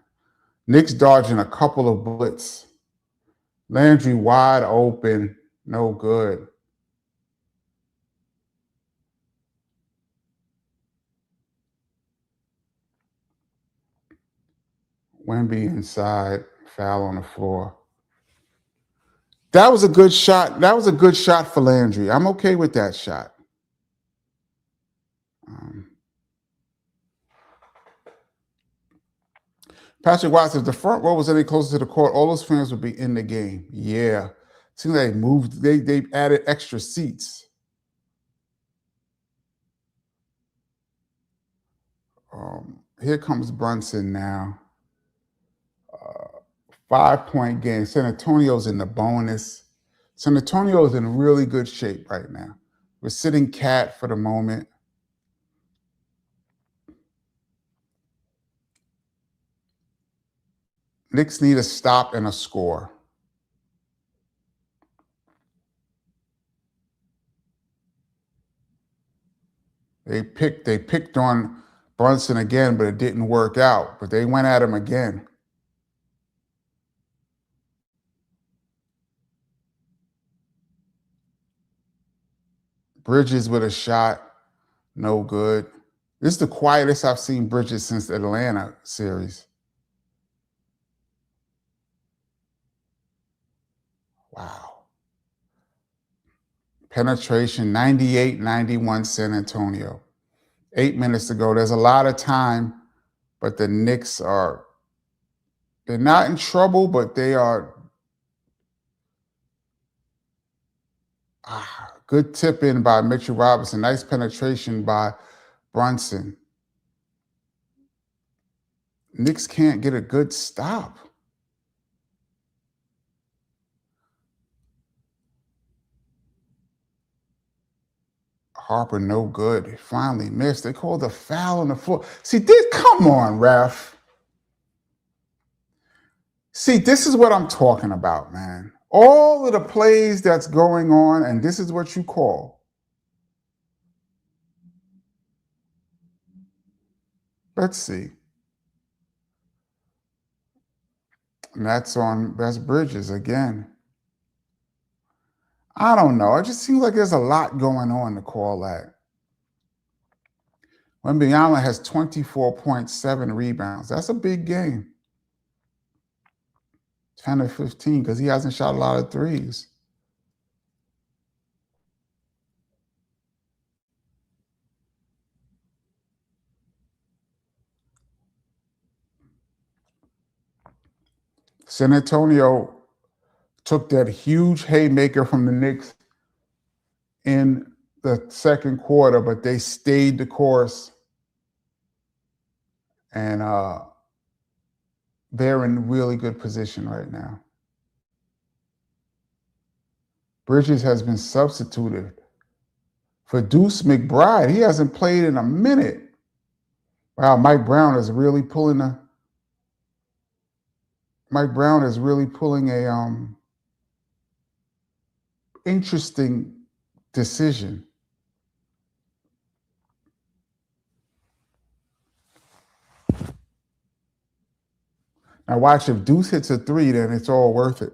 Knicks dodging a couple of bullets. Landry wide open. No good. Wemby inside. Foul on the floor. That was a good shot. That was a good shot for Landry. I'm okay with that shot. Patrick Watson, if the front row was any closer to the court, all those fans would be in the game. Yeah. Seems like they moved, they added extra seats. Here comes Brunson now. 5-point game. San Antonio's in the bonus. San Antonio's in really good shape right now. We're sitting Cat for the moment. Knicks need a stop and a score. They picked on Brunson again, but it didn't work out. But they went at him again. Bridges with a shot, no good. This is the quietest I've seen Bridges since the Atlanta series. Wow. Penetration, 98-91 San Antonio. 8 minutes to go. There's a lot of time, but the Knicks they're not in trouble, but they are. Good tip in by Mitchell Robinson. Nice penetration by Brunson. Knicks can't get a good stop. Harper, no good. He finally missed. They called a foul on the floor. See, come on, ref. See, this is what I'm talking about, man. All of the plays that's going on, and this is what you call. Let's see. And that's Bridges again. I don't know. It just seems like there's a lot going on to call that. Wembanyama has 24.7 rebounds. That's a big game. 10 or 15 because he hasn't shot a lot of threes. San Antonio took that huge haymaker from the Knicks in the second quarter, but they stayed the course. And they're in really good position right now. Bridges has been substituted for Deuce McBride. He hasn't played in a minute. Wow, Mike Brown is really pulling a interesting decision. Now watch, if Deuce hits a three, then it's all worth it.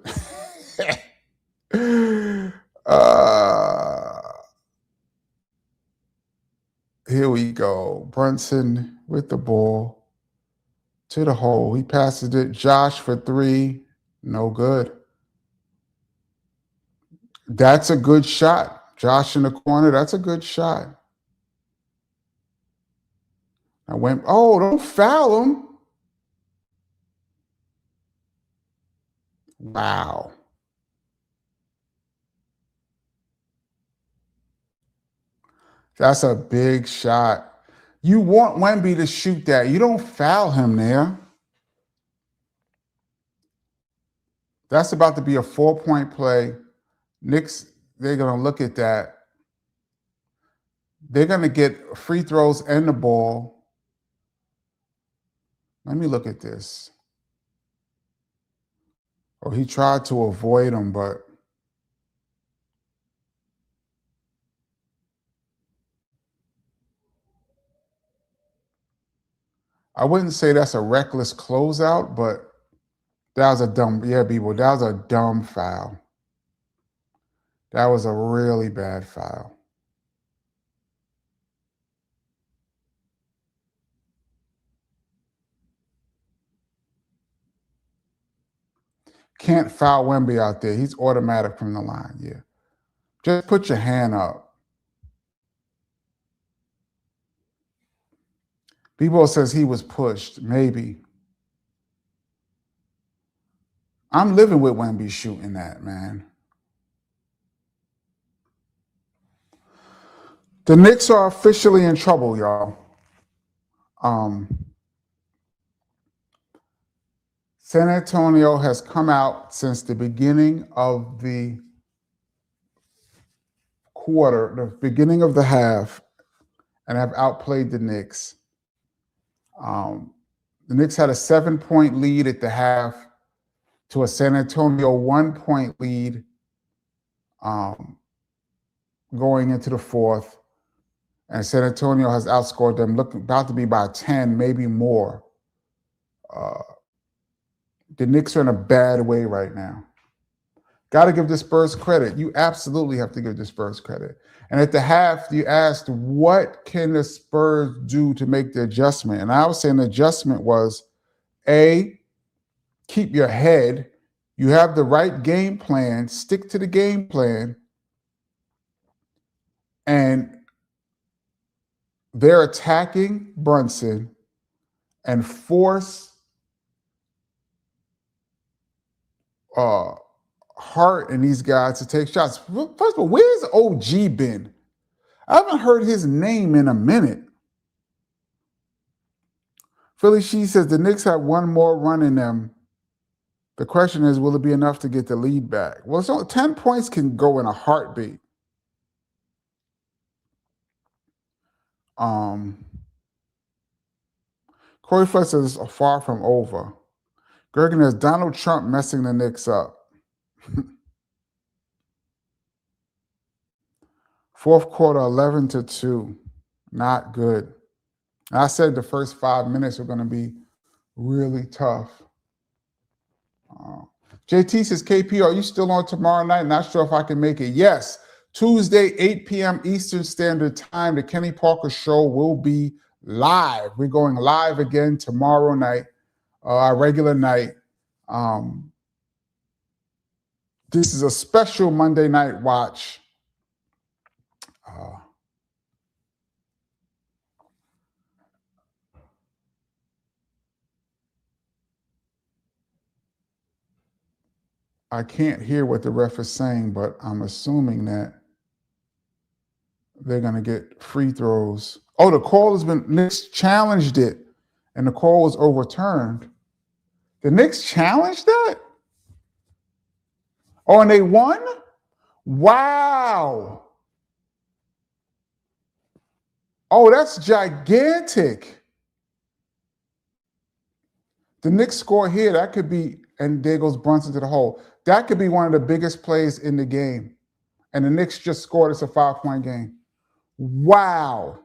Here we go. Brunson with the ball to the hole. He passes it. Josh for three. No good. That's a good shot. Josh in the corner. That's a good shot. I went, oh, don't foul him. Wow. That's a big shot. You want Wemby to shoot that. You don't foul him there. That's about to be a 4-point play. Knicks, they're going to look at that. They're going to get free throws and the ball. Let me look at this. Oh, he tried to avoid them, but I wouldn't say that's a reckless closeout, but that was a dumb, B-boy, that was a dumb foul. That was a really bad foul. Can't foul Wemby out there. He's automatic from the line, yeah. Just put your hand up. B-boy says he was pushed, maybe. I'm living with Wemby shooting that, man. The Knicks are officially in trouble, y'all. San Antonio has come out since the beginning of the quarter, the beginning of the half, and have outplayed the Knicks. The Knicks had a 7-point lead at the half to a San Antonio 1-point lead going into the fourth. And San Antonio has outscored them, about to be by 10, maybe more. The Knicks are in a bad way right now. Got to give the Spurs credit. You absolutely have to give the Spurs credit. And at the half, you asked, what can the Spurs do to make the adjustment? And I was saying the adjustment was, A, keep your head. You have the right game plan. Stick to the game plan. And they're attacking Brunson and force Hart and these guys to take shots. First of all, where's OG been? I haven't heard his name in a minute. Philly She says the Knicks have one more run in them. The question is, will it be enough to get the lead back? Well, so 10 points can go in a heartbeat. Corey Fletcher says it's far from over. Gergen has Donald Trump messing the Knicks up. Fourth quarter, 11-2. Not good. And I said the first 5 minutes are going to be really tough. JT says, KP, are you still on tomorrow night? Not sure if I can make it. Yes. Tuesday, 8 p.m. Eastern Standard Time. The Kenny Parker Show will be live. We're going live again tomorrow night, our regular night. This is a special Monday night watch. I can't hear what the ref is saying, but I'm assuming that they're going to get free throws. Oh, the call has been, Knicks challenged it, and the call was overturned. The Knicks challenged that? Oh, and they won? Wow. Oh, that's gigantic. The Knicks score here, that could be, and there goes Brunson to the hole. That could be one of the biggest plays in the game. And the Knicks just scored. It's a 5-point game. Wow.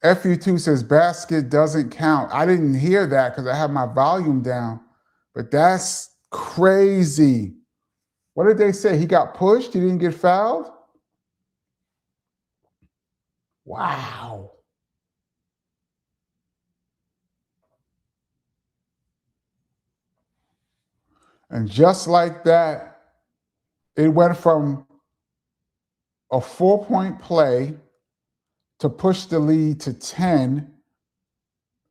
FU2 says basket doesn't count. I didn't hear that because I have my volume down, but that's crazy. What did they say? He got pushed? He didn't get fouled? Wow. And just like that, it went from a 4-point play to push the lead to 10.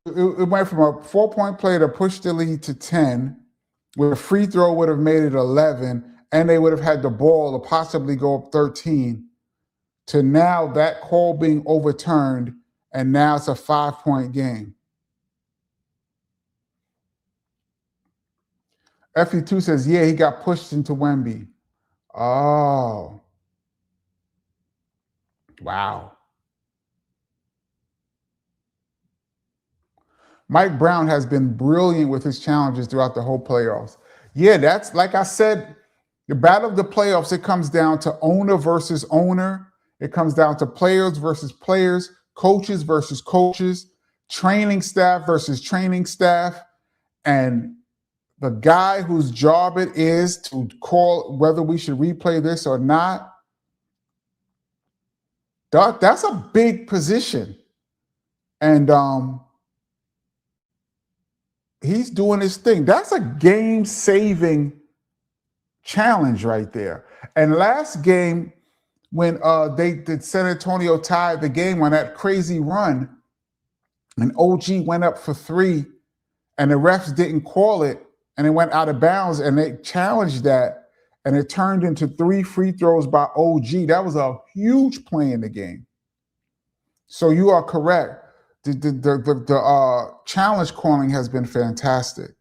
It went from a 4-point play to push the lead to 10, where a free throw would have made it 11, and they would have had the ball to possibly go up 13, to now that call being overturned, and now it's a 5-point game. FE2 says, yeah, he got pushed into Wemby. Oh. Wow. Mike Brown has been brilliant with his challenges throughout the whole playoffs. Yeah, that's like I said, the battle of the playoffs, it comes down to owner versus owner. It comes down to players versus players, coaches versus coaches, training staff versus training staff. And the guy whose job it is to call whether we should replay this or not, that's a big position. And he's doing his thing. That's a game-saving challenge right there. And last game, when they did San Antonio tied the game on that crazy run, and OG went up for 3, and the refs didn't call it, and it went out of bounds, and they challenged that, and it turned into 3 free throws by OG. That was a huge play in the game. So you are correct. The challenge calling has been fantastic.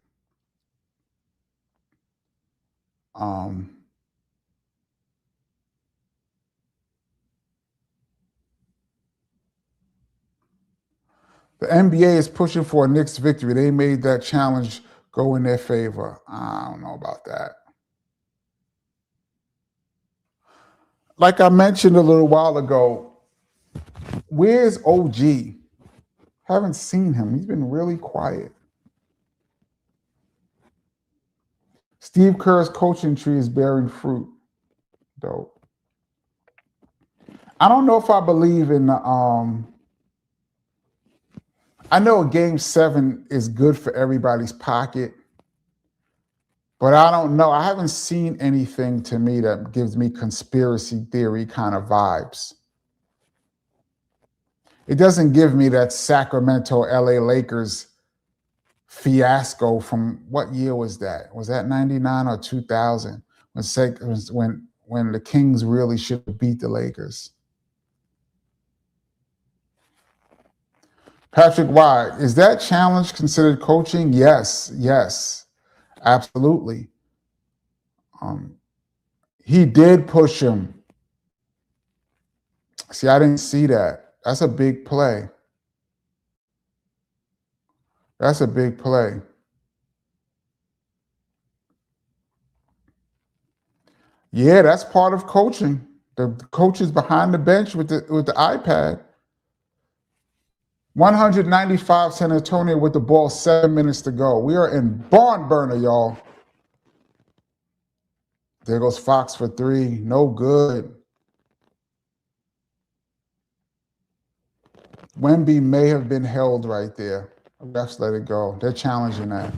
The NBA is pushing for a Knicks victory. They made that challenge go in their favor. I don't know about that. Like I mentioned a little while ago, where's OG? Haven't seen him. He's been really quiet. Steve Kerr's coaching tree is bearing fruit. Dope. I don't know if I believe in the I know Game 7 is good for everybody's pocket, but I don't know. I haven't seen anything to me that gives me conspiracy theory kind of vibes. It doesn't give me that Sacramento LA Lakers fiasco from what year was that? Was that 99 or 2000 when the Kings really should have beat the Lakers? Patrick White, is that challenge considered coaching? Yes, absolutely. He did push him. See, I didn't see that. That's a big play. That's a big play. Yeah, that's part of coaching. The coach is behind the bench with the iPad. 195 San Antonio with the ball, 7 minutes to go. We are in barn burner, y'all. There goes Fox for 3. No good. Wemby may have been held right there. Refs let it go. They're challenging that.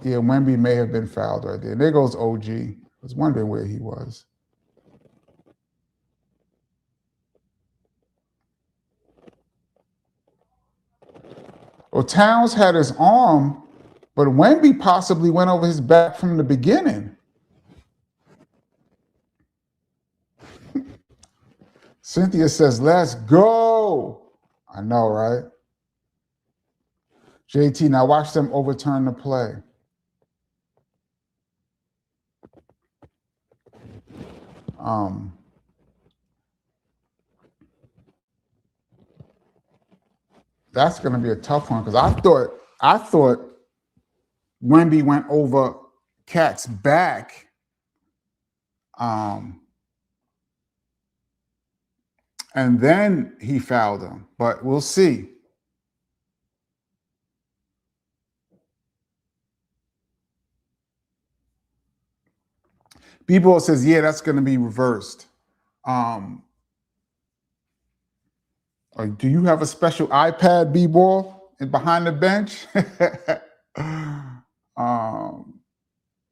Yeah, Wemby may have been fouled right there. There goes OG. I was wondering where he was. Well, Towns had his arm, but Wemby possibly went over his back from the beginning. Cynthia says, let's go. I know, right? JT, now watch them overturn the play. That's going to be a tough one because I thought Wemby went over Cat's back. And then he fouled him. But we'll see. B-Ball says, yeah, that's going to be reversed. Do you have a special iPad, B-Ball, behind the bench?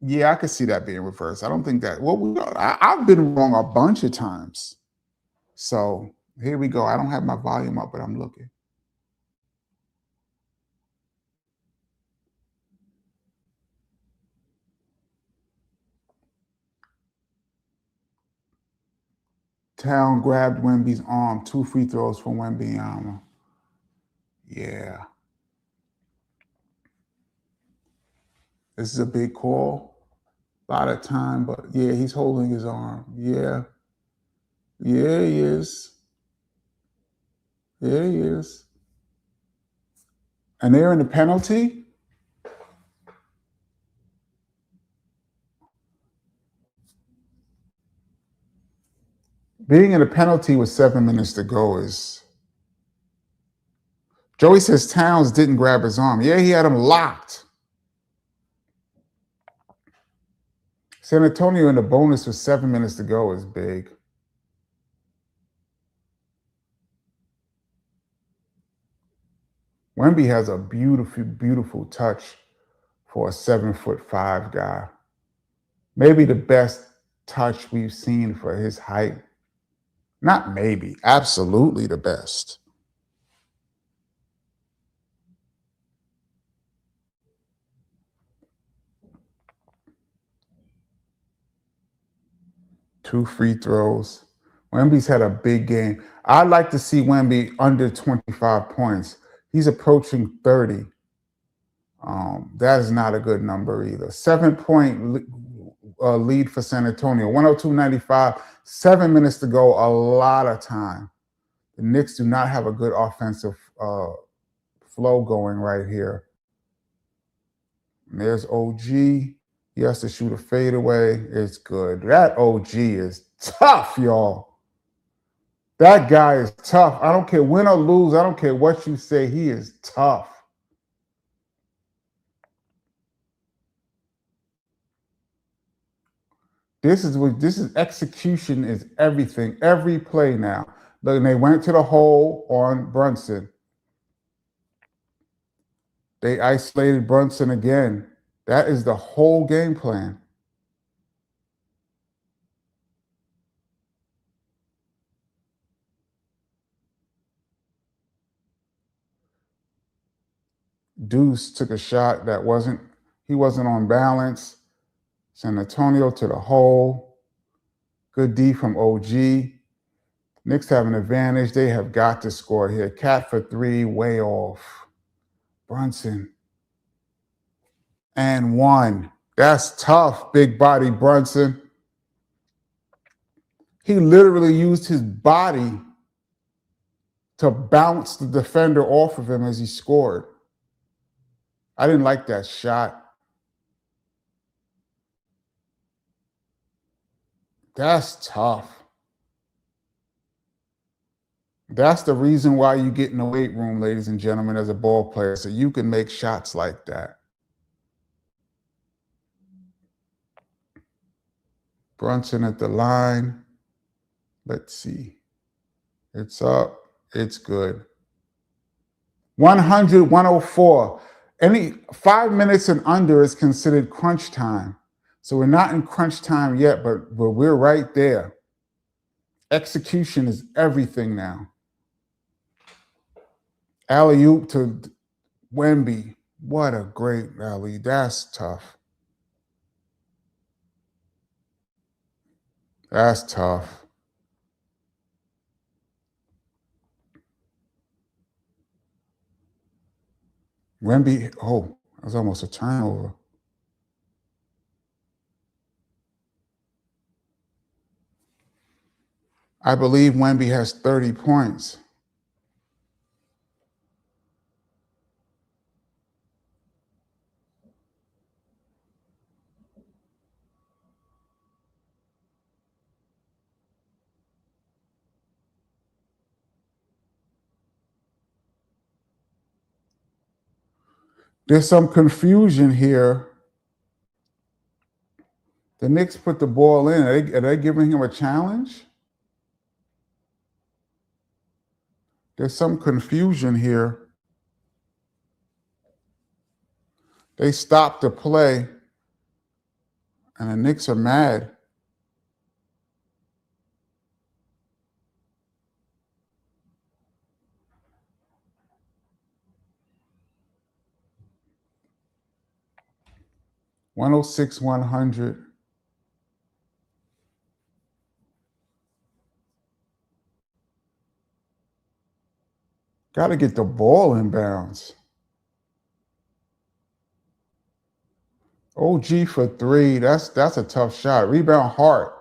Yeah, I could see that being reversed. I don't think that. Well, I've been wrong a bunch of times. So here we go. I don't have my volume up, but I'm looking. Town grabbed Wemby's arm. 2 free throws for Wemby. Yeah. This is a big call. A lot of time, but yeah, he's holding his arm. Yeah. Yeah, he is. Yeah, he is. And they're in the penalty? Being in a penalty with 7 minutes to go is. Joey says Towns didn't grab his arm. Yeah, he had him locked. San Antonio in the bonus with 7 minutes to go is big. Wemby has a beautiful, beautiful touch for a 7'5" guy. Maybe the best touch we've seen for his height. Not maybe, absolutely the best. Two free throws. Wemby's had a big game. I'd like to see Wemby under 25 points. He's approaching 30. That is not a good number either. 7-point lead for San Antonio, 102-95, 7 minutes to go, a lot of time. The Knicks do not have a good offensive flow going right here. And there's OG. He has to shoot a fadeaway. It's good. That OG is tough, y'all. That guy is tough. I don't care win or lose. I don't care what you say. He is tough. This is execution is everything. Every play now. Look, and they went to the hole on Brunson. They isolated Brunson again. That is the whole game plan. Deuce took a shot that he wasn't on balance. San Antonio to the hole. Good D from OG. Knicks have an advantage. They have got to score here. Cat for 3, way off. Brunson. And 1. That's tough, big body Brunson. He literally used his body to bounce the defender off of him as he scored. I didn't like that shot. That's tough. That's the reason why you get in the weight room, ladies and gentlemen, as a ball player, so you can make shots like that. Brunson at the line. Let's see. It's up. It's good. 100, 104. Any 5 minutes and under is considered crunch time. So we're not in crunch time yet, but we're right there. Execution is everything now. Alley-oop to Wemby. What a great alley. That's tough. That's tough. Wemby, oh, that was almost a turnover. I believe Wemby has 30 points. There's some confusion here. The Knicks put the ball in. Are they giving him a challenge? There's some confusion here. They stopped the play, and the Knicks are mad. $106, 100. Got to get the ball in bounds. OG for three. That's a tough shot. Rebound Hart.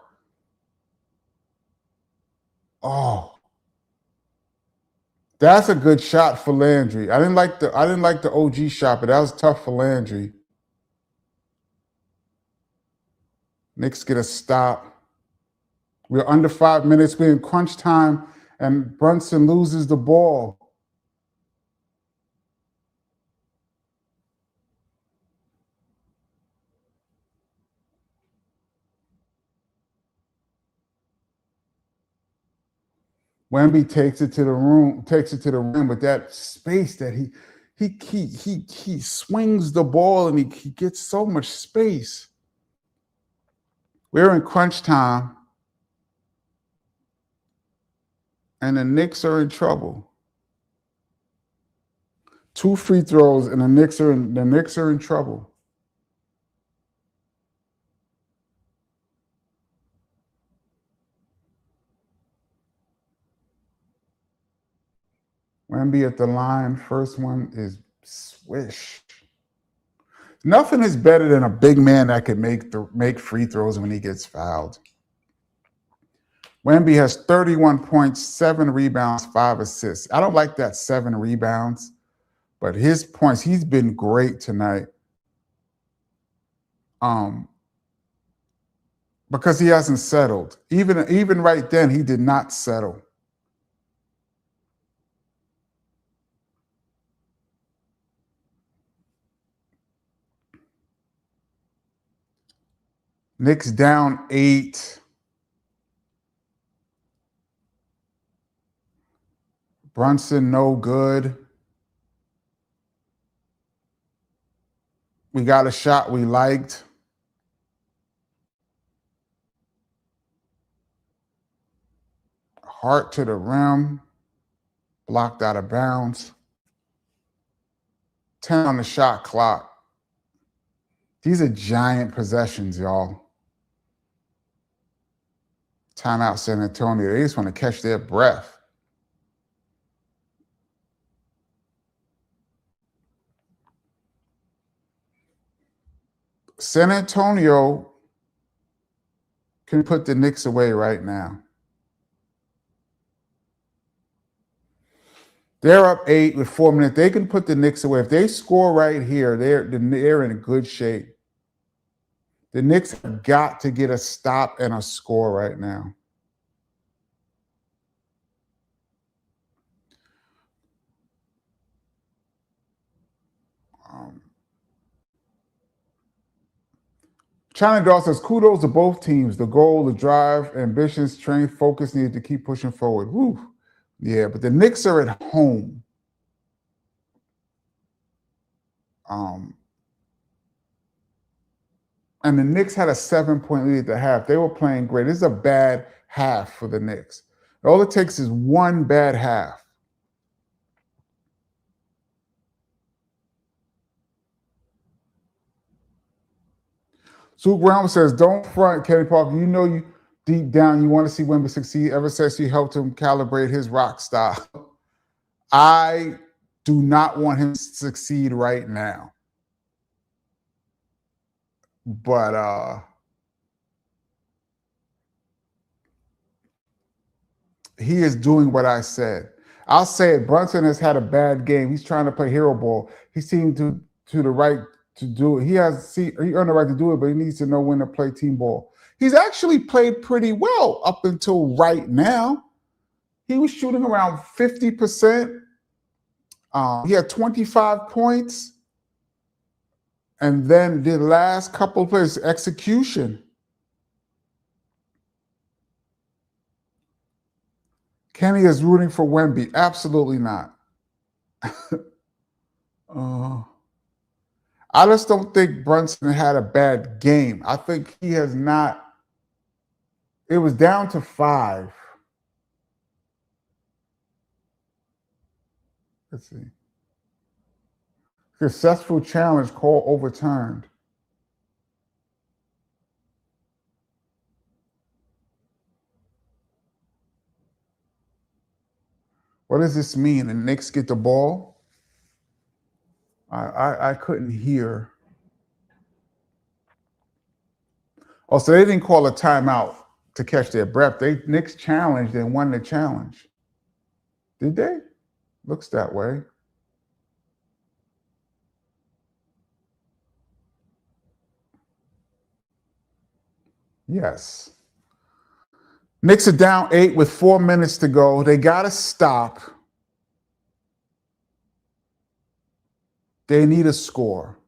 Oh, that's a good shot for Landry. I didn't like the OG shot, but that was tough for Landry. Knicks get a stop. We're under 5 minutes. We're in crunch time, and Brunson loses the ball. Wemby takes it to the rim with that space that he swings the ball and he gets so much space. We're in crunch time, and the Knicks are in trouble. 2 free throws, and the Knicks are in trouble. Wemby at the line. First one is swish. Nothing is better than a big man that can make free throws when he gets fouled. Wemby has 31 points, 7 rebounds, 5 assists. I don't like that 7 rebounds, but his points, he's been great tonight. Because he hasn't settled. Even right then, he did not settle. Knicks down 8. Brunson, no good. We got a shot we liked. Hart to the rim. Blocked out of bounds. 10 on the shot clock. These are giant possessions, y'all. Timeout San Antonio. They just want to catch their breath. San Antonio can put the Knicks away right now. They're up 8 with 4 minutes. They can put the Knicks away. If they score right here, they're in good shape. The Knicks have got to get a stop and a score right now. China Doll says, kudos to both teams. The goal, the drive, ambition, strength, focus needed to keep pushing forward. Woo. Yeah, but the Knicks are at home. And the Knicks had a 7-point lead at the half. They were playing great. This is a bad half for the Knicks. All it takes is one bad half. Sue Brown says, don't front, Kenny Parker. You know you deep down you want to see Wemby succeed ever since you helped him calibrate his rock style. I do not want him to succeed right now. But he is doing what I said. I'll say it. Brunson has had a bad game. He's trying to play hero ball. He seemed to the right to do it. He earned the right to do it, but he needs to know when to play team ball. He's actually played pretty well up until right now. He was shooting around 50%. He had 25 points. And then the last couple of plays, execution. Kenny is rooting for Wemby. Absolutely not. I just don't think Brunson had a bad game. I think he has not. It was down to 5. Let's see. Successful challenge call overturned. What does this mean? The Knicks get the ball? I couldn't hear. Oh, so they didn't call a timeout to catch their breath. Knicks challenged and won the challenge. Did they? Looks that way. Yes. Knicks are down 8 with 4 minutes to go. They got to stop. They need a score.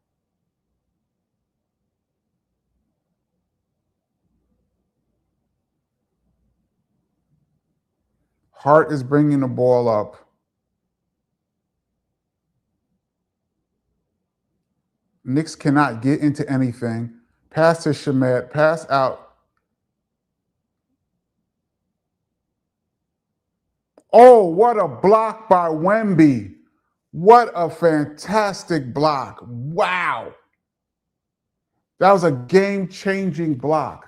Hart is bringing the ball up. Knicks cannot get into anything. Pass to Shamet. Pass out. Oh, what a block by Wemby. What a fantastic block. Wow. That was a game-changing block.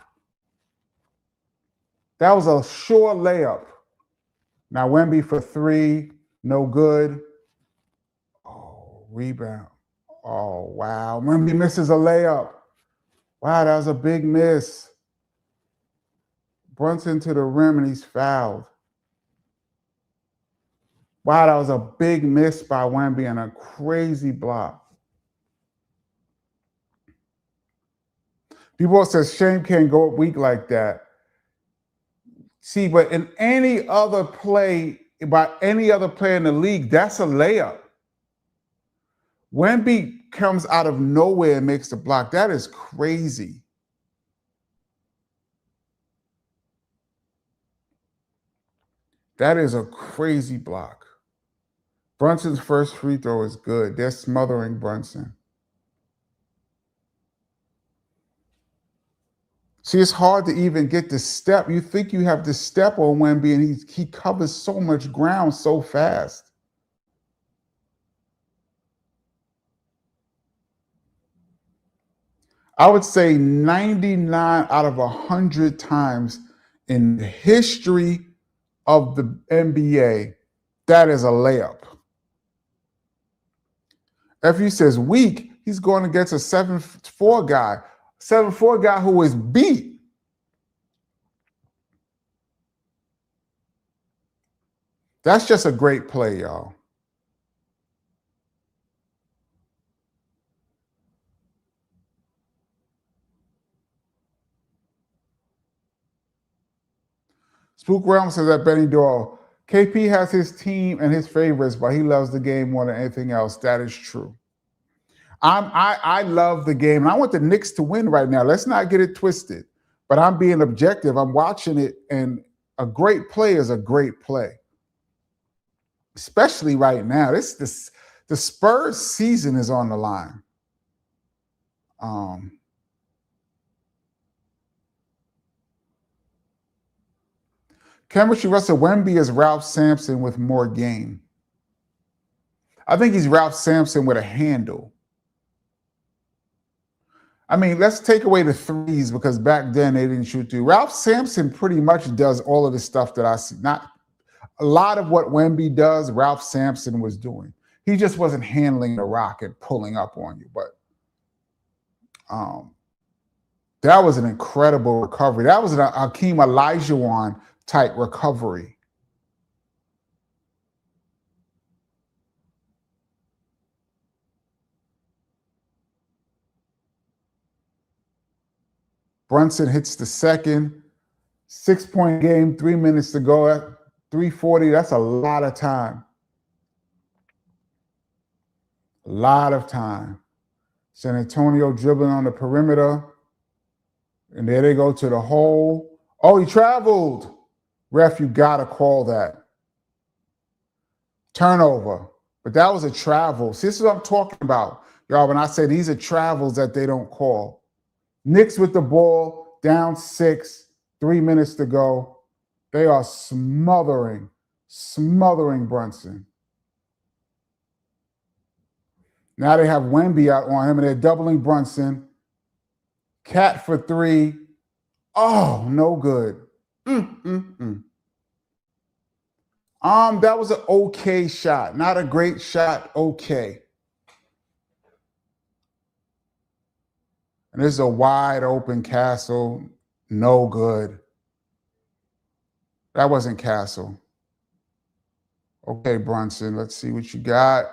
That was a sure layup. Now Wemby for 3, no good. Oh, rebound. Oh, wow. Wemby misses a layup. Wow, that was a big miss. Brunson to the rim and he's fouled. Wow, that was a big miss by Wemby and a crazy block. People says Shame can't go weak like that. See, but in any other play, by any other player in the league, that's a layup. Wemby comes out of nowhere and makes the block. That is crazy. That is a crazy block. Brunson's first free throw is good. They're smothering Brunson. See, it's hard to even get the step. You think you have the step on Wemby, and he covers so much ground so fast. I would say 99 out of 100 times in the history of the NBA, that is a layup. If he says weak, he's going against a 7'4" guy. 7'4" guy who is beat. That's just a great play, y'all. Spook Realm says that Benny Doyle. KP has his team and his favorites, but he loves the game more than anything else. That is true. I love the game, and I want the Knicks to win right now. Let's not get it twisted. But I'm being objective. I'm watching it, and a great play is a great play, especially right now. The Spurs season is on the line. Chemistry Russell Wemby is Ralph Sampson with more game. I think he's Ralph Sampson with a handle. I mean, let's take away the threes because back then they didn't shoot through. Ralph Sampson pretty much does all of the stuff that I see. Not a lot of what Wemby does, Ralph Sampson was doing. He just wasn't handling the rock and pulling up on you. But that was an incredible recovery. That was an Hakeem Olajuwon type recovery. Brunson hits the second. 6-point game, 3 minutes to go at 3:40. That's a lot of time. A lot of time. San Antonio dribbling on the perimeter. And there they go to the hole. Oh, he traveled. Ref, you got to call that. Turnover. But that was a travel. See, this is what I'm talking about. Y'all, when I say these are travels that they don't call. Knicks with the ball, down 6, 3 minutes to go. They are smothering Brunson. Now they have Wemby out on him, and they're doubling Brunson. Cat for 3. Oh, no good. That was an okay shot. Not a great shot, okay. And this is a wide open Castle. No good. That wasn't Castle. Okay, Brunson, let's see what you got.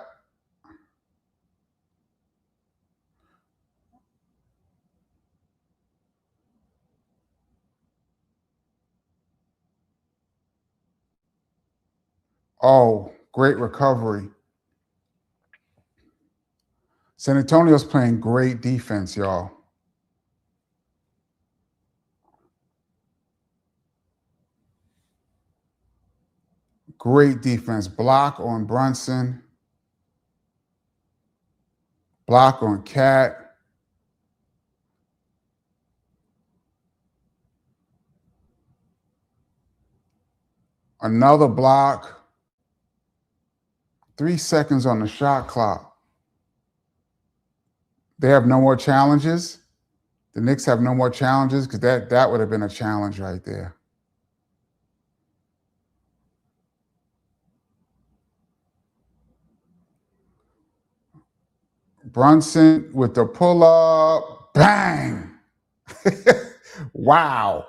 Oh, great recovery. San Antonio's playing great defense, y'all. Great defense. Block on Brunson. Block on Cat. Another block. 3 seconds on the shot clock. They have no more challenges. The Knicks have no more challenges because that would have been a challenge right there. Brunson with the pull-up. Bang! Wow.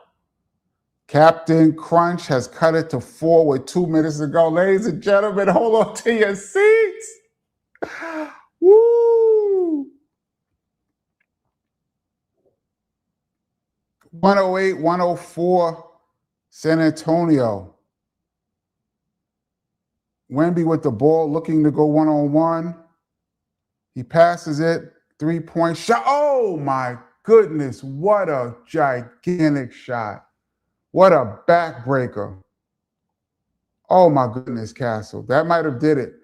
Captain Crunch has cut it to 4 with 2 minutes to go. Ladies and gentlemen, hold on to your seats. Woo! 108, 104, San Antonio. Wemby with the ball, looking to go one-on-one. He passes it, 3-point shot. Oh, my goodness. What a gigantic shot. What a backbreaker. Oh, my goodness, Castle. That might have did it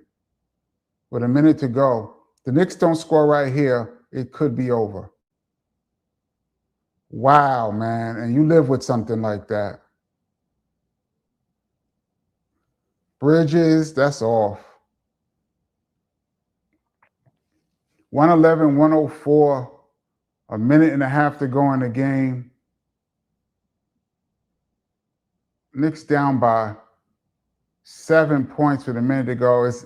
with a minute to go. The Knicks don't score right here. It could be over. Wow, man. And you live with something like that. Bridges, that's off. 111, 104. A minute and a half to go in the game. Knicks down by 7 points with a minute to go. It's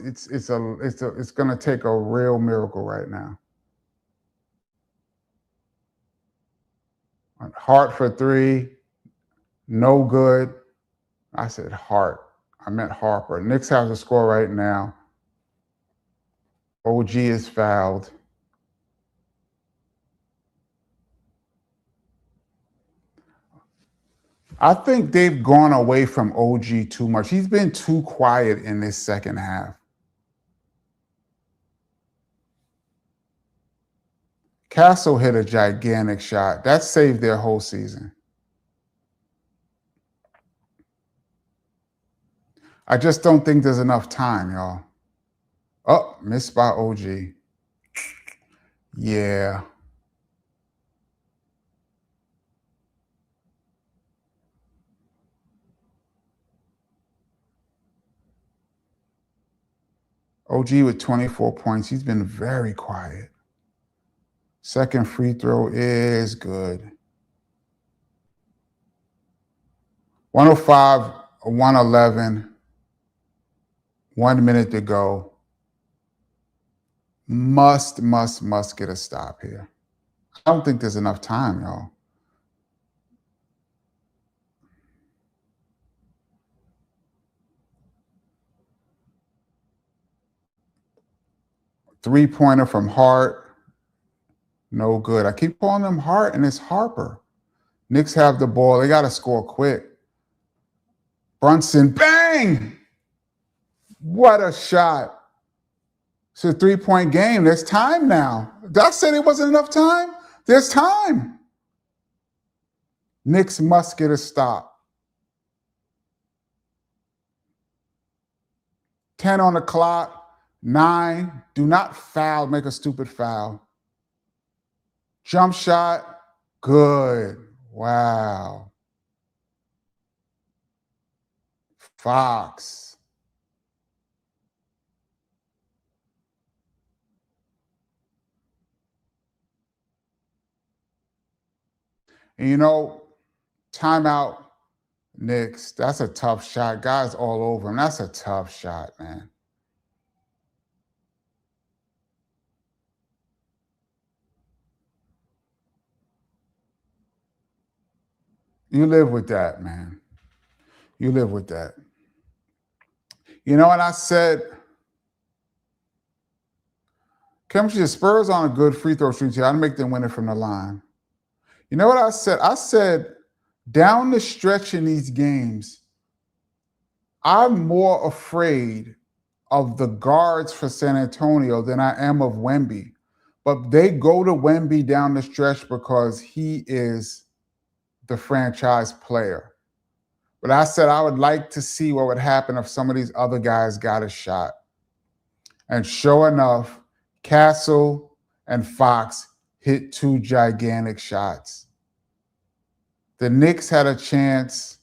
going to take a real miracle right now. Hart for 3, no good. I said Hart. I meant Harper. Knicks have the score right now. OG is fouled. I think they've gone away from OG too much. He's been too quiet in this second half. Castle hit a gigantic shot. That saved their whole season. I just don't think there's enough time, y'all. Oh, missed by OG. Yeah. OG with 24 points. He's been very quiet. Second free throw is good. 105, 111. 1 minute to go. Must get a stop here. I don't think there's enough time, y'all. Three-pointer from Hart. No good. I keep calling him Hart, and it's Harper. Knicks have the ball. They got to score quick. Brunson, bang! What a shot. It's a 3-point game. There's time now. Did I say there wasn't enough time? There's time. Knicks must get a stop. 10 on the clock. 9. Do not foul. Make a stupid foul. Jump shot. Good. Wow. Fox. And you know, timeout, Knicks. That's a tough shot. Guys all over him. That's a tough shot, man. You live with that, man. You live with that. You know what I said? Chemistry, the Spurs on a good free throw streak here. I'd make them win it from the line. You know what I said? I said down the stretch in these games, I'm more afraid of the guards for San Antonio than I am of Wemby. But they go to Wemby down the stretch because he is the franchise player. But I said I would like to see what would happen if some of these other guys got a shot. And sure enough, Castle and Fox hit 2 gigantic shots. The Knicks had a chance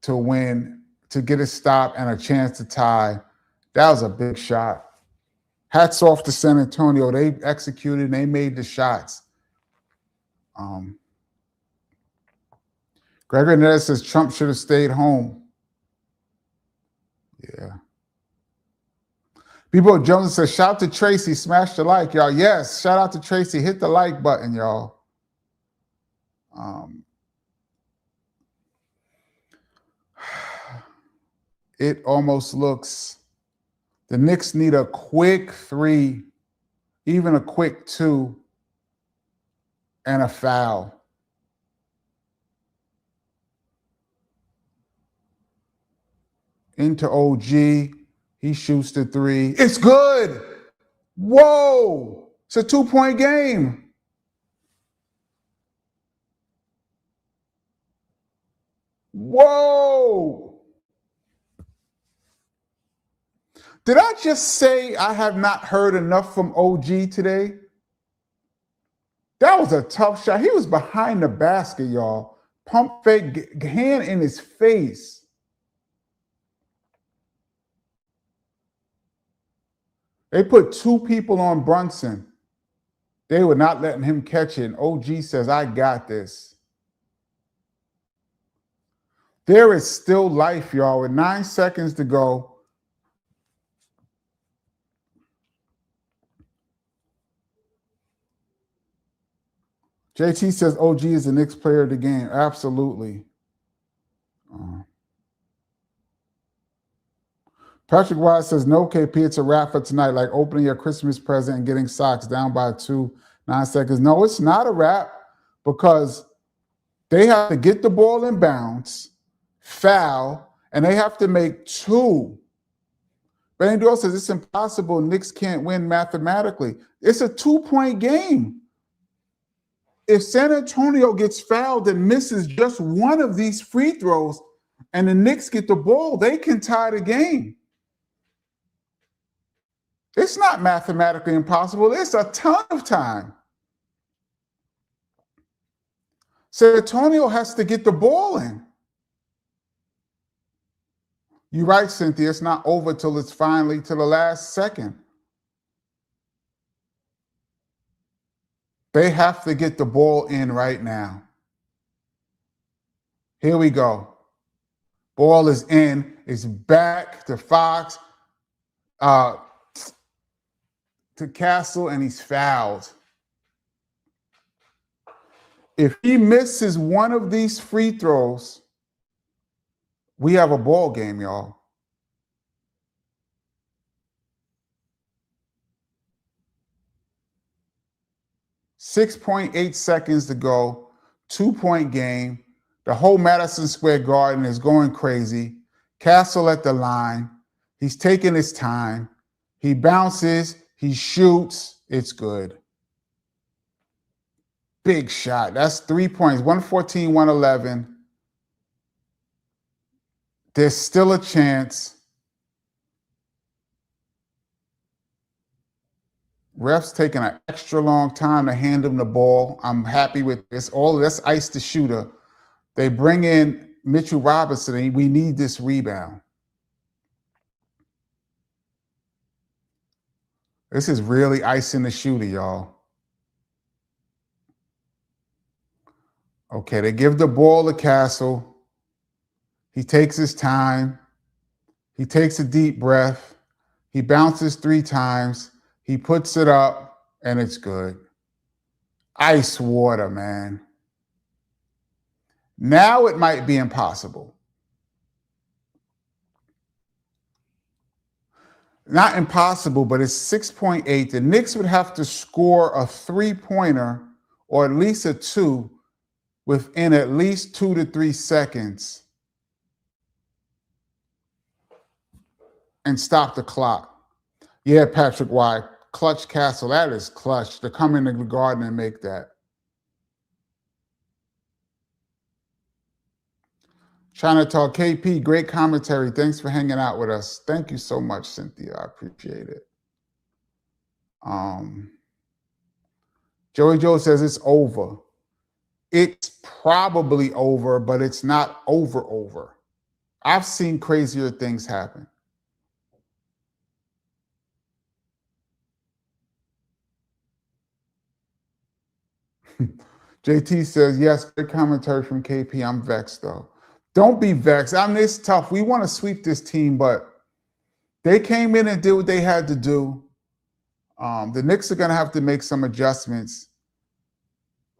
to win, to get a stop and a chance to tie. That was a big shot. Hats off to San Antonio. They executed and they made the shots. Gregory Netta says Trump should have stayed home. Yeah. People Jones says, shout out to Tracy, smash the like, y'all. Yes, shout out to Tracy. Hit the like button, y'all. It almost looks, the Knicks need a quick 3, even a quick 2, and a foul. Into OG. He shoots the 3. It's good. Whoa. It's a 2-point game. Whoa. Did I just say I have not heard enough from OG today? That was a tough shot. He was behind the basket, y'all. Pump fake, hand in his face. They put 2 people on Brunson. They were not letting him catch it. And OG says, I got this. There is still life, y'all. With 9 seconds to go. JT says OG is the Knicks player of the game. Absolutely. Patrick Wise says, no, KP, it's a wrap for tonight, like opening your Christmas present and getting socks down by 2, 9 seconds. No, it's not a wrap because they have to get the ball in bounds, foul, and they have to make 2. Benny Doyle says, it's impossible. Knicks can't win mathematically. It's a 2-point game. If San Antonio gets fouled and misses just one of these free throws and the Knicks get the ball, they can tie the game. It's not mathematically impossible. It's a ton of time. San Antonio has to get the ball in. You're right, Cynthia. It's not over till it's finally to the last second. They have to get the ball in right now. Here we go. Ball is in. It's back to Fox. To Castle, and he's fouled. If he misses one of these free throws, we have a ball game, y'all. .8 seconds to go, 2-point game. The whole Madison Square Garden is going crazy. Castle at the line. He's taking his time. He bounces, he shoots, it's good. Big shot. That's 3 points, 114, 111. There's still a chance. Refs taking an extra long time to hand him the ball. I'm happy with this. All that's ice the shooter. They bring in Mitchell Robinson, and we need this rebound. This is really icing the shooter, y'all. Okay, they give the ball to Castle. He takes his time. He takes a deep breath. He bounces 3 times. He puts it up, and it's good. Ice water, man. Now it might be impossible. Not impossible, but it's 6.8. The Knicks would have to score a 3-pointer or at least a 2 within at least 2 to 3 seconds and stop the clock. Yeah, Patrick White, clutch Castle. That is clutch to come in the garden and make that. China Talk KP, great commentary. Thanks for hanging out with us. Thank you so much, Cynthia. I appreciate it. Joey Joe says it's over. It's probably over, but it's not over. I've seen crazier things happen. JT says, yes, good commentary from KP. I'm vexed, though. Don't be vexed. I mean, it's tough. We want to sweep this team, but they came in and did what they had to do. The Knicks are going to have to make some adjustments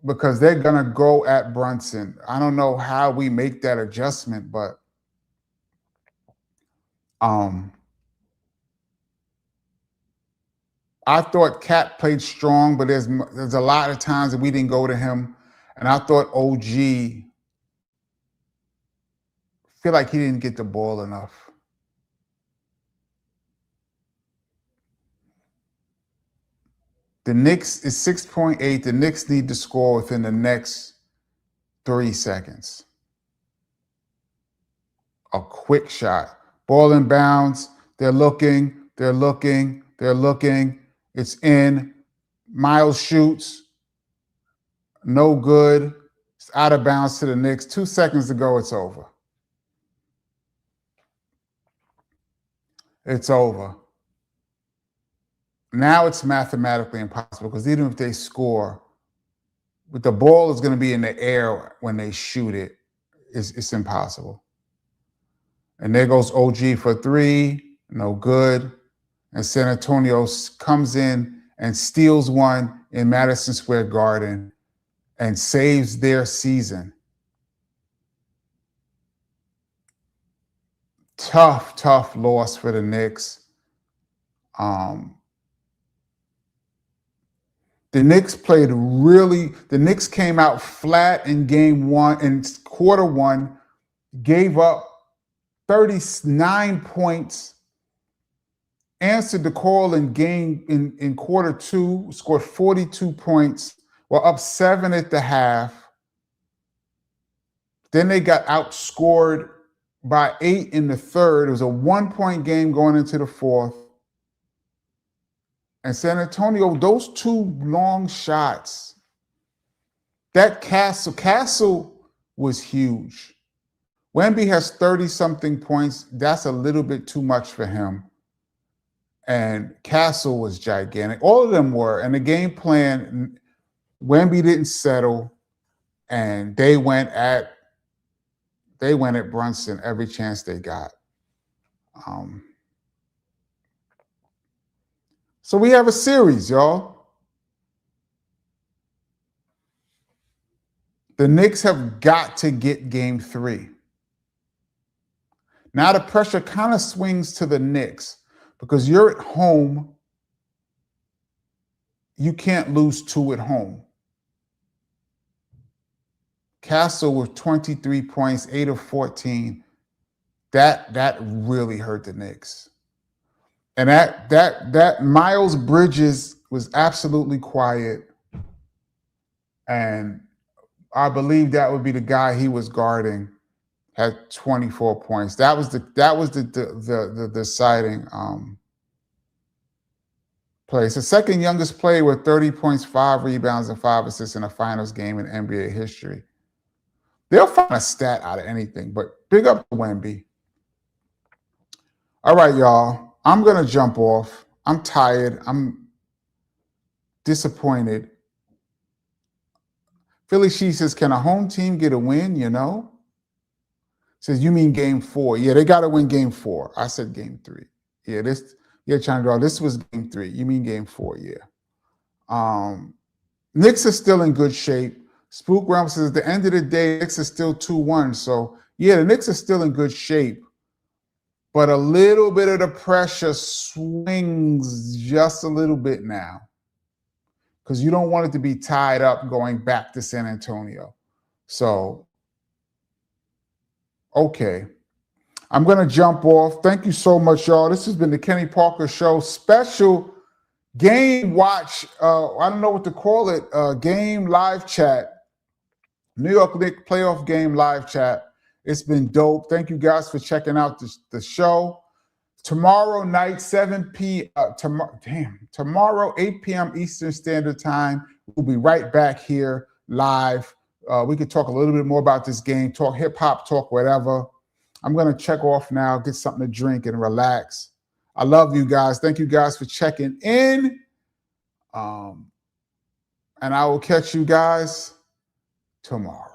because they're going to go at Brunson. I don't know how we make that adjustment, but I thought Cat played strong, but there's a lot of times that we didn't go to him. And I thought OG feel like he didn't get the ball enough. The Knicks is 6.8. The Knicks need to score within the next 3 seconds. A quick shot. Ball in bounds. They're looking. It's in. Miles shoots. No good. It's out of bounds to the Knicks. 2 seconds to go, it's over. It's over. Now it's mathematically impossible because even if they score, but the ball is going to be in the air when they shoot it. It's impossible. And there goes OG for 3, no good. And San Antonio comes in and steals one in Madison Square Garden and saves their season. Tough loss for the Knicks. The Knicks the Knicks came out flat in game 1, in quarter 1, gave up 39 points, answered the call in quarter 2, scored 42 points, were up 7 at the half. Then they got outscored by 8 in the third. It was a 1-point game going into the fourth. And San Antonio, those 2 long shots, that Castle was huge. Wemby has 30-something points. That's a little bit too much for him. And Castle was gigantic. All of them were. And the game plan, Wemby didn't settle, and they went at Brunson every chance they got. So we have a series, y'all. The Knicks have got to get game 3. Now the pressure kind of swings to the Knicks because you're at home. You can't lose 2 at home. Castle with 23 points, 8 of 14. That really hurt the Knicks. And that Miles Bridges was absolutely quiet, and I believe that would be the guy he was guarding. Had 24 points. That was the deciding play. It's the second youngest player with 30 points, 5 rebounds, and 5 assists in a finals game in NBA history. They'll find a stat out of anything, but big up to Wemby. All right, y'all. I'm going to jump off. I'm tired. I'm disappointed. Philly She says, can a home team get a win, you know? Says, you mean game 4. Yeah, they got to win game 4. I said game 3. Yeah, Chandra, this was game 3. You mean game 4, yeah. Knicks are still in good shape. Spook Realm says, at the end of the day, Knicks are still 2-1. So, yeah, the Knicks are still in good shape. But a little bit of the pressure swings just a little bit now, because you don't want it to be tied up going back to San Antonio. So, okay. I'm going to jump off. Thank you so much, y'all. This has been the Kenny Parker Show special game watch. I don't know what to call it. Game live chat. New York Knicks playoff game live chat. It's been dope. Thank you guys for checking out the show. Tomorrow night, 7 p.m. Tomorrow, 8 p.m. Eastern Standard Time. We'll be right back here live. We could talk a little bit more about this game, talk hip hop, talk whatever. I'm going to check off now, get something to drink and relax. I love you guys. Thank you guys for checking in. And I will catch you guys tomorrow.